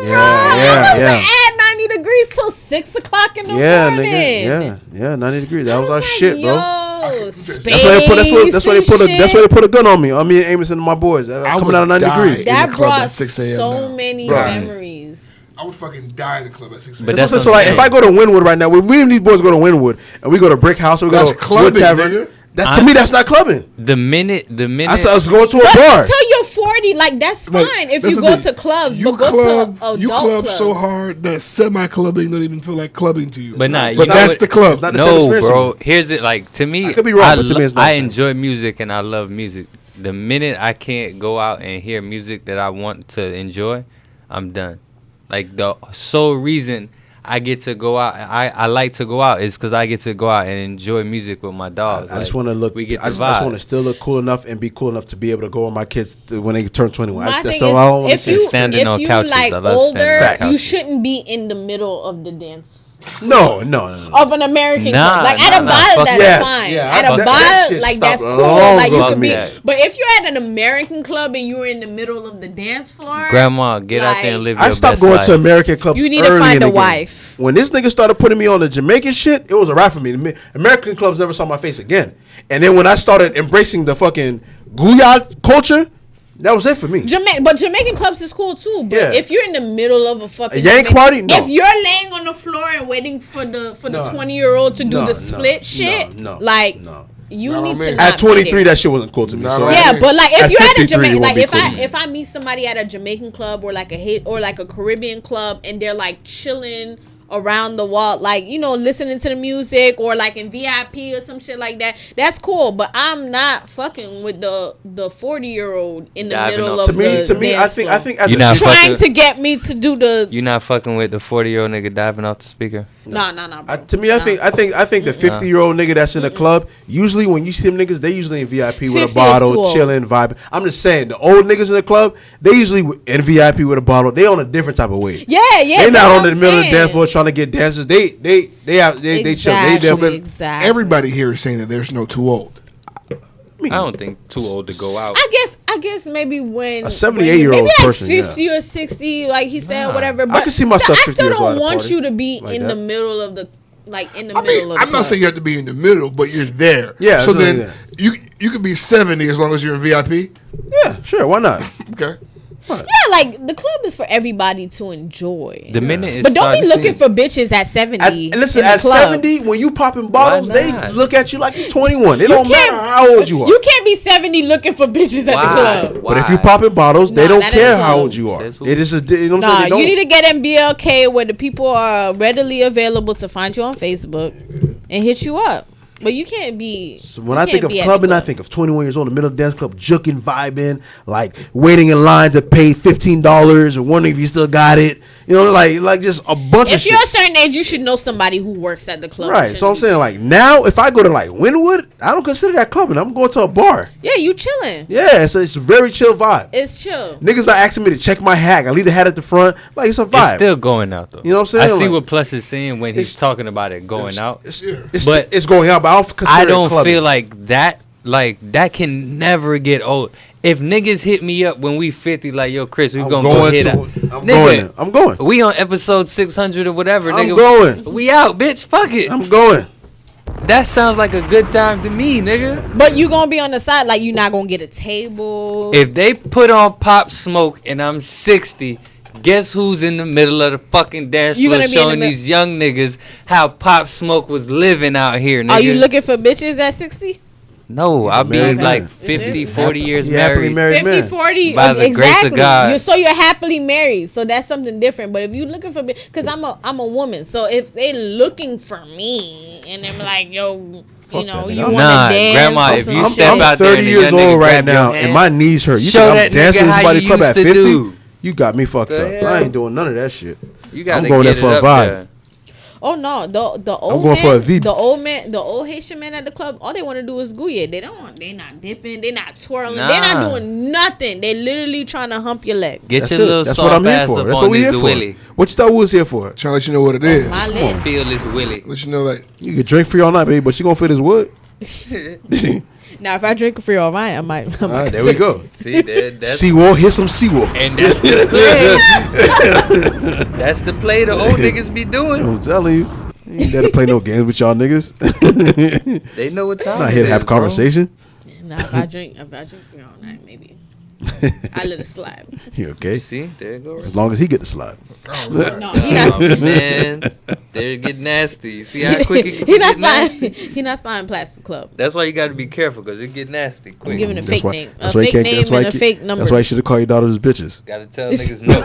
Speaker 5: Yeah,
Speaker 2: bro. I
Speaker 5: yeah.
Speaker 2: was at 90 degrees till 6 o'clock in the
Speaker 5: Yeah,
Speaker 2: morning.
Speaker 5: nigga. Yeah, 90 degrees. That was our
Speaker 2: like,
Speaker 5: shit, bro.
Speaker 2: Yo,
Speaker 5: That's why they put. That's why they put. That's why they put a gun on me. On me and Amos and my boys. Coming
Speaker 3: would
Speaker 5: out of 90
Speaker 3: die.
Speaker 5: degrees.
Speaker 3: in
Speaker 2: that
Speaker 3: the club
Speaker 2: brought
Speaker 3: at 6 a.m.
Speaker 2: so
Speaker 3: now.
Speaker 2: many
Speaker 5: Right.
Speaker 2: memories.
Speaker 3: I would fucking die in the club at 6 a.m.
Speaker 4: But
Speaker 5: That's
Speaker 4: that's
Speaker 5: so like
Speaker 4: what
Speaker 5: if
Speaker 4: I'm
Speaker 5: I go to Wynwood right now, when we and these boys go to Wynwood and we go to Brick House, or we
Speaker 3: That's
Speaker 5: go to
Speaker 3: clubbing,
Speaker 5: Wood Tavern.
Speaker 3: nigga.
Speaker 5: That to me, that's not clubbing.
Speaker 4: the minute
Speaker 5: I said us going to a
Speaker 2: But
Speaker 5: bar.
Speaker 2: until you're 40, like that's
Speaker 3: Like,
Speaker 2: fine if
Speaker 3: that's
Speaker 2: you
Speaker 3: the
Speaker 2: go
Speaker 3: thing.
Speaker 2: to clubs,
Speaker 3: You
Speaker 2: but go
Speaker 3: club,
Speaker 2: to adult
Speaker 3: you club
Speaker 2: clubs.
Speaker 3: so hard that semi-clubbing don't even feel like clubbing to you.
Speaker 4: But nah, you
Speaker 3: but
Speaker 4: know
Speaker 3: that's
Speaker 4: what-
Speaker 3: the club.
Speaker 5: It's not the same
Speaker 4: No,
Speaker 5: experience to
Speaker 4: bro.
Speaker 5: me.
Speaker 4: Here's it. Like to me,
Speaker 5: I could be wrong, but to me it's not
Speaker 4: I
Speaker 5: the same.
Speaker 4: enjoy music and I love music. The minute I can't go out and hear music that I want to enjoy, I'm done. Like the sole reason I get to go out, I like to go out is because I get to go out and enjoy music with my dogs.
Speaker 5: I just want to look.
Speaker 4: We get
Speaker 5: I
Speaker 4: to
Speaker 5: just
Speaker 4: vibe.
Speaker 5: want to still look cool enough and be cool enough to be able to go with my kids when they turn 21.
Speaker 2: My
Speaker 5: That's
Speaker 2: thing
Speaker 5: all I want to
Speaker 2: is,
Speaker 5: say.
Speaker 2: if you
Speaker 4: Standing on
Speaker 2: if you
Speaker 4: couches.
Speaker 2: like
Speaker 4: I love standing
Speaker 2: older,
Speaker 4: on
Speaker 2: you
Speaker 4: couches.
Speaker 2: shouldn't be in the middle of the dance
Speaker 5: No.
Speaker 2: Of an American
Speaker 4: Nah,
Speaker 2: club. Like
Speaker 4: nah,
Speaker 2: at a
Speaker 4: nah,
Speaker 2: bar,
Speaker 4: fuck
Speaker 2: that's
Speaker 5: yes,
Speaker 2: fine.
Speaker 5: yeah,
Speaker 2: At a
Speaker 5: that
Speaker 2: bar,
Speaker 5: shit
Speaker 2: like
Speaker 5: stopped
Speaker 2: that's cool.
Speaker 5: long
Speaker 2: Like you
Speaker 5: ago
Speaker 2: could
Speaker 5: for
Speaker 2: be.
Speaker 5: me.
Speaker 2: But if you're at an American club and you're in the middle of the dance floor,
Speaker 4: Grandma, get out there and live your
Speaker 5: I
Speaker 4: best
Speaker 5: stopped going
Speaker 4: life.
Speaker 5: to American clubs.
Speaker 2: You need to
Speaker 5: early
Speaker 2: find
Speaker 5: in the
Speaker 2: a
Speaker 5: game.
Speaker 2: wife.
Speaker 5: When this nigga started putting me on the Jamaican shit, it was a wrap for me. The American clubs never saw my face again. And then when I started embracing the fucking Guyad culture, that was it for me.
Speaker 2: But Jamaican clubs is cool too. But
Speaker 5: Yeah.
Speaker 2: if you're in the middle of a fucking
Speaker 5: Yank party, no.
Speaker 2: if you're laying on the floor and waiting for the 20-year-old to do
Speaker 5: No,
Speaker 2: the split shit,
Speaker 5: no.
Speaker 2: you
Speaker 3: Not
Speaker 2: need
Speaker 3: on
Speaker 2: to
Speaker 3: me.
Speaker 2: not
Speaker 5: At 23,
Speaker 2: be there.
Speaker 5: that shit wasn't cool to me.
Speaker 3: Not
Speaker 5: So
Speaker 3: on
Speaker 2: Yeah,
Speaker 3: me.
Speaker 2: but like if
Speaker 5: At
Speaker 2: you're at a
Speaker 5: 53, it
Speaker 2: Jamaican,
Speaker 5: won't
Speaker 2: like
Speaker 5: be cool.
Speaker 2: if I meet somebody at a Jamaican club or like a Caribbean club and they're like chilling around the wall, like, you know, listening to the music or like in VIP or some shit like that, that's cool. But I'm not fucking with the 40-year-old in the
Speaker 4: Diving
Speaker 2: middle
Speaker 4: off
Speaker 2: of
Speaker 4: the
Speaker 5: to me, I
Speaker 2: dance
Speaker 5: think
Speaker 2: floor.
Speaker 5: as
Speaker 4: You're
Speaker 5: a
Speaker 4: not
Speaker 2: trying
Speaker 4: fucking-
Speaker 2: to get me to do the
Speaker 4: You not fucking with the 40-year-old nigga diving off the speaker.
Speaker 2: no.
Speaker 5: to me, I think the 50-year-old nigga that's in the club, usually when you see them niggas, they usually in VIP with
Speaker 2: 50
Speaker 5: a
Speaker 2: is
Speaker 5: bottle,
Speaker 2: too old.
Speaker 5: chilling, vibing. I'm just saying, the old niggas in the club, they usually in VIP with a bottle. They on a different type of way.
Speaker 2: Yeah.
Speaker 5: They not
Speaker 2: that's
Speaker 5: on
Speaker 2: what
Speaker 5: the
Speaker 2: I'm
Speaker 5: middle of the
Speaker 2: saying.
Speaker 5: dance floor trying to get dancers. They chill. They
Speaker 2: Exactly.
Speaker 5: definitely.
Speaker 2: Exactly.
Speaker 3: Everybody here is saying that there's no too old.
Speaker 4: I don't think too old to go out.
Speaker 2: I guess maybe when
Speaker 5: A 78-year-old
Speaker 2: maybe like
Speaker 5: person,
Speaker 2: 50 or 60, like he said,
Speaker 4: Nah.
Speaker 2: whatever.
Speaker 5: I
Speaker 2: But
Speaker 5: can see myself
Speaker 2: I
Speaker 5: 50
Speaker 2: still
Speaker 5: years old at
Speaker 2: don't
Speaker 5: a
Speaker 2: want
Speaker 5: party
Speaker 2: you to be
Speaker 5: like
Speaker 2: in
Speaker 5: that.
Speaker 2: the middle of the middle of the
Speaker 3: I'm not
Speaker 2: club.
Speaker 3: saying you have to be in the middle, but you're there.
Speaker 5: Yeah,
Speaker 3: So
Speaker 5: that's
Speaker 3: then
Speaker 5: what
Speaker 3: you could be 70 as long as you're in VIP.
Speaker 5: Yeah, sure. Why not?
Speaker 3: Okay.
Speaker 2: Yeah, like the club is for everybody to enjoy.
Speaker 4: The minute it
Speaker 2: But don't be
Speaker 4: starts
Speaker 2: looking
Speaker 4: seeing-
Speaker 2: for bitches at 70.
Speaker 5: And listen,
Speaker 2: in the
Speaker 5: at
Speaker 2: club.
Speaker 5: 70, when you popping bottles,
Speaker 4: Why
Speaker 5: they
Speaker 4: not?
Speaker 5: look at you like you're 21. It don't
Speaker 2: can't-
Speaker 5: matter how old you are.
Speaker 2: You can't be 70 looking for bitches at the
Speaker 4: Why?
Speaker 2: club.
Speaker 5: But if
Speaker 4: Why?
Speaker 5: you popping bottles, they
Speaker 2: Nah,
Speaker 5: don't
Speaker 2: that
Speaker 5: care
Speaker 2: ain't
Speaker 5: how
Speaker 2: cool.
Speaker 5: old you are.
Speaker 4: Says who?
Speaker 5: It is a, you know what I'm
Speaker 2: Nah,
Speaker 5: saying? They
Speaker 2: you
Speaker 5: don't.
Speaker 2: need to get MBLK where the people are readily available to find you on Facebook and hit you up. But you can't be.
Speaker 5: So when
Speaker 2: you
Speaker 5: I think
Speaker 2: can't
Speaker 5: of
Speaker 2: be at the
Speaker 5: clubbing, I
Speaker 2: club.
Speaker 5: think of 21 years old in the middle of the dance club, juking, vibing, like waiting in line to pay $15 or wondering if you still got it. You know, like just a bunch of
Speaker 2: If
Speaker 5: shit.
Speaker 2: you're a certain age, you should know somebody who works at the club.
Speaker 5: Right. So I'm saying, like, now if I go to like Wynwood, I don't consider that clubbing. I'm going to a bar.
Speaker 2: Yeah, you chilling.
Speaker 5: Yeah, it's a very chill vibe.
Speaker 2: It's chill.
Speaker 5: Niggas not asking me to check my hat. I leave the hat at the front. Like, it's a
Speaker 4: It's
Speaker 5: vibe.
Speaker 4: still going out though.
Speaker 5: You know what I'm
Speaker 4: I
Speaker 5: saying?
Speaker 4: see
Speaker 5: Like,
Speaker 4: what Plus is saying when he's
Speaker 5: it's-
Speaker 4: talking about it going out.
Speaker 5: But it's going out, but I don't consider
Speaker 4: I
Speaker 5: it
Speaker 4: don't
Speaker 5: clubbing.
Speaker 4: feel like that can never get old. If niggas hit me up when we 50, like, yo, Chris, we
Speaker 5: I'm
Speaker 4: gonna go
Speaker 5: going
Speaker 4: hit
Speaker 5: to
Speaker 4: out.
Speaker 5: it. I'm
Speaker 4: Nigga,
Speaker 5: going. I'm going.
Speaker 4: We on episode 600 or whatever,
Speaker 5: I'm
Speaker 4: nigga.
Speaker 5: going.
Speaker 4: We out, bitch. Fuck it.
Speaker 5: I'm going.
Speaker 4: That sounds like a good time to me, nigga.
Speaker 2: But you gonna be on the side, like you not gonna get a table.
Speaker 4: If they put on Pop Smoke and I'm 60, guess who's in the middle of the fucking dance
Speaker 2: You
Speaker 4: floor
Speaker 2: gonna be in the
Speaker 4: showing
Speaker 2: mid-
Speaker 4: these young niggas how Pop Smoke was living out here, nigga?
Speaker 2: Are you looking for bitches at 60?
Speaker 4: No, I'll be
Speaker 5: married
Speaker 4: like
Speaker 5: man.
Speaker 4: 50, 40 years
Speaker 5: He happily
Speaker 4: married.
Speaker 5: married
Speaker 2: 50,
Speaker 5: man.
Speaker 2: 40.
Speaker 4: By the grace of
Speaker 2: exactly.
Speaker 4: God.
Speaker 2: You're happily married, so that's something different. But if you looking for, because I'm a woman, so if they looking for me and they're like, yo,
Speaker 5: Fuck
Speaker 2: you know,
Speaker 5: that
Speaker 2: you
Speaker 5: nigga.
Speaker 2: want to
Speaker 4: Nah,
Speaker 2: dance?
Speaker 4: grandma,
Speaker 2: or
Speaker 4: if
Speaker 2: some
Speaker 4: you
Speaker 5: I'm,
Speaker 2: shit.
Speaker 4: step
Speaker 5: I'm
Speaker 4: out there
Speaker 5: 30
Speaker 4: and a
Speaker 5: years
Speaker 4: young nigga
Speaker 5: old right
Speaker 4: grab your
Speaker 5: now,
Speaker 4: hand,
Speaker 5: and my knees hurt. You
Speaker 4: show
Speaker 5: think
Speaker 4: that
Speaker 5: I'm dancing
Speaker 4: nigga
Speaker 5: to
Speaker 4: how
Speaker 5: somebody
Speaker 4: you
Speaker 5: club at
Speaker 4: used to
Speaker 5: 50?
Speaker 4: do.
Speaker 5: You got me fucked
Speaker 4: The
Speaker 5: up.
Speaker 4: hell?
Speaker 5: I ain't doing none of that shit.
Speaker 4: You gotta
Speaker 5: I'm going
Speaker 4: get
Speaker 5: there for
Speaker 4: it
Speaker 5: a
Speaker 4: up
Speaker 5: vibe.
Speaker 4: there.
Speaker 2: Oh no, the old
Speaker 5: going
Speaker 2: man,
Speaker 5: for a V.
Speaker 2: the old Haitian man at the club, all they want to do is gouye. They not dipping, they not twirling, they not
Speaker 4: Nah.
Speaker 2: doing nothing. They literally trying to hump your leg.
Speaker 4: Get
Speaker 5: That's
Speaker 4: your
Speaker 5: it.
Speaker 4: little
Speaker 5: That's
Speaker 4: soft
Speaker 5: what I'm here
Speaker 4: ass
Speaker 5: for.
Speaker 4: up
Speaker 5: That's
Speaker 4: on
Speaker 5: what we
Speaker 4: this
Speaker 5: here for.
Speaker 4: willy.
Speaker 5: What you thought we was here for?
Speaker 3: Trying to let you know what it is.
Speaker 2: My leg.
Speaker 4: Feel this willy.
Speaker 3: Let you know that
Speaker 5: You can drink free all night, baby, but you gonna feel this wood.
Speaker 2: Now if I drink a free all right, I might.
Speaker 5: All right, there we go.
Speaker 4: See, that's
Speaker 5: Seawall, here's some seawall.
Speaker 4: and that's the play. That's the play the old niggas be doing.
Speaker 5: I'm telling you, you ain't better play no games with y'all niggas.
Speaker 4: They know what time.
Speaker 5: Not
Speaker 4: it
Speaker 5: here to
Speaker 4: is,
Speaker 5: have
Speaker 4: bro.
Speaker 5: conversation.
Speaker 2: Now if I drink free all night, maybe I let it slide.
Speaker 5: You okay?
Speaker 4: See, there you go.
Speaker 5: As long as he get the slide.
Speaker 2: No, he not.
Speaker 4: Oh, man, they get nasty. See how quick it
Speaker 2: He not
Speaker 4: get nasty.
Speaker 2: sliding. He not sliding plastic club.
Speaker 4: That's why you got to be careful because it get nasty
Speaker 2: I'm
Speaker 4: quick.
Speaker 2: giving a
Speaker 5: That's
Speaker 2: fake
Speaker 5: why-
Speaker 2: name,
Speaker 5: that's
Speaker 2: a
Speaker 5: why you
Speaker 2: fake
Speaker 5: can't-
Speaker 2: name
Speaker 5: that's why
Speaker 2: and
Speaker 5: you
Speaker 2: a
Speaker 5: can't-
Speaker 2: fake number.
Speaker 5: That's why you should have called your daughters bitches.
Speaker 4: Got to tell niggas no.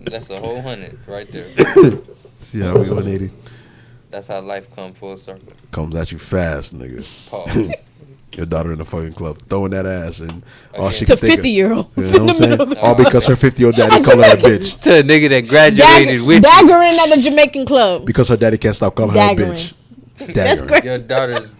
Speaker 4: That's a whole 100 right there.
Speaker 5: See how we 180
Speaker 4: That's how life come full circle.
Speaker 5: comes at you fast, nigga.
Speaker 4: Pause.
Speaker 5: Your daughter in the fucking club throwing that ass and all
Speaker 4: Okay.
Speaker 5: she
Speaker 2: to
Speaker 5: can think of.
Speaker 2: 50-year-old.
Speaker 5: You know what I'm saying? All because her 50-year-old daddy calling her a bitch.
Speaker 4: To a nigga that graduated with you.
Speaker 2: Daggering at the Jamaican club.
Speaker 5: Because her daddy can't stop calling her a
Speaker 2: Daggering.
Speaker 5: bitch.
Speaker 2: That's
Speaker 5: Daggering.
Speaker 2: great.
Speaker 4: Your daughter's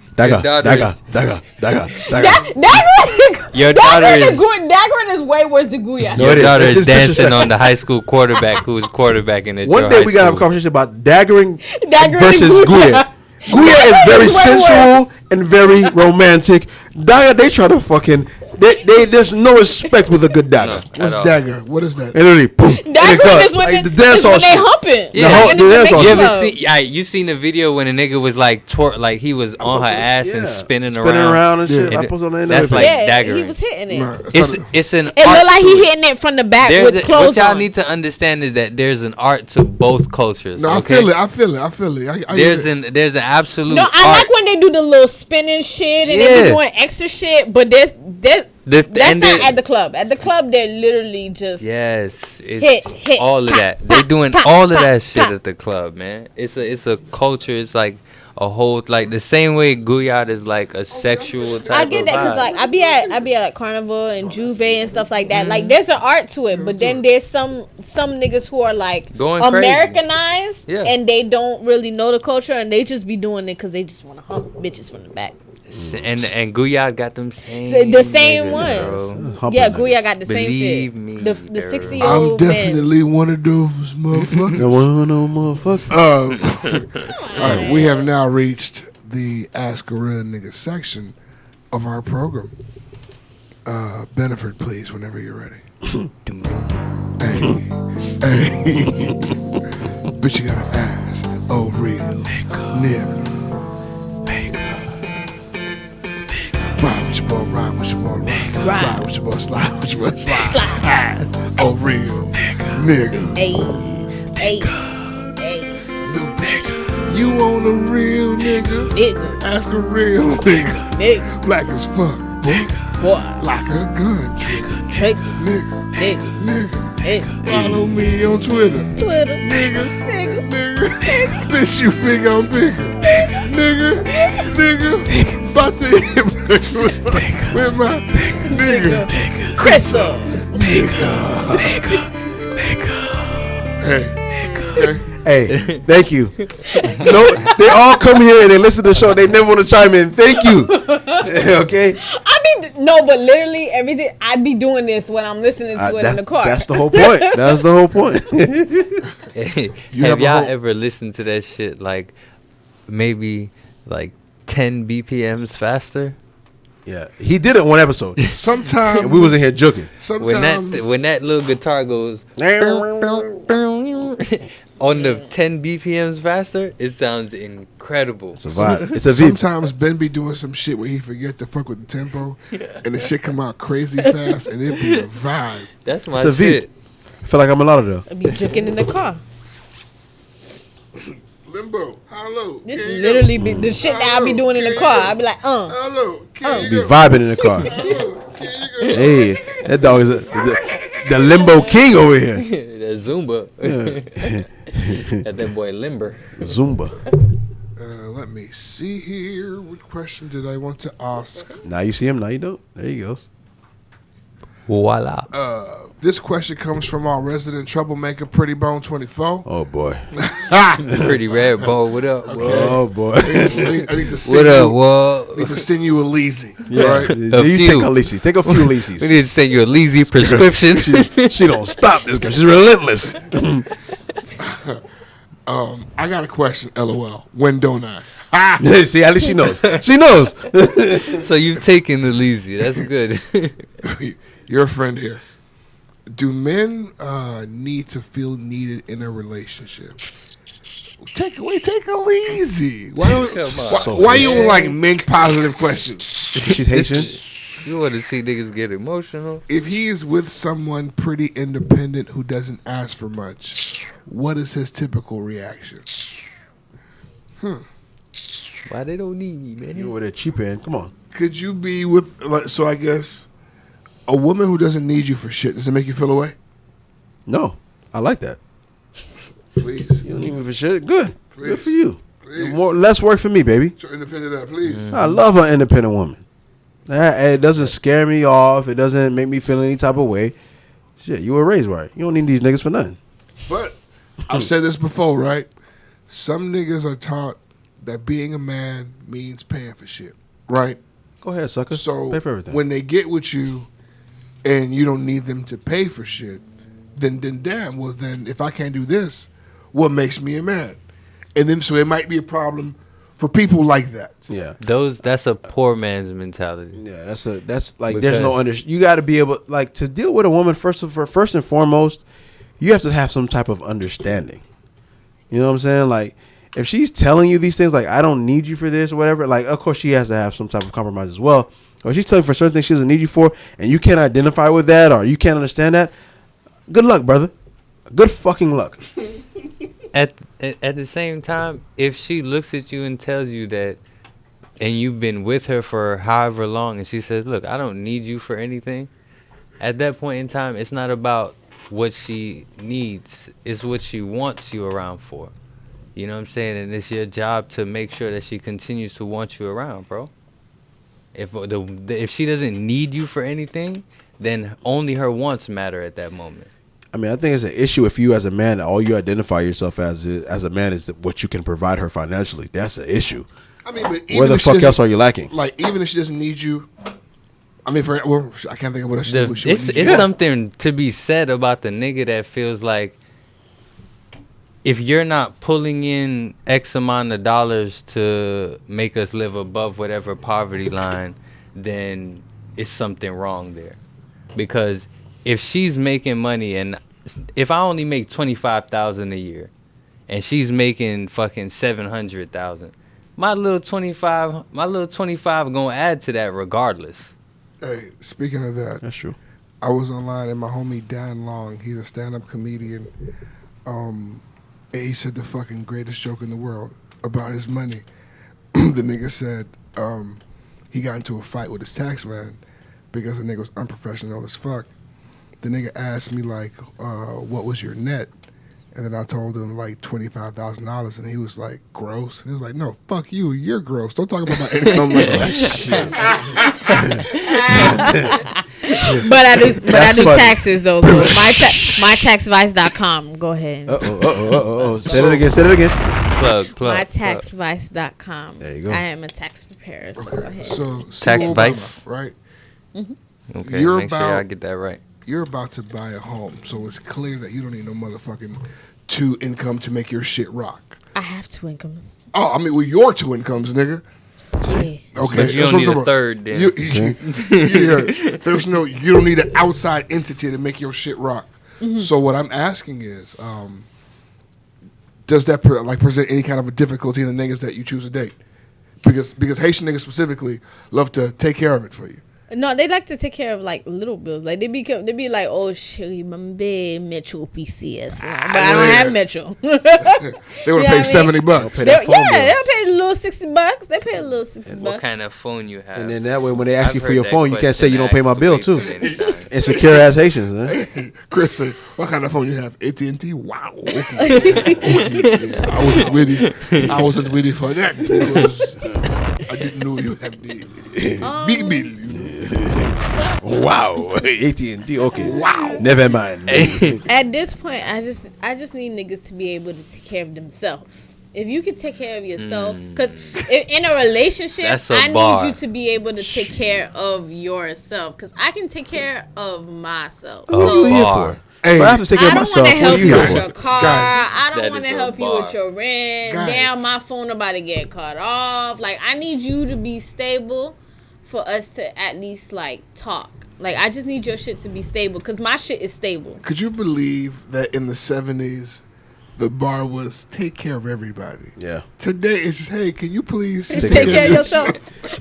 Speaker 4: Your daughter is
Speaker 2: Daggerin is way worse than Guya.
Speaker 5: No,
Speaker 4: your
Speaker 5: it is.
Speaker 4: daughter
Speaker 5: It's
Speaker 4: is
Speaker 5: just
Speaker 4: dancing
Speaker 5: disrespectful.
Speaker 4: on the high school quarterback who was quarterbacking at
Speaker 5: One
Speaker 4: your
Speaker 5: day
Speaker 4: high
Speaker 5: we gotta have a
Speaker 4: school.
Speaker 5: conversation about daggering
Speaker 2: Daggering
Speaker 5: versus Guya. Guya is very sensual and very romantic. Dagger, they try to fucking. There's no respect with a good dagger.
Speaker 3: What's
Speaker 4: all.
Speaker 3: dagger? What is that?
Speaker 5: And literally, boom.
Speaker 2: Daggering is when,
Speaker 5: the dance hall
Speaker 2: they
Speaker 5: shit.
Speaker 2: humping.
Speaker 4: Yeah.
Speaker 2: Like,
Speaker 5: The dance hall
Speaker 4: You
Speaker 5: shit.
Speaker 4: ever see? You seen the video when a nigga was like like he was on her ass and spinning around
Speaker 5: and shit.
Speaker 3: Yeah.
Speaker 5: I post on the
Speaker 4: That's
Speaker 5: internet.
Speaker 4: like
Speaker 2: Yeah,
Speaker 4: daggering.
Speaker 2: he was hitting it.
Speaker 3: Nah,
Speaker 4: It's an.
Speaker 2: It
Speaker 4: art
Speaker 2: looked like
Speaker 4: to
Speaker 2: he
Speaker 4: it.
Speaker 2: hitting it from the back
Speaker 4: There's
Speaker 2: with
Speaker 4: what
Speaker 2: clothes
Speaker 4: y'all
Speaker 2: on.
Speaker 4: need to understand is that there's an art to both cultures.
Speaker 3: No,
Speaker 4: okay?
Speaker 3: I feel it. I
Speaker 4: There's
Speaker 3: get it.
Speaker 4: an absolute.
Speaker 2: No, I
Speaker 4: art.
Speaker 2: like when they do the little spinning shit and they
Speaker 4: Yeah.
Speaker 2: be doing extra shit, but that's
Speaker 4: and
Speaker 2: not at the club. At the club, they're literally just
Speaker 4: Yes, it's
Speaker 2: hit,
Speaker 4: all of
Speaker 2: pop,
Speaker 4: that.
Speaker 2: pop,
Speaker 4: They doing
Speaker 2: pop,
Speaker 4: all of
Speaker 2: pop,
Speaker 4: that shit
Speaker 2: pop.
Speaker 4: at the club, man. It's a culture. It's like a whole like the same way Guyad is like a sexual type.
Speaker 2: I get that because
Speaker 4: vibe.
Speaker 2: like I be at like Carnival and Juve and stuff like that.
Speaker 4: Mm-hmm.
Speaker 2: Like there's an art to it, but then there's some niggas who are like
Speaker 4: Going crazy.
Speaker 2: Americanized
Speaker 4: Yeah.
Speaker 2: and they don't really know the culture and they just be doing it because they just want to hump bitches from the back.
Speaker 4: and Guyad got them same
Speaker 2: So the same
Speaker 4: niggas,
Speaker 2: ones.
Speaker 4: bro.
Speaker 2: Yeah, Guya got the same shit.
Speaker 4: Believe me,
Speaker 2: the
Speaker 4: girl.
Speaker 2: 60
Speaker 3: I'm
Speaker 2: old man.
Speaker 3: definitely one of those motherfuckers.
Speaker 5: No motherfucker.
Speaker 3: All right, we have now reached the Ask a Real Nigga section of our program. Benefit, please, whenever you're ready. Hey. Bitch, you gotta ask. Oh, real nigga. Ride with your boy, ride with your boy, ride. Slide with your boy, slide with your boy, slide. Ask. Oh, real nigga.
Speaker 2: Hey, hey, hey,
Speaker 3: Little bitch. You want a real nigga?
Speaker 2: nigga,
Speaker 3: Ask a real nigga.
Speaker 2: nigga,
Speaker 3: Black as fuck, boy.
Speaker 2: boy,
Speaker 3: Like a gun trigger.
Speaker 2: trick,
Speaker 3: Nigga,
Speaker 2: nigga,
Speaker 3: nigga.
Speaker 2: nigga,
Speaker 3: Follow me on Twitter.
Speaker 2: Twitter,
Speaker 3: Nigga,
Speaker 2: nigga,
Speaker 3: nigga. Bitch, you think I'm bigger. Nigga, nigga. About to hit with my nigga.
Speaker 2: Crystal.
Speaker 3: Hey.
Speaker 5: Hey, thank you. No, they all come here and they listen to the show. They never want to chime in. Thank you. Okay.
Speaker 2: But literally everything I'd be doing this when I'm listening to it in the car.
Speaker 5: That's the whole point. That's the whole point.
Speaker 4: Have y'all ever listened to that shit like maybe like 10 BPMs faster?
Speaker 5: Yeah, he did it one episode.
Speaker 3: Sometimes
Speaker 5: We was in here joking.
Speaker 3: Sometimes
Speaker 4: When that little guitar goes on the 10 BPMs faster, it sounds incredible.
Speaker 5: It's a vibe. It's a vibe.
Speaker 3: sometimes Ben be doing some shit where he forget to fuck with the tempo, and the shit come out crazy fast, and it be a vibe.
Speaker 4: That's my
Speaker 5: It's a
Speaker 4: shit.
Speaker 5: I feel like I'm a lot of them.
Speaker 2: I'd be joking in the car.
Speaker 3: Limbo, hello.
Speaker 2: This literally be the shit that I be doing in the car. I'd be like,
Speaker 3: Hello,
Speaker 5: Be vibing in the car. Hey, that dog is the limbo king over here.
Speaker 4: That Zumba. That boy Limber.
Speaker 5: Zumba.
Speaker 3: Let me see here. What question did I want to ask?
Speaker 5: Now you see him. Now you don't. There he goes.
Speaker 4: Voila.
Speaker 3: This question comes from our resident troublemaker, Pretty Bone 24.
Speaker 5: Oh boy.
Speaker 4: Pretty red ball. What up?
Speaker 5: Oh boy.
Speaker 3: I need to send
Speaker 4: What up?
Speaker 3: you.
Speaker 4: What?
Speaker 3: Need to send you a leasy.
Speaker 5: Yeah.
Speaker 3: Right?
Speaker 5: You
Speaker 4: A
Speaker 5: take
Speaker 4: few.
Speaker 5: a leasy. Take a few leasies.
Speaker 4: We need to send you a lazy prescription.
Speaker 5: She don't stop this girl. She's relentless.
Speaker 3: I got a question. LOL. When don't I?
Speaker 5: See, at least she knows. She knows.
Speaker 4: So you've taken the lazy. That's good.
Speaker 3: You're a friend here. Do men need to feel needed in a relationship? Take it easy. Why don't? Why you like make positive questions?
Speaker 5: She's Haitian.
Speaker 4: You want to see niggas get emotional?
Speaker 3: If he is with someone pretty independent who doesn't ask for much, what is his typical reaction?
Speaker 4: Why they don't need me, man?
Speaker 5: You over there cheap end. Come on.
Speaker 3: Could you be with? So I guess a woman who doesn't need you for shit, does it make you feel away?
Speaker 5: No, I like that.
Speaker 3: Please.
Speaker 5: You don't need me for shit. Good.
Speaker 3: Please.
Speaker 5: Good for you.
Speaker 3: Please.
Speaker 5: Less work for me, baby.
Speaker 3: So independent of that, please.
Speaker 5: I love an independent woman. It doesn't scare me off. It doesn't make me feel any type of way. Shit, you were raised right. You don't need these niggas for nothing.
Speaker 3: But I've said this before, right? Some niggas are taught that being a man means paying for shit, right?
Speaker 5: Go ahead, sucker.
Speaker 3: So
Speaker 5: pay for everything.
Speaker 3: when they get with you and you don't need them to pay for shit, then damn, well then if I can't do this, what makes me a man? And then so it might be a problem for people like that.
Speaker 5: Yeah.
Speaker 4: That's a poor man's mentality.
Speaker 5: Yeah, that's like there's no you got to be able like to deal with a woman first and foremost, you have to have some type of understanding. You know what I'm saying? Like if she's telling you these things like I don't need you for this or whatever, like of course she has to have some type of compromise as well. Or she's telling you for certain things she doesn't need you for and you can't identify with that or you can't understand that, good luck, brother. Good fucking luck.
Speaker 4: At the same time, if she looks at you and tells you that, and you've been with her for however long, and she says, "Look, I don't need you for anything," at that point in time, it's not about what she needs; it's what she wants you around for. You know what I'm saying? And it's your job to make sure that she continues to want you around, bro. If she doesn't need you for anything, then only her wants matter at that moment.
Speaker 5: I mean, I think it's an issue if you as a man, all you identify yourself as a man is what you can provide her financially. That's an issue.
Speaker 3: I mean, but
Speaker 5: where the fuck else are you lacking?
Speaker 3: Like, even if she doesn't need you, I mean, I can't think of what else she would need
Speaker 4: It's
Speaker 3: you.
Speaker 4: something to be said about the nigga that feels like if you're not pulling in X amount of dollars to make us live above whatever poverty line, then it's something wrong there. Because if she's making money and if I only make $25,000 a year and she's making fucking $700,000, my little 25 gonna add to that regardless.
Speaker 3: Hey, speaking of that,
Speaker 5: that's true.
Speaker 3: I was online and my homie Dan Long, he's a stand-up comedian. And he said the fucking greatest joke in the world about his money. The nigga said he got into a fight with his tax man because the nigga was unprofessional as fuck. The nigga asked me like, what was your net? And then I told him like $25,000 and he was like, gross. And he was like, no, fuck you, you're gross. Don't talk about my income like that. Shit.
Speaker 2: But I do taxes though. So mytaxvice.com. Go ahead.
Speaker 5: Say it again.
Speaker 4: Plug.
Speaker 2: Mytaxvice.com.
Speaker 5: There you go.
Speaker 2: I am a tax preparer. So go ahead.
Speaker 3: So
Speaker 4: Tax
Speaker 3: Ciroc
Speaker 4: Vice?
Speaker 3: Obama, right?
Speaker 2: Mm-hmm.
Speaker 4: Okay,
Speaker 3: You're
Speaker 4: make sure I get that right.
Speaker 3: You're about to buy a home, so it's clear that you don't need no motherfucking 2 income to make your shit rock.
Speaker 2: I have 2 incomes.
Speaker 3: Oh, I mean, well, your 2 incomes, nigga.
Speaker 2: Yeah.
Speaker 3: Okay,
Speaker 4: But you don't need a third then.
Speaker 3: Yeah, you don't need an outside entity to make your shit rock. Mm-hmm. So what I'm asking is, does that present any kind of a difficulty in the niggas that you choose to date? Because Haitian niggas specifically love to take care of it for you.
Speaker 2: No, they like to take care of like little bills. Like they be like, oh, chérie, mambe, Metro PCS. But I don't have Metro.
Speaker 3: They would pay $70.
Speaker 2: They'll pay a little $60. They pay a little $60.
Speaker 4: What kind of phone you have?
Speaker 5: And then that way, when they ask you
Speaker 4: I've
Speaker 5: for your
Speaker 4: heard
Speaker 5: phone,
Speaker 4: that
Speaker 5: you can't say you don't pay my
Speaker 4: question
Speaker 5: bill
Speaker 4: asked
Speaker 5: too.
Speaker 4: way many times.
Speaker 5: And secure ass Haitians, man.
Speaker 3: Chris, what kind of phone you have? AT&T? Wow. Okay. Yeah, I wasn't waiting for that because I didn't know you had the big bill.
Speaker 5: Wow. AT&T. Okay. Wow. Never mind.
Speaker 2: At this point, I just need niggas to be able to take care of themselves. If you can take care of yourself, because in a relationship, I need you to be able to take care of yourself. Because I can take care of myself.
Speaker 5: What are you here for? Hey, I have to take care of myself.
Speaker 2: I don't want to help you with
Speaker 5: for?
Speaker 2: your car.
Speaker 3: Guys,
Speaker 2: I don't want to help you with your rent.
Speaker 3: Guys.
Speaker 2: Damn, my phone about to get cut off. Like, I need you to be stable for us to at least, like, talk. Like, I just need your shit to be stable because my shit is stable.
Speaker 3: Could you believe that in the 70s, the bar was take care of everybody?
Speaker 5: Yeah.
Speaker 3: Today, it's just, hey, can you please just
Speaker 2: Take care of yourself.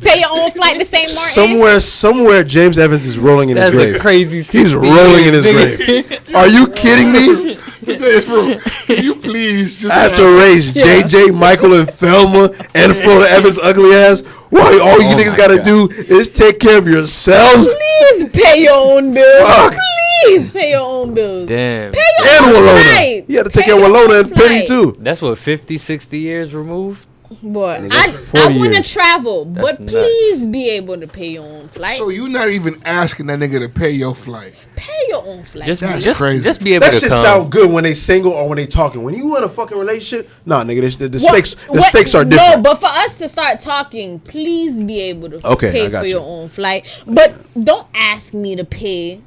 Speaker 2: Pay your own flight to St. Martin.
Speaker 5: Somewhere, James Evans is rolling in his grave.
Speaker 4: That's a crazy.
Speaker 5: He's rolling in his grave. Are you kidding me?
Speaker 3: Today, bro, can you please just...
Speaker 5: I have to raise JJ, Michael, and Thelma, and Florida Evans' ugly ass. Why all you niggas gotta do is take care of yourselves?
Speaker 2: Please pay your own bills.
Speaker 5: Fuck.
Speaker 2: Please pay your own bills.
Speaker 4: Damn.
Speaker 2: Pay your
Speaker 5: And
Speaker 2: own
Speaker 5: Walona.
Speaker 2: flight.
Speaker 5: You had to take
Speaker 2: Pay
Speaker 5: care of
Speaker 2: your
Speaker 5: Walona
Speaker 2: own
Speaker 5: and Penny
Speaker 2: flight.
Speaker 5: too.
Speaker 4: That's what 50, 60 years removed.
Speaker 2: Boy,
Speaker 5: Nigga,
Speaker 2: I
Speaker 5: 40
Speaker 2: want to
Speaker 5: years.
Speaker 2: travel, but
Speaker 4: nuts.
Speaker 2: please be able to pay your own flight.
Speaker 3: So you not even asking that nigga to pay your flight?
Speaker 2: Pay your own flight.
Speaker 4: Just
Speaker 3: That's crazy.
Speaker 4: just be able
Speaker 5: That
Speaker 4: to
Speaker 5: shit
Speaker 4: come.
Speaker 5: sound good when they single or when they talking. When you in a fucking relationship, nah, nigga, the
Speaker 2: What-
Speaker 5: stakes are different.
Speaker 2: No, but for us to start talking, please be able to
Speaker 5: Okay, I
Speaker 2: pay
Speaker 5: got
Speaker 2: for
Speaker 5: you.
Speaker 2: your own flight. But don't ask me to pay.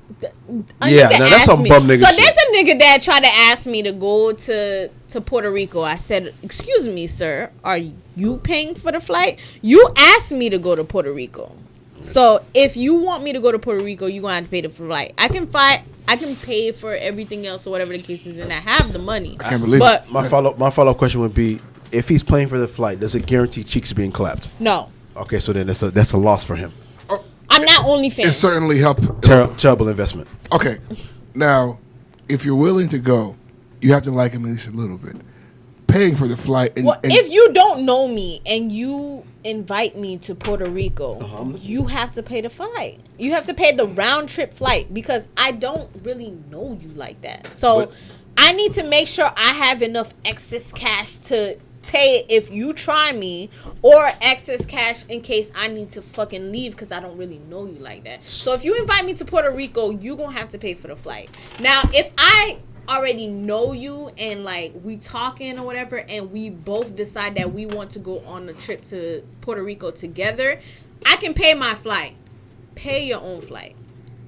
Speaker 2: A
Speaker 5: Yeah,
Speaker 2: nigga
Speaker 5: now that's
Speaker 2: asked
Speaker 5: some
Speaker 2: me.
Speaker 5: bum nigga
Speaker 2: So
Speaker 5: shit.
Speaker 2: there's a nigga that tried to ask me to go to Puerto Rico. I said, "Excuse me, sir, are you paying for the flight? You asked me to go to Puerto Rico. So if you want me to go to Puerto Rico, you're gonna have to pay the flight. I can pay for everything else or whatever the case is, and I have the money.
Speaker 3: I can't believe
Speaker 2: But
Speaker 3: it.
Speaker 5: My follow up question would be: if he's paying for the flight, does it guarantee cheeks being clapped?
Speaker 2: no,
Speaker 5: Okay, so then that's a loss for him.
Speaker 2: I'm not
Speaker 3: It
Speaker 2: OnlyFans.
Speaker 3: certainly helped.
Speaker 5: Terrible investment.
Speaker 3: Okay, now if you're willing to go, you have to like him at least a little bit. Paying for the flight, and,
Speaker 2: Well,
Speaker 3: and
Speaker 2: if you don't know me and you invite me to Puerto Rico, you have to pay the flight. You have to pay the round trip flight because I don't really know you like that. So
Speaker 5: But-
Speaker 2: I need to make sure I have enough excess cash to pay if you try me, or excess cash in case I need to fucking leave because I don't really know you like that. So if you invite me to Puerto Rico, you gonna have to pay for the flight. Now, if I already know you and like we talking or whatever, and we both decide that we want to go on a trip to Puerto Rico together, I can pay my flight. Pay your own flight.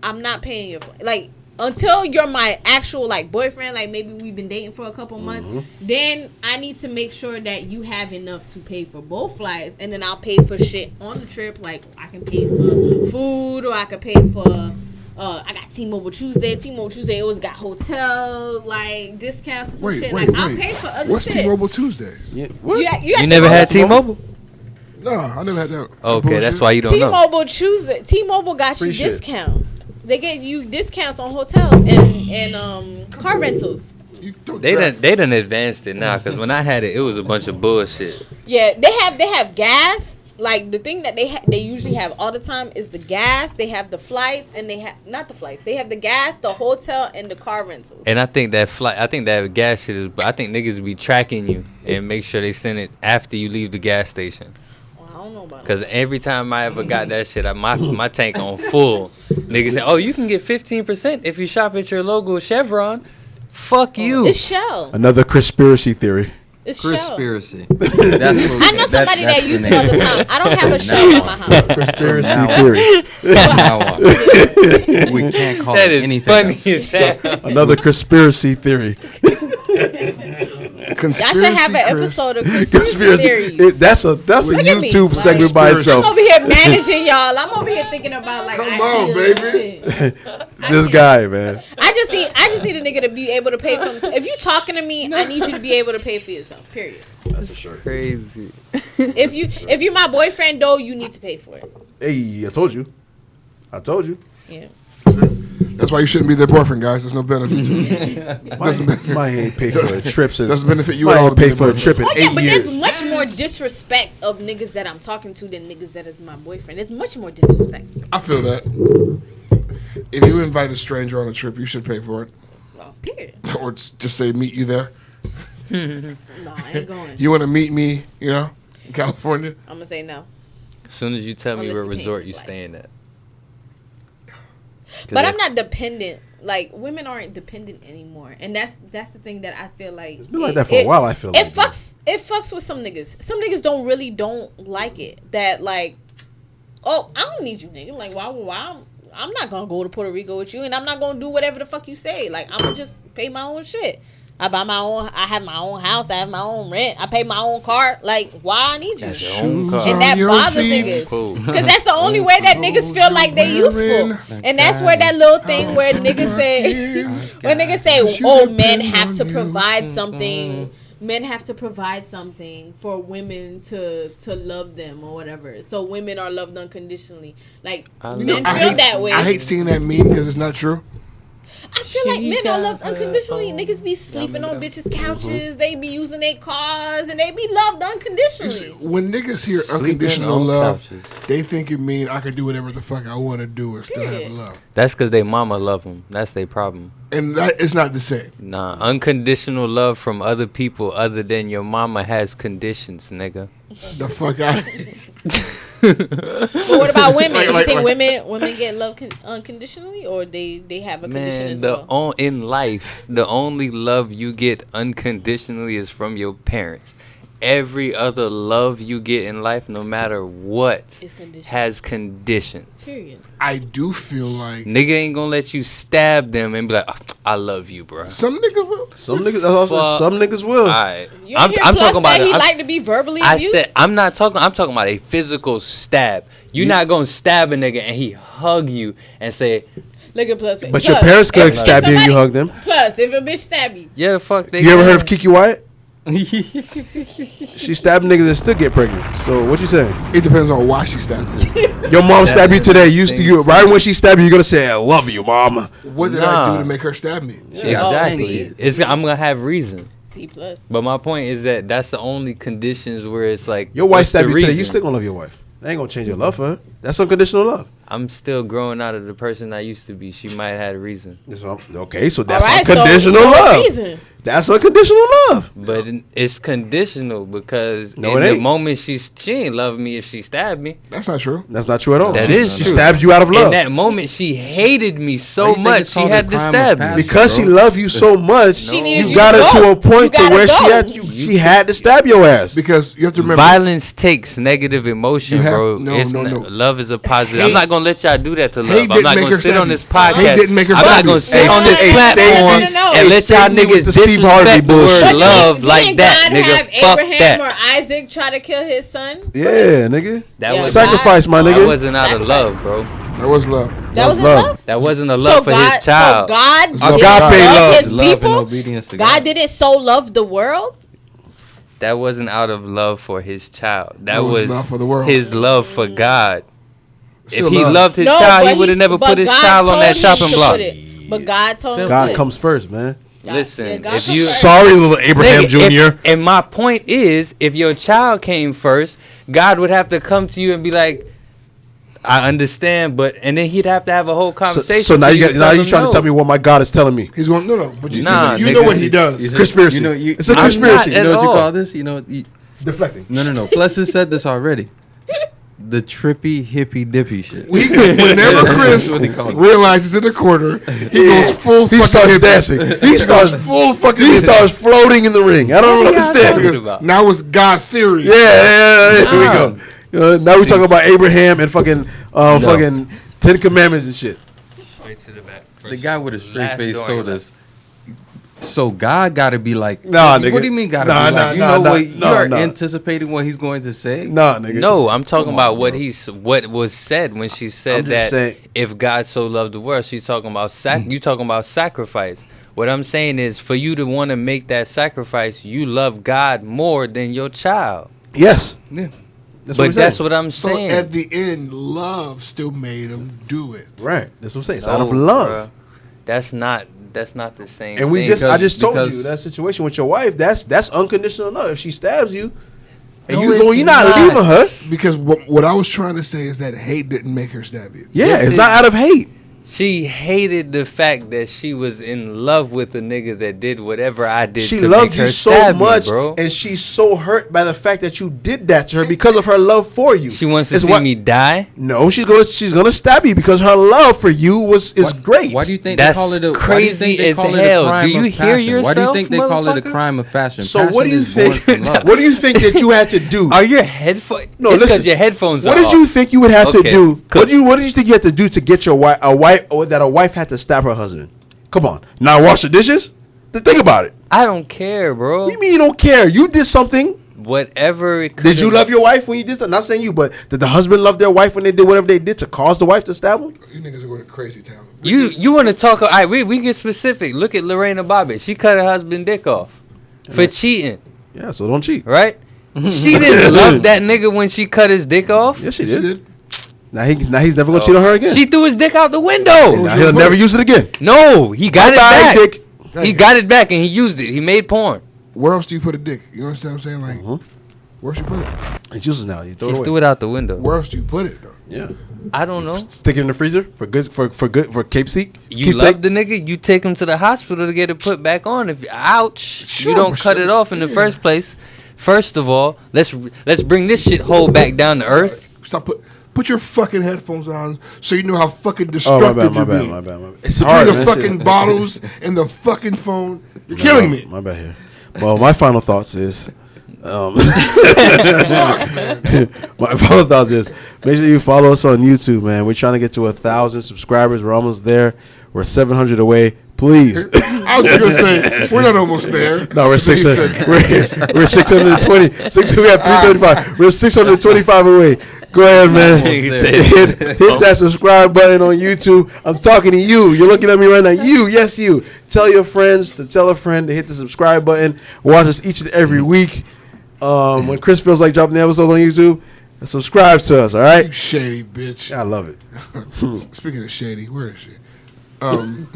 Speaker 2: I'm not paying your flight. Like, until you're my actual like boyfriend, like maybe we've been dating for a couple months, then I need to make sure that you have enough to pay for both flights, and then I'll pay for shit on the trip. Like I can pay for food, or I can pay for I got T-Mobile Tuesday. T-Mobile Tuesday always got hotel like discounts and some shit. Like I'll pay for other
Speaker 3: what's
Speaker 2: shit.
Speaker 3: T-Mobile Tuesdays?
Speaker 5: Yeah, what?
Speaker 4: You never had T-Mobile?
Speaker 3: No, I never had that.
Speaker 4: Okay, that's why you don't know.
Speaker 2: T-Mobile Tuesday. T-Mobile got
Speaker 5: Free
Speaker 2: you
Speaker 5: shit.
Speaker 2: discounts. They get you discounts on hotels and car rentals.
Speaker 4: They done advanced it now, because when I had it, it was a bunch of bullshit.
Speaker 2: Yeah, they have gas. Like the thing that they usually have all the time is the gas. They have the flights, and they have not the flights. They have the gas, the hotel, and the car rentals.
Speaker 4: And I think that gas shit is, but I think niggas be tracking you and make sure they send it after you leave the gas station.
Speaker 2: Well, I don't know about that.
Speaker 4: Because every time I ever got that shit, my tank on full. Niggas say, oh, you can get 15% if you shop at your local Chevron. Fuck you.
Speaker 2: It's Shell.
Speaker 5: Another conspiracy theory.
Speaker 2: It's Shell.
Speaker 8: Conspiracy. That's what
Speaker 2: I know somebody that
Speaker 8: that's
Speaker 2: uses
Speaker 8: the
Speaker 2: it all the
Speaker 8: name.
Speaker 2: time. I don't have a Shell at my house.
Speaker 5: Conspiracy
Speaker 8: Now-
Speaker 5: theory.
Speaker 8: From now on. We can't call
Speaker 4: That
Speaker 8: it
Speaker 4: is
Speaker 8: anything
Speaker 4: funny
Speaker 8: else.
Speaker 4: as hell.
Speaker 5: Another conspiracy theory.
Speaker 2: Y'all should have an episode of conspiracy theories.
Speaker 5: That's a
Speaker 2: Look at me.
Speaker 5: YouTube segment by
Speaker 2: I'm
Speaker 5: itself.
Speaker 2: over here managing y'all. I'm over here thinking about like.
Speaker 3: Come on,
Speaker 2: ideas and
Speaker 3: baby.
Speaker 2: shit.
Speaker 5: This guy, man.
Speaker 2: I just need a nigga to be able to pay for himself. If you talking to me, I need you to be able to pay for yourself. Period.
Speaker 5: That's for sure.
Speaker 4: Crazy.
Speaker 2: If you're my boyfriend though, you need to pay for it.
Speaker 5: Hey, I told you.
Speaker 2: Yeah.
Speaker 3: That's why you shouldn't be their boyfriend, guys. There's no benefit to it. Doesn't benefit.
Speaker 5: Mine ain't paid for the trips.
Speaker 3: Doesn't benefit you
Speaker 5: Mine
Speaker 3: at all
Speaker 5: ain't
Speaker 3: to be
Speaker 5: paid
Speaker 3: the
Speaker 5: for a
Speaker 3: boyfriend.
Speaker 5: trip in
Speaker 2: Oh yeah,
Speaker 5: 8
Speaker 2: but
Speaker 5: years.
Speaker 2: there's much more disrespect of niggas that I'm talking to than niggas that is my boyfriend. There's much more disrespect.
Speaker 3: I feel that. If you invite a stranger on a trip, you should pay for it.
Speaker 2: Well, period.
Speaker 3: Or just say, meet you there.
Speaker 2: No, I ain't going.
Speaker 3: You want to meet me, in California?
Speaker 2: I'm gonna say no.
Speaker 4: As soon as you tell me
Speaker 2: Unless
Speaker 4: what
Speaker 2: you pay
Speaker 4: resort
Speaker 2: for
Speaker 4: you
Speaker 2: flight.
Speaker 4: staying at.
Speaker 2: But I'm not dependent. Like women aren't dependent anymore, and that's the thing that I feel like. It's
Speaker 5: been like that for a while, I feel like.
Speaker 2: it fucks with some niggas. Some niggas don't like it. That like, oh, I don't need you, nigga. Like why? I'm not gonna go to Puerto Rico with you, and I'm not gonna do whatever the fuck you say. Like I'm gonna just pay my own shit. I buy my own. I have my own house. I have my own rent. I pay my own car. Like why I need you?
Speaker 4: That's your own car.
Speaker 2: And that
Speaker 3: on your
Speaker 2: bothers
Speaker 3: feet.
Speaker 2: niggas.
Speaker 4: Cool.
Speaker 2: Because that's the only way that niggas feel like they useful. And that's where that little thing where niggas say, when niggas say, oh, men have to provide something. Men have to provide something for women to love them or whatever. So women are loved unconditionally. Like, men feel that way.
Speaker 3: I hate seeing that meme because it's not true.
Speaker 2: I feel like men are loved unconditionally. Niggas be sleeping on bitches' couches. They be using their cars, and they be loved unconditionally.
Speaker 3: When niggas hear unconditional love, they think it mean I can do whatever the fuck I want to do and still have love.
Speaker 4: That's because they mama love them. That's their problem.
Speaker 3: And that is not the same.
Speaker 4: Nah, unconditional love from other people other than your mama has conditions, nigga.
Speaker 3: The fuck out.
Speaker 2: But what about women? You think women get love unconditionally, or they have a condition as well?
Speaker 4: In life, the only love you get unconditionally is from your parents. Every other love you get in life, no matter what, has conditions.
Speaker 2: Period.
Speaker 3: I do feel like
Speaker 4: nigga ain't gonna let you stab them and be like, oh, "I love you, bro."
Speaker 3: Some niggas will.
Speaker 5: Some niggas will.
Speaker 4: All right.
Speaker 2: I'm talking about. He like to be verbally abused.
Speaker 4: I said I'm talking about a physical stab. You're not gonna stab a nigga and he hug you and say,
Speaker 2: "Look at plus."
Speaker 5: But your parents could stab you and you hug them.
Speaker 2: Plus, if a bitch stab you,
Speaker 4: yeah, fuck.
Speaker 5: You ever heard of Kiki Wyatt? She stabbed niggas and still get pregnant. So what you saying?
Speaker 3: It depends on why she stabbed you.
Speaker 5: Your mom stabbed you today. Right when she stabbed you, you're gonna say, "I love you, mom."
Speaker 3: What did I do to make her stab me?
Speaker 4: Exactly. I'm gonna have reason.
Speaker 2: C plus.
Speaker 4: But my point is that that's the only conditions where it's like
Speaker 5: your wife stabbed you today. You still gonna love your wife. That ain't gonna change your love for her. That's unconditional love.
Speaker 4: I'm still growing out of the person I used to be. She might have had a reason.
Speaker 5: Okay, so that's unconditional love. That's unconditional love.
Speaker 4: But it's conditional because in the moment she ain't love me if she stabbed me.
Speaker 3: That's not true.
Speaker 5: That's not true at all.
Speaker 4: That is true.
Speaker 5: She stabbed you out of love.
Speaker 4: In that moment, she hated me so much she had to stab me.
Speaker 5: Because she loved you so much, you got her to a point to where she had to stab your ass.
Speaker 3: Because you have to remember,
Speaker 4: violence takes negative emotion, bro. No. Love is a positive. I'm not gonna let y'all do that to love. I'm not gonna sit on this podcast. I'm not gonna sit on this platform and let y'all niggas disrespect the word love like that, nigga. Fuck
Speaker 2: Abraham or Isaac try to kill his son?
Speaker 5: Yeah, nigga.
Speaker 4: That was
Speaker 5: sacrifice, my nigga.
Speaker 4: That wasn't out of love, bro.
Speaker 3: That was love.
Speaker 2: That was love.
Speaker 4: That wasn't a love for his child.
Speaker 2: So God didn't
Speaker 5: love
Speaker 2: his
Speaker 8: love
Speaker 2: people.
Speaker 8: and obedience to
Speaker 2: God didn't so love the world.
Speaker 4: That wasn't out of love for his child. That was
Speaker 3: love for the world.
Speaker 4: His love for God.
Speaker 3: Still
Speaker 4: if he
Speaker 3: love.
Speaker 4: loved his child, he would have never put his child on that chopping block.
Speaker 2: But God told him.
Speaker 5: God comes first, man.
Speaker 4: Listen,
Speaker 2: if you
Speaker 5: sorry, little Abraham Jr.
Speaker 4: And my point is, if your child came first, God would have to come to you and be like, "I understand," and then he'd have to have a whole conversation.
Speaker 5: So now you're trying to tell me what my God is telling me.
Speaker 3: He's going no, but you
Speaker 4: Nah,
Speaker 3: you know what he does.
Speaker 5: Conspiracy. It's a conspiracy.
Speaker 8: You know what you call this?
Speaker 5: Deflecting.
Speaker 8: No. Plus, has said this already. The trippy hippie dippy shit.
Speaker 3: Whenever Chris realizes in the corner, he goes full.
Speaker 5: He starts dancing. He starts full fucking. He starts floating in the ring. I don't understand.
Speaker 3: Now it's God theory.
Speaker 5: Yeah. Here we go. Now we talking about Abraham and fucking fucking 10 Commandments and shit.
Speaker 8: The guy with a straight face told us. So God got to be like,
Speaker 5: nah, nigga.
Speaker 8: What do you mean got to be like? You are anticipating what he's going to say?
Speaker 5: Nah, nigga.
Speaker 4: No, I'm talking about what was said when she said that if God so loved the world, she's talking about you talking about sacrifice. What I'm saying is, for you to want to make that sacrifice, you love God more than your child.
Speaker 5: Yes.
Speaker 8: Yeah.
Speaker 4: That's what I'm saying.
Speaker 3: So at the end, love still made him do it.
Speaker 5: Right. That's what I'm saying. It's out of love.
Speaker 4: Bruh. That's not the same.
Speaker 5: And
Speaker 4: thing.
Speaker 5: I just told you that situation with your wife. That's unconditional love. If she stabs you, and you're not leaving her.
Speaker 3: Because what I was trying to say is that hate didn't make her stab you.
Speaker 5: Yeah, it's not out of hate.
Speaker 4: She hated the fact that she was in love with a nigga that did whatever I did.
Speaker 5: She
Speaker 4: to
Speaker 5: loved
Speaker 4: make her
Speaker 5: you so
Speaker 4: stab
Speaker 5: much,
Speaker 4: me, bro.
Speaker 5: and she's so hurt by the fact that you did that to her because of her love for you.
Speaker 4: She wants to see me die.
Speaker 5: No, she's gonna stab you because her love for you is great.
Speaker 8: Why do you think
Speaker 4: That's
Speaker 8: they call it
Speaker 4: crazy as hell? Do you hear yourself?
Speaker 8: Why do you think they call it a crime of passion?
Speaker 5: So
Speaker 8: passion
Speaker 5: what do you think?
Speaker 8: What
Speaker 5: do you think that you had to do?
Speaker 4: Are your headphones?
Speaker 5: No,
Speaker 4: it's because your headphones.
Speaker 5: What
Speaker 4: are
Speaker 5: did you
Speaker 4: off.
Speaker 5: think you would have to do?
Speaker 4: What
Speaker 5: did you think you had to do to get your wife a wife had to stab her husband? Come on, now wash the dishes. Think about it.
Speaker 4: I don't care, bro.
Speaker 5: What do you mean you don't care? You did something.
Speaker 4: Whatever.
Speaker 5: Did you love your wife when you did something? Not saying you, but did the husband love their wife when they did whatever they did to cause the wife to stab him?
Speaker 3: You niggas are going to crazy town.
Speaker 4: You want to talk? All right, we get specific. Look at Lorena Bobbitt. She cut her husband dick off for cheating.
Speaker 5: Yeah, so don't cheat.
Speaker 4: Right? She didn't love that nigga when she cut his dick off.
Speaker 5: Yes, she did. Now he's never gonna cheat on her again.
Speaker 4: She threw his dick out the window.
Speaker 5: Now he'll never use it again.
Speaker 4: No, he got it back.
Speaker 5: Dick.
Speaker 4: He got it back and he used it. He made porn.
Speaker 3: Where else do you put a dick? You understand what I'm saying? Like, where else you put it?
Speaker 5: It's useless now. You throw
Speaker 4: He
Speaker 5: it away.
Speaker 4: threw it out the window.
Speaker 3: Where else do you put it though?
Speaker 5: Yeah.
Speaker 4: I don't know.
Speaker 5: Stick it in the freezer for Cape Seek.
Speaker 4: You love the nigga, you take him to the hospital to get it put back on. If ouch,
Speaker 3: Sure,
Speaker 4: you don't
Speaker 3: but
Speaker 4: cut
Speaker 3: sure,
Speaker 4: it off in the first place. First of all, let's bring this shit whole back down to earth.
Speaker 3: Stop. Put your fucking headphones on so you know how fucking
Speaker 5: Oh,
Speaker 3: destructive
Speaker 5: my
Speaker 3: you're
Speaker 5: bad.
Speaker 3: being.
Speaker 5: It's
Speaker 3: Between
Speaker 5: hard,
Speaker 3: the
Speaker 5: man.
Speaker 3: fucking bottles and the fucking phone, you're killing me.
Speaker 5: My bad here. Well, my final thoughts is, make sure you follow us on YouTube, man. We're trying to get to 1,000 subscribers. We're almost there. We're 700 away. Please.
Speaker 3: I was just gonna say we're not almost there.
Speaker 5: No, we're 600. We're 620. We have 335. We're 625 away. Go ahead, man. Hit that subscribe button on YouTube. I'm talking to you. You're looking at me right now. Yes, you. Tell your friends to tell a friend to hit the subscribe button. Watch us each and every week. When Chris feels like dropping the episodes on YouTube, subscribe to us. All right.
Speaker 3: You shady bitch.
Speaker 5: I love it.
Speaker 3: Speaking of shady, where is she?
Speaker 5: Speaking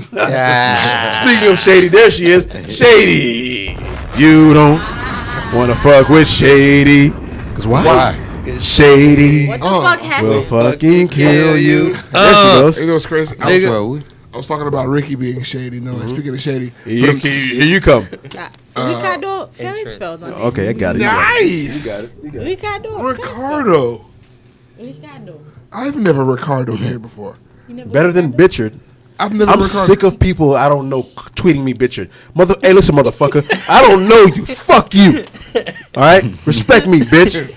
Speaker 5: of shady, there she is. Shady. You don't want to fuck with Shady. Because why? Shady.
Speaker 2: What the fuck happened?
Speaker 5: Will fucking kill you. There she goes.
Speaker 3: You know what's crazy? I
Speaker 8: Nigga.
Speaker 3: was talking about Ricky being shady. No, speaking of shady,
Speaker 5: Here you come.
Speaker 2: Ricardo, very spelled on it.
Speaker 5: Okay, I got it.
Speaker 3: nice.
Speaker 5: You got it.
Speaker 2: Ricardo.
Speaker 3: Ricardo.
Speaker 2: Ricardo.
Speaker 3: I've never Ricardo'd here before.
Speaker 5: Better than Bitchard.
Speaker 3: I've never
Speaker 5: I'm
Speaker 3: Ricardo.
Speaker 5: sick of people I don't know tweeting me Bitchard. Hey, listen, motherfucker. I don't know you. Fuck you. All right? Respect me, bitch.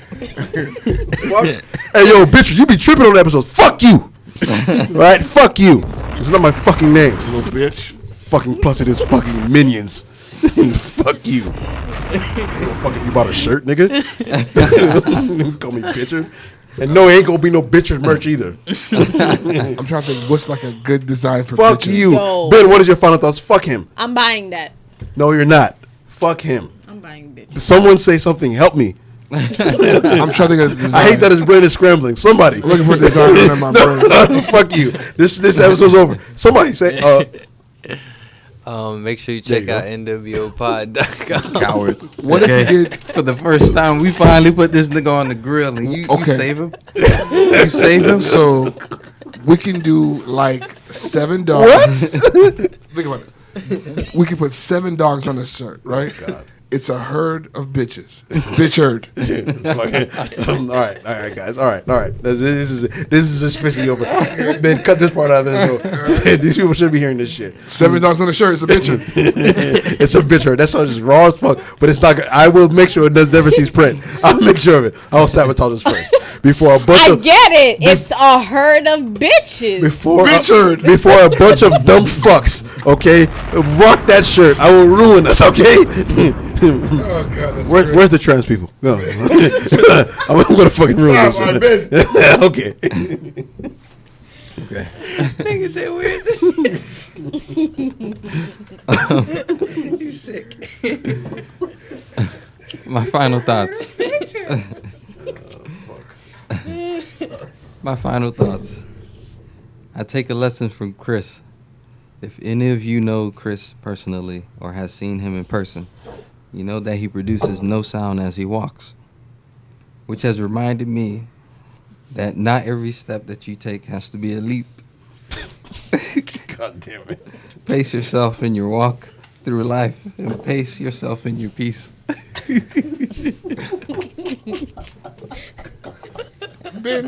Speaker 5: Fuck. Hey, yo, Bitchard, you be tripping on the episodes. Fuck you. All right? Fuck you. It's not my fucking name.
Speaker 3: Little bitch.
Speaker 5: Fucking plus it is fucking minions. Fuck you. Fuck if you bought a shirt, nigga. Call me Bitchard. And no, ain't gonna be no Bitchard merch either.
Speaker 3: I'm trying to think what's like a good design for
Speaker 5: Fuck
Speaker 3: bitches.
Speaker 5: you.
Speaker 2: Yo.
Speaker 5: Ben, what is your final thoughts? Fuck him.
Speaker 2: I'm buying that.
Speaker 5: No, you're not. Fuck him.
Speaker 2: I'm buying bitch.
Speaker 5: Someone say something. Help me.
Speaker 3: I'm trying to think of design.
Speaker 5: I hate that his brain is scrambling. Somebody.
Speaker 3: I'm looking for design in my brain.
Speaker 5: Fuck you. This episode's over. Somebody say.
Speaker 4: Make sure you
Speaker 5: There
Speaker 4: check
Speaker 5: you
Speaker 4: out NWOpod.com.
Speaker 8: Coward.
Speaker 3: What if you did?
Speaker 8: For the first time, we finally put this nigga on the grill, and you save him. You save him.
Speaker 3: So we can do like 7 dogs. Think about it. We can put 7 dogs on a shirt, right? God. It's a herd of bitches. Bitch herd.
Speaker 5: All right, guys. All right. This is officially over. Ben, cut this part out of this. These people shouldn't be hearing this shit.
Speaker 3: 7 dogs on a shirt. It's a bitch herd.
Speaker 5: It's a bitch hurt. That song is raw as fuck, but it's not. I will make sure it never sees print. I'll make sure of it. I will sabotage this first before a bunch
Speaker 2: I
Speaker 5: of.
Speaker 2: get it. It's a herd of bitches.
Speaker 5: Before
Speaker 3: Bitch
Speaker 5: a bunch of dumb fucks, okay? Rock that shirt. I will ruin us, okay?
Speaker 3: Oh God, that's great.
Speaker 5: Where's the trans people? No. I'm gonna fucking ruin this
Speaker 3: All right,
Speaker 5: shit.
Speaker 3: Ben.
Speaker 5: Okay.
Speaker 4: Nigga said, where's this? You sick.
Speaker 8: My final thoughts. My final thoughts. I take a lesson from Chris. If any of you know Chris personally or has seen him in person, you know that he produces no sound as he walks, which has reminded me that not every step that you take has to be a leap.
Speaker 5: God damn it.
Speaker 8: Pace yourself in your walk through life and pace yourself in your peace.
Speaker 3: Ben,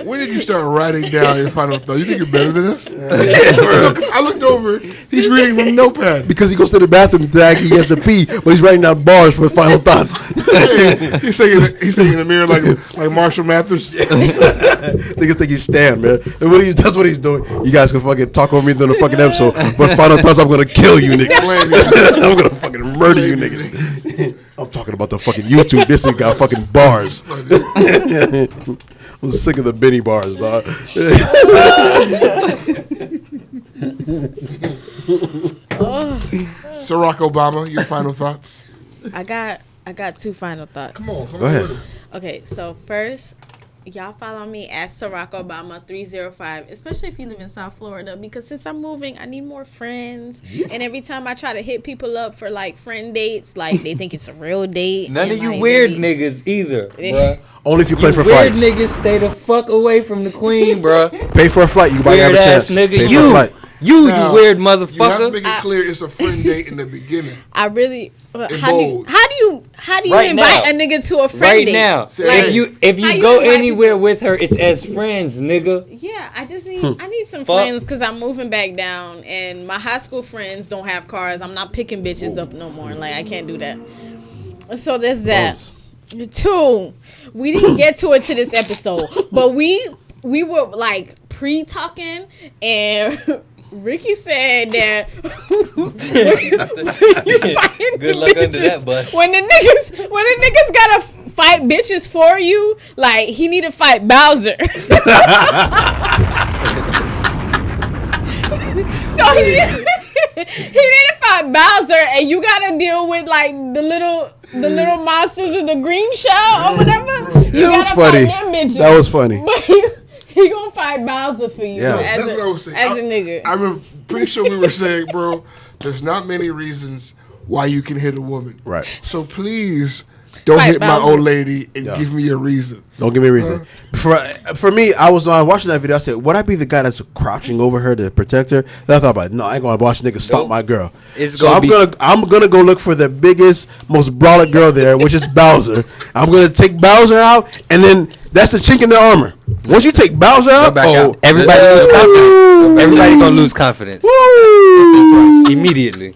Speaker 3: when did you start writing down your final thoughts? You think you're better than us? I looked over. He's reading from notepad.
Speaker 5: Because he goes to the bathroom to act he has to pee, but he's writing down bars for final thoughts.
Speaker 3: He's singing in the mirror like Marshall Mathers.
Speaker 5: Niggas think he's Stan, man. And that's what he's doing. You guys can fucking talk over me during the fucking episode, but final thoughts, I'm gonna kill you, niggas. I'm gonna fucking murder you, niggas. I'm talking about the fucking YouTube. This nigga got fucking bars. I'm sick of the Benny bars, dog.
Speaker 3: Ciroc Obama, your final thoughts?
Speaker 2: I got 2 final thoughts.
Speaker 3: Come on.
Speaker 5: Go ahead.
Speaker 2: Okay, so first, Y'all follow me at Ciroc Obama 305, especially if you live in South Florida, because since I'm moving, I need more friends. And every time I try to hit people up for like friend dates, like they think it's a real date.
Speaker 4: None
Speaker 2: and,
Speaker 4: of you
Speaker 2: like,
Speaker 4: weird
Speaker 2: they-
Speaker 4: niggas either, bruh.
Speaker 5: Only if you play for
Speaker 4: Weird
Speaker 5: flights.
Speaker 4: niggas stay the fuck away from the queen, bruh.
Speaker 5: Pay for a flight. You might have
Speaker 4: Weird
Speaker 5: a
Speaker 4: ass
Speaker 5: chance.
Speaker 4: nigga.
Speaker 5: Pay for a
Speaker 4: You
Speaker 5: flight.
Speaker 3: Now,
Speaker 4: weird
Speaker 3: You have to
Speaker 4: motherfucker.
Speaker 3: make it clear it's a friend date in the beginning.
Speaker 2: I really. How do
Speaker 3: bold.
Speaker 2: you
Speaker 4: Right
Speaker 2: invite
Speaker 4: now.
Speaker 2: a nigga to a friend
Speaker 4: Right
Speaker 2: date?
Speaker 4: now,
Speaker 3: Say,
Speaker 4: if
Speaker 2: how
Speaker 4: you
Speaker 2: you
Speaker 4: go
Speaker 2: invite
Speaker 4: anywhere
Speaker 2: people?
Speaker 4: with her, it's as friends, nigga.
Speaker 2: Yeah, I just need I need some
Speaker 4: Fuck.
Speaker 2: friends because I'm moving back down, and my high school friends don't have cars. I'm not picking bitches up no more. Like I can't do that. So there's that. 2, we didn't get to it to this episode, but we were like pre-talking, and Ricky said that
Speaker 4: Good luck under that bus.
Speaker 2: when the niggas gotta fight bitches for you, like he need to fight Bowser. So he need to fight Bowser, and you gotta deal with like the little monsters with the green shell or whatever. You
Speaker 5: That was
Speaker 2: gotta
Speaker 5: funny.
Speaker 2: fight them bitches.
Speaker 5: That was funny.
Speaker 2: But he gonna fight Bowser for you.
Speaker 5: Yeah.
Speaker 2: as
Speaker 3: That's
Speaker 2: a,
Speaker 3: what I was saying.
Speaker 2: As a nigga.
Speaker 3: I remember, pretty sure we were saying, bro, there's not many reasons why you can hit a woman.
Speaker 5: Right.
Speaker 3: So please don't
Speaker 2: Fight
Speaker 3: hit my
Speaker 2: Bowser.
Speaker 3: old lady and
Speaker 5: Yeah.
Speaker 3: give me a reason.
Speaker 5: Don't give me a reason. For me, I was watching that video. I said, would I be the guy that's crouching over her to protect her? Then I thought about, no, I ain't gonna watch niggas stop
Speaker 4: Nope.
Speaker 5: my girl.
Speaker 4: It's
Speaker 5: So
Speaker 4: gonna
Speaker 5: I'm gonna go look for the biggest, most brolic girl there, which is Bowser. I'm gonna take Bowser out, and then that's the chink in their armor. Once you take Bowser out,
Speaker 8: back out.
Speaker 4: Everybody lose confidence. Everybody gonna lose confidence
Speaker 5: Woo!
Speaker 4: immediately.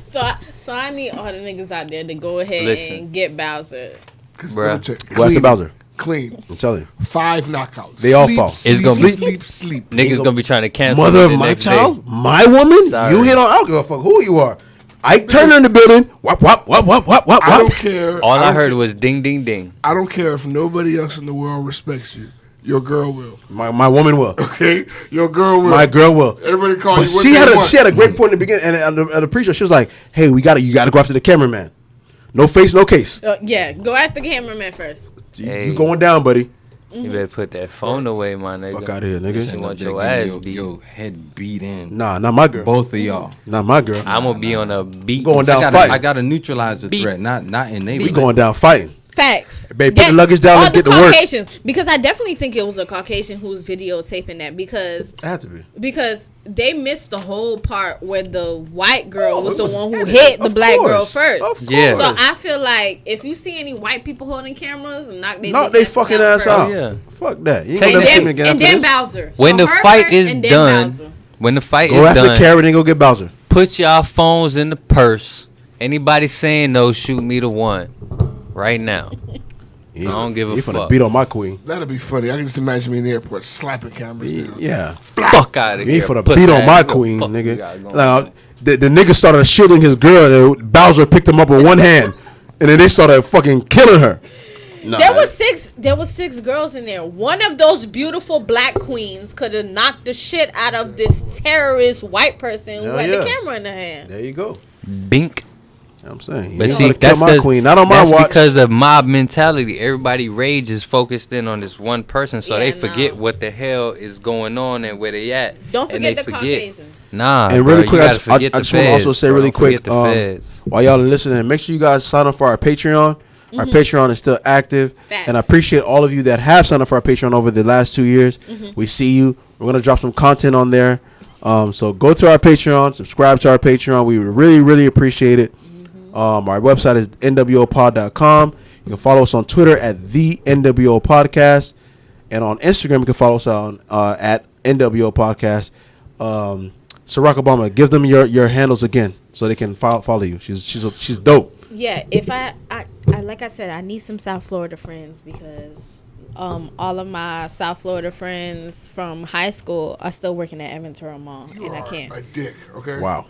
Speaker 2: So I need all the niggas out there to go ahead
Speaker 4: Listen.
Speaker 2: and get Bowser.
Speaker 3: Cause
Speaker 4: Bruh.
Speaker 3: let me check.
Speaker 5: Go after Bowser.
Speaker 3: Clean.
Speaker 5: I'm telling you.
Speaker 3: 5 knockouts.
Speaker 5: They all
Speaker 3: Sleep,
Speaker 5: fall.
Speaker 3: Sleep,
Speaker 4: It's gonna
Speaker 3: sleep,
Speaker 4: be-
Speaker 3: sleep.
Speaker 4: Niggas gonna be trying to cancel
Speaker 5: Mother
Speaker 4: me
Speaker 5: of
Speaker 4: the
Speaker 5: my
Speaker 4: next
Speaker 5: child,
Speaker 4: day.
Speaker 5: my woman,
Speaker 4: Sorry.
Speaker 5: you hit on. I don't give a fuck who you are. Ike Turner in the building. Wop, wop, wop, wop, wop, wop,
Speaker 3: I don't
Speaker 5: wop.
Speaker 3: care.
Speaker 4: All I
Speaker 3: don't
Speaker 4: heard
Speaker 3: ca-
Speaker 4: was ding, ding, ding.
Speaker 3: I don't care if nobody else in the world respects you. Your girl will.
Speaker 5: My woman will.
Speaker 3: Okay? Your girl will.
Speaker 5: My girl will.
Speaker 3: Everybody call
Speaker 5: But
Speaker 3: you what
Speaker 5: she
Speaker 3: they
Speaker 5: had
Speaker 3: want.
Speaker 5: she had a great point in the beginning, and at the pre-show, she was like, "Hey, you gotta go after the cameraman. No face, no case.
Speaker 2: Yeah, go after the cameraman first.
Speaker 4: Hey.
Speaker 5: You going down, buddy?
Speaker 4: You better put that phone away, my nigga.
Speaker 5: Fuck out of here, nigga.
Speaker 4: You
Speaker 8: Sitting
Speaker 4: want
Speaker 8: up there
Speaker 4: your
Speaker 8: getting
Speaker 4: ass beat.
Speaker 8: your head beat in.
Speaker 5: Nah, not my girl.
Speaker 8: Both of y'all.
Speaker 5: Not my girl.
Speaker 4: I'm gonna be on a beat.
Speaker 5: Going down
Speaker 8: I
Speaker 5: fighting.
Speaker 8: gotta neutralize the
Speaker 4: Beat.
Speaker 8: threat, not enable.
Speaker 5: We
Speaker 8: it.
Speaker 5: going down fighting.
Speaker 2: Facts.
Speaker 5: Babe, put the luggage down,
Speaker 2: all
Speaker 5: let's
Speaker 2: the
Speaker 5: get to work.
Speaker 2: Caucasians, because I definitely think it was a Caucasian who was videotaping that because
Speaker 5: It had to be.
Speaker 2: they missed the whole part where the white girl
Speaker 5: Oh,
Speaker 2: was
Speaker 5: it
Speaker 2: the
Speaker 5: was
Speaker 2: one who
Speaker 5: edited.
Speaker 2: hit the
Speaker 5: Of
Speaker 2: black girl
Speaker 5: course.
Speaker 2: first.
Speaker 5: Of
Speaker 4: Yeah.
Speaker 5: course.
Speaker 2: So I feel like if you see any white people holding cameras, knock they
Speaker 5: Knock
Speaker 2: bitch
Speaker 5: they
Speaker 2: asses
Speaker 5: fucking
Speaker 2: out
Speaker 5: ass
Speaker 2: first.
Speaker 5: out.
Speaker 4: Yeah.
Speaker 5: Fuck that. You ain't
Speaker 4: Take
Speaker 5: gonna
Speaker 4: that-
Speaker 5: see me again
Speaker 2: And
Speaker 5: after
Speaker 2: then
Speaker 5: this.
Speaker 2: Bowser.
Speaker 4: When
Speaker 2: So
Speaker 4: the
Speaker 2: her
Speaker 4: fight
Speaker 2: first
Speaker 4: is
Speaker 2: and then
Speaker 4: done,
Speaker 2: Bowser.
Speaker 4: when the fight
Speaker 5: Go
Speaker 4: is
Speaker 5: after
Speaker 4: done,
Speaker 5: Karen and go get Bowser.
Speaker 4: put y'all phones in the purse. Anybody saying no, shoot me the one right now.
Speaker 5: I
Speaker 4: don't give a
Speaker 5: You finna
Speaker 4: fuck.
Speaker 5: beat on my queen.
Speaker 3: That'd be funny. I can just imagine me in the airport slapping cameras down.
Speaker 5: Yeah.
Speaker 4: Fuck out of
Speaker 5: You
Speaker 4: here.
Speaker 5: ain't finna
Speaker 4: pussy
Speaker 5: beat on
Speaker 4: ass.
Speaker 5: my
Speaker 4: What the
Speaker 5: queen,
Speaker 4: fuck you
Speaker 5: nigga.
Speaker 4: got going
Speaker 5: Now,
Speaker 4: on?
Speaker 5: the nigga started shielding his girl, and Bowser picked him up with one hand, and then they started fucking killing her. Nah,
Speaker 2: There was six girls in there. One of those beautiful black queens could have knocked the shit out of this terrorist white person who
Speaker 5: Hell
Speaker 2: had
Speaker 5: yeah.
Speaker 2: the camera in her hand.
Speaker 5: There you go.
Speaker 4: Bink.
Speaker 5: I'm saying.
Speaker 4: But
Speaker 5: You
Speaker 4: see,
Speaker 5: ain't gonna
Speaker 4: that's
Speaker 5: kill my queen. Not on my watch.
Speaker 4: because of mob mentality. Everybody rage is focused in on this one person, so
Speaker 2: Yeah,
Speaker 4: they forget
Speaker 2: no.
Speaker 4: what the hell is going on and where they at.
Speaker 2: Don't
Speaker 4: and
Speaker 2: forget
Speaker 4: they
Speaker 2: the Caucasian.
Speaker 4: Nah,
Speaker 5: And
Speaker 4: bro,
Speaker 5: really
Speaker 4: you
Speaker 5: quick,
Speaker 4: gotta
Speaker 5: I
Speaker 4: forget the
Speaker 5: just want to also
Speaker 4: feds,
Speaker 5: say
Speaker 4: bro.
Speaker 5: really quick,
Speaker 4: Forget the feds.
Speaker 5: while y'all are listening, make sure you guys sign up for our Patreon. Our Patreon is still active,
Speaker 2: Facts.
Speaker 5: and I appreciate all of you that have signed up for our Patreon over the last 2 years. We see you. We're gonna drop some content on there, so go to our Patreon, subscribe to our Patreon. We would really, really appreciate it. Our website is nwopod.com. You can follow us on Twitter at the NWO Podcast, and on Instagram you can follow us on at NWO Podcast. Ciroc Obama, give them your handles again so they can follow you. She's dope.
Speaker 2: Yeah, if I like I said, I need some South Florida friends because all of my South Florida friends from high school are still working at Aventura Mall, and I can't.
Speaker 3: A dick, okay?
Speaker 5: Wow,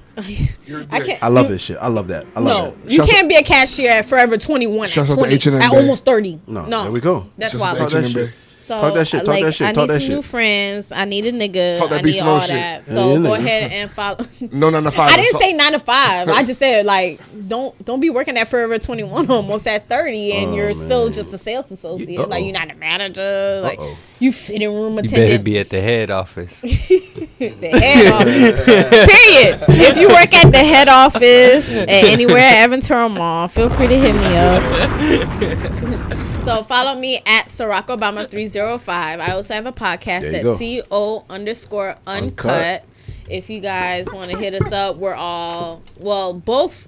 Speaker 3: You're a dick.
Speaker 2: I can't.
Speaker 5: I love this shit. I love that. I love
Speaker 2: No,
Speaker 5: that.
Speaker 2: you
Speaker 3: Shouts
Speaker 2: can't be a cashier at Forever 21 at
Speaker 3: Shouts out to
Speaker 2: 20,
Speaker 3: H&M
Speaker 2: at
Speaker 3: Bay.
Speaker 2: almost 30.
Speaker 5: No,
Speaker 2: No,
Speaker 5: there we go.
Speaker 2: That's
Speaker 3: Shouts out
Speaker 2: why.
Speaker 3: to
Speaker 5: that
Speaker 3: H&M
Speaker 5: shit.
Speaker 3: Bay.
Speaker 2: So
Speaker 5: Talk that shit. Talk
Speaker 2: like,
Speaker 5: that shit.
Speaker 2: I
Speaker 5: Talk
Speaker 2: need
Speaker 5: that
Speaker 2: some new
Speaker 5: shit.
Speaker 2: friends. I need a nigga.
Speaker 3: Talk that
Speaker 2: I
Speaker 3: Beast
Speaker 2: need
Speaker 3: Mode
Speaker 2: all
Speaker 3: shit.
Speaker 2: that.
Speaker 5: Yeah,
Speaker 2: So go
Speaker 5: nigga.
Speaker 2: ahead and follow.
Speaker 3: No, 9 to 5.
Speaker 2: I didn't say 9 to 5. I just said like don't be working at Forever 21 almost at 30 and you're still just a sales associate. Like you're not a manager. Like you fitting room
Speaker 4: You
Speaker 2: attendant.
Speaker 4: better be at the head office.
Speaker 2: The head office. Period. If you work at the head office at anywhere at Aventura Mall, feel free to hit me up. So follow me at Ciroc Obama 305. I also have a podcast
Speaker 5: There
Speaker 2: at
Speaker 5: you go.
Speaker 2: CO_uncut. If you guys want to hit us up, we're all both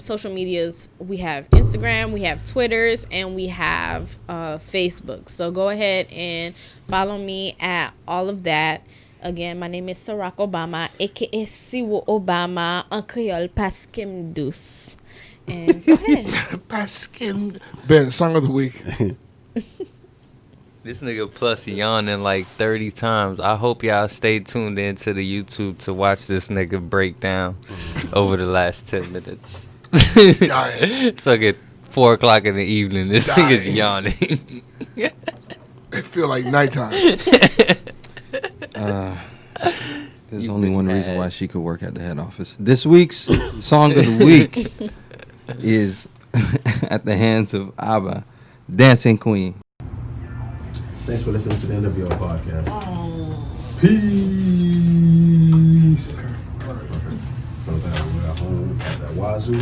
Speaker 2: social medias. We have Instagram, we have Twitters, and we have Facebook. So go ahead and follow me at all of that. Again, my name is Ciroc Obama, aka Ciroc Obama, en Creole Paskim Douce. And go ahead.
Speaker 3: Paskin. Ben, song of the week.
Speaker 4: This nigga plus yawning like 30 times. I hope y'all stay tuned into the YouTube to watch this nigga break down over the last 10 minutes. It's fucking 4 o'clock in the evening. This nigga's yawning.
Speaker 3: It feel like nighttime.
Speaker 8: There's only one reason why she could work at the head office. This week's song of the week is at the hands of Abba, Dancing Queen.
Speaker 5: Thanks for listening to the NWO Podcast.
Speaker 3: Peace.
Speaker 5: We're at home at that wazoo.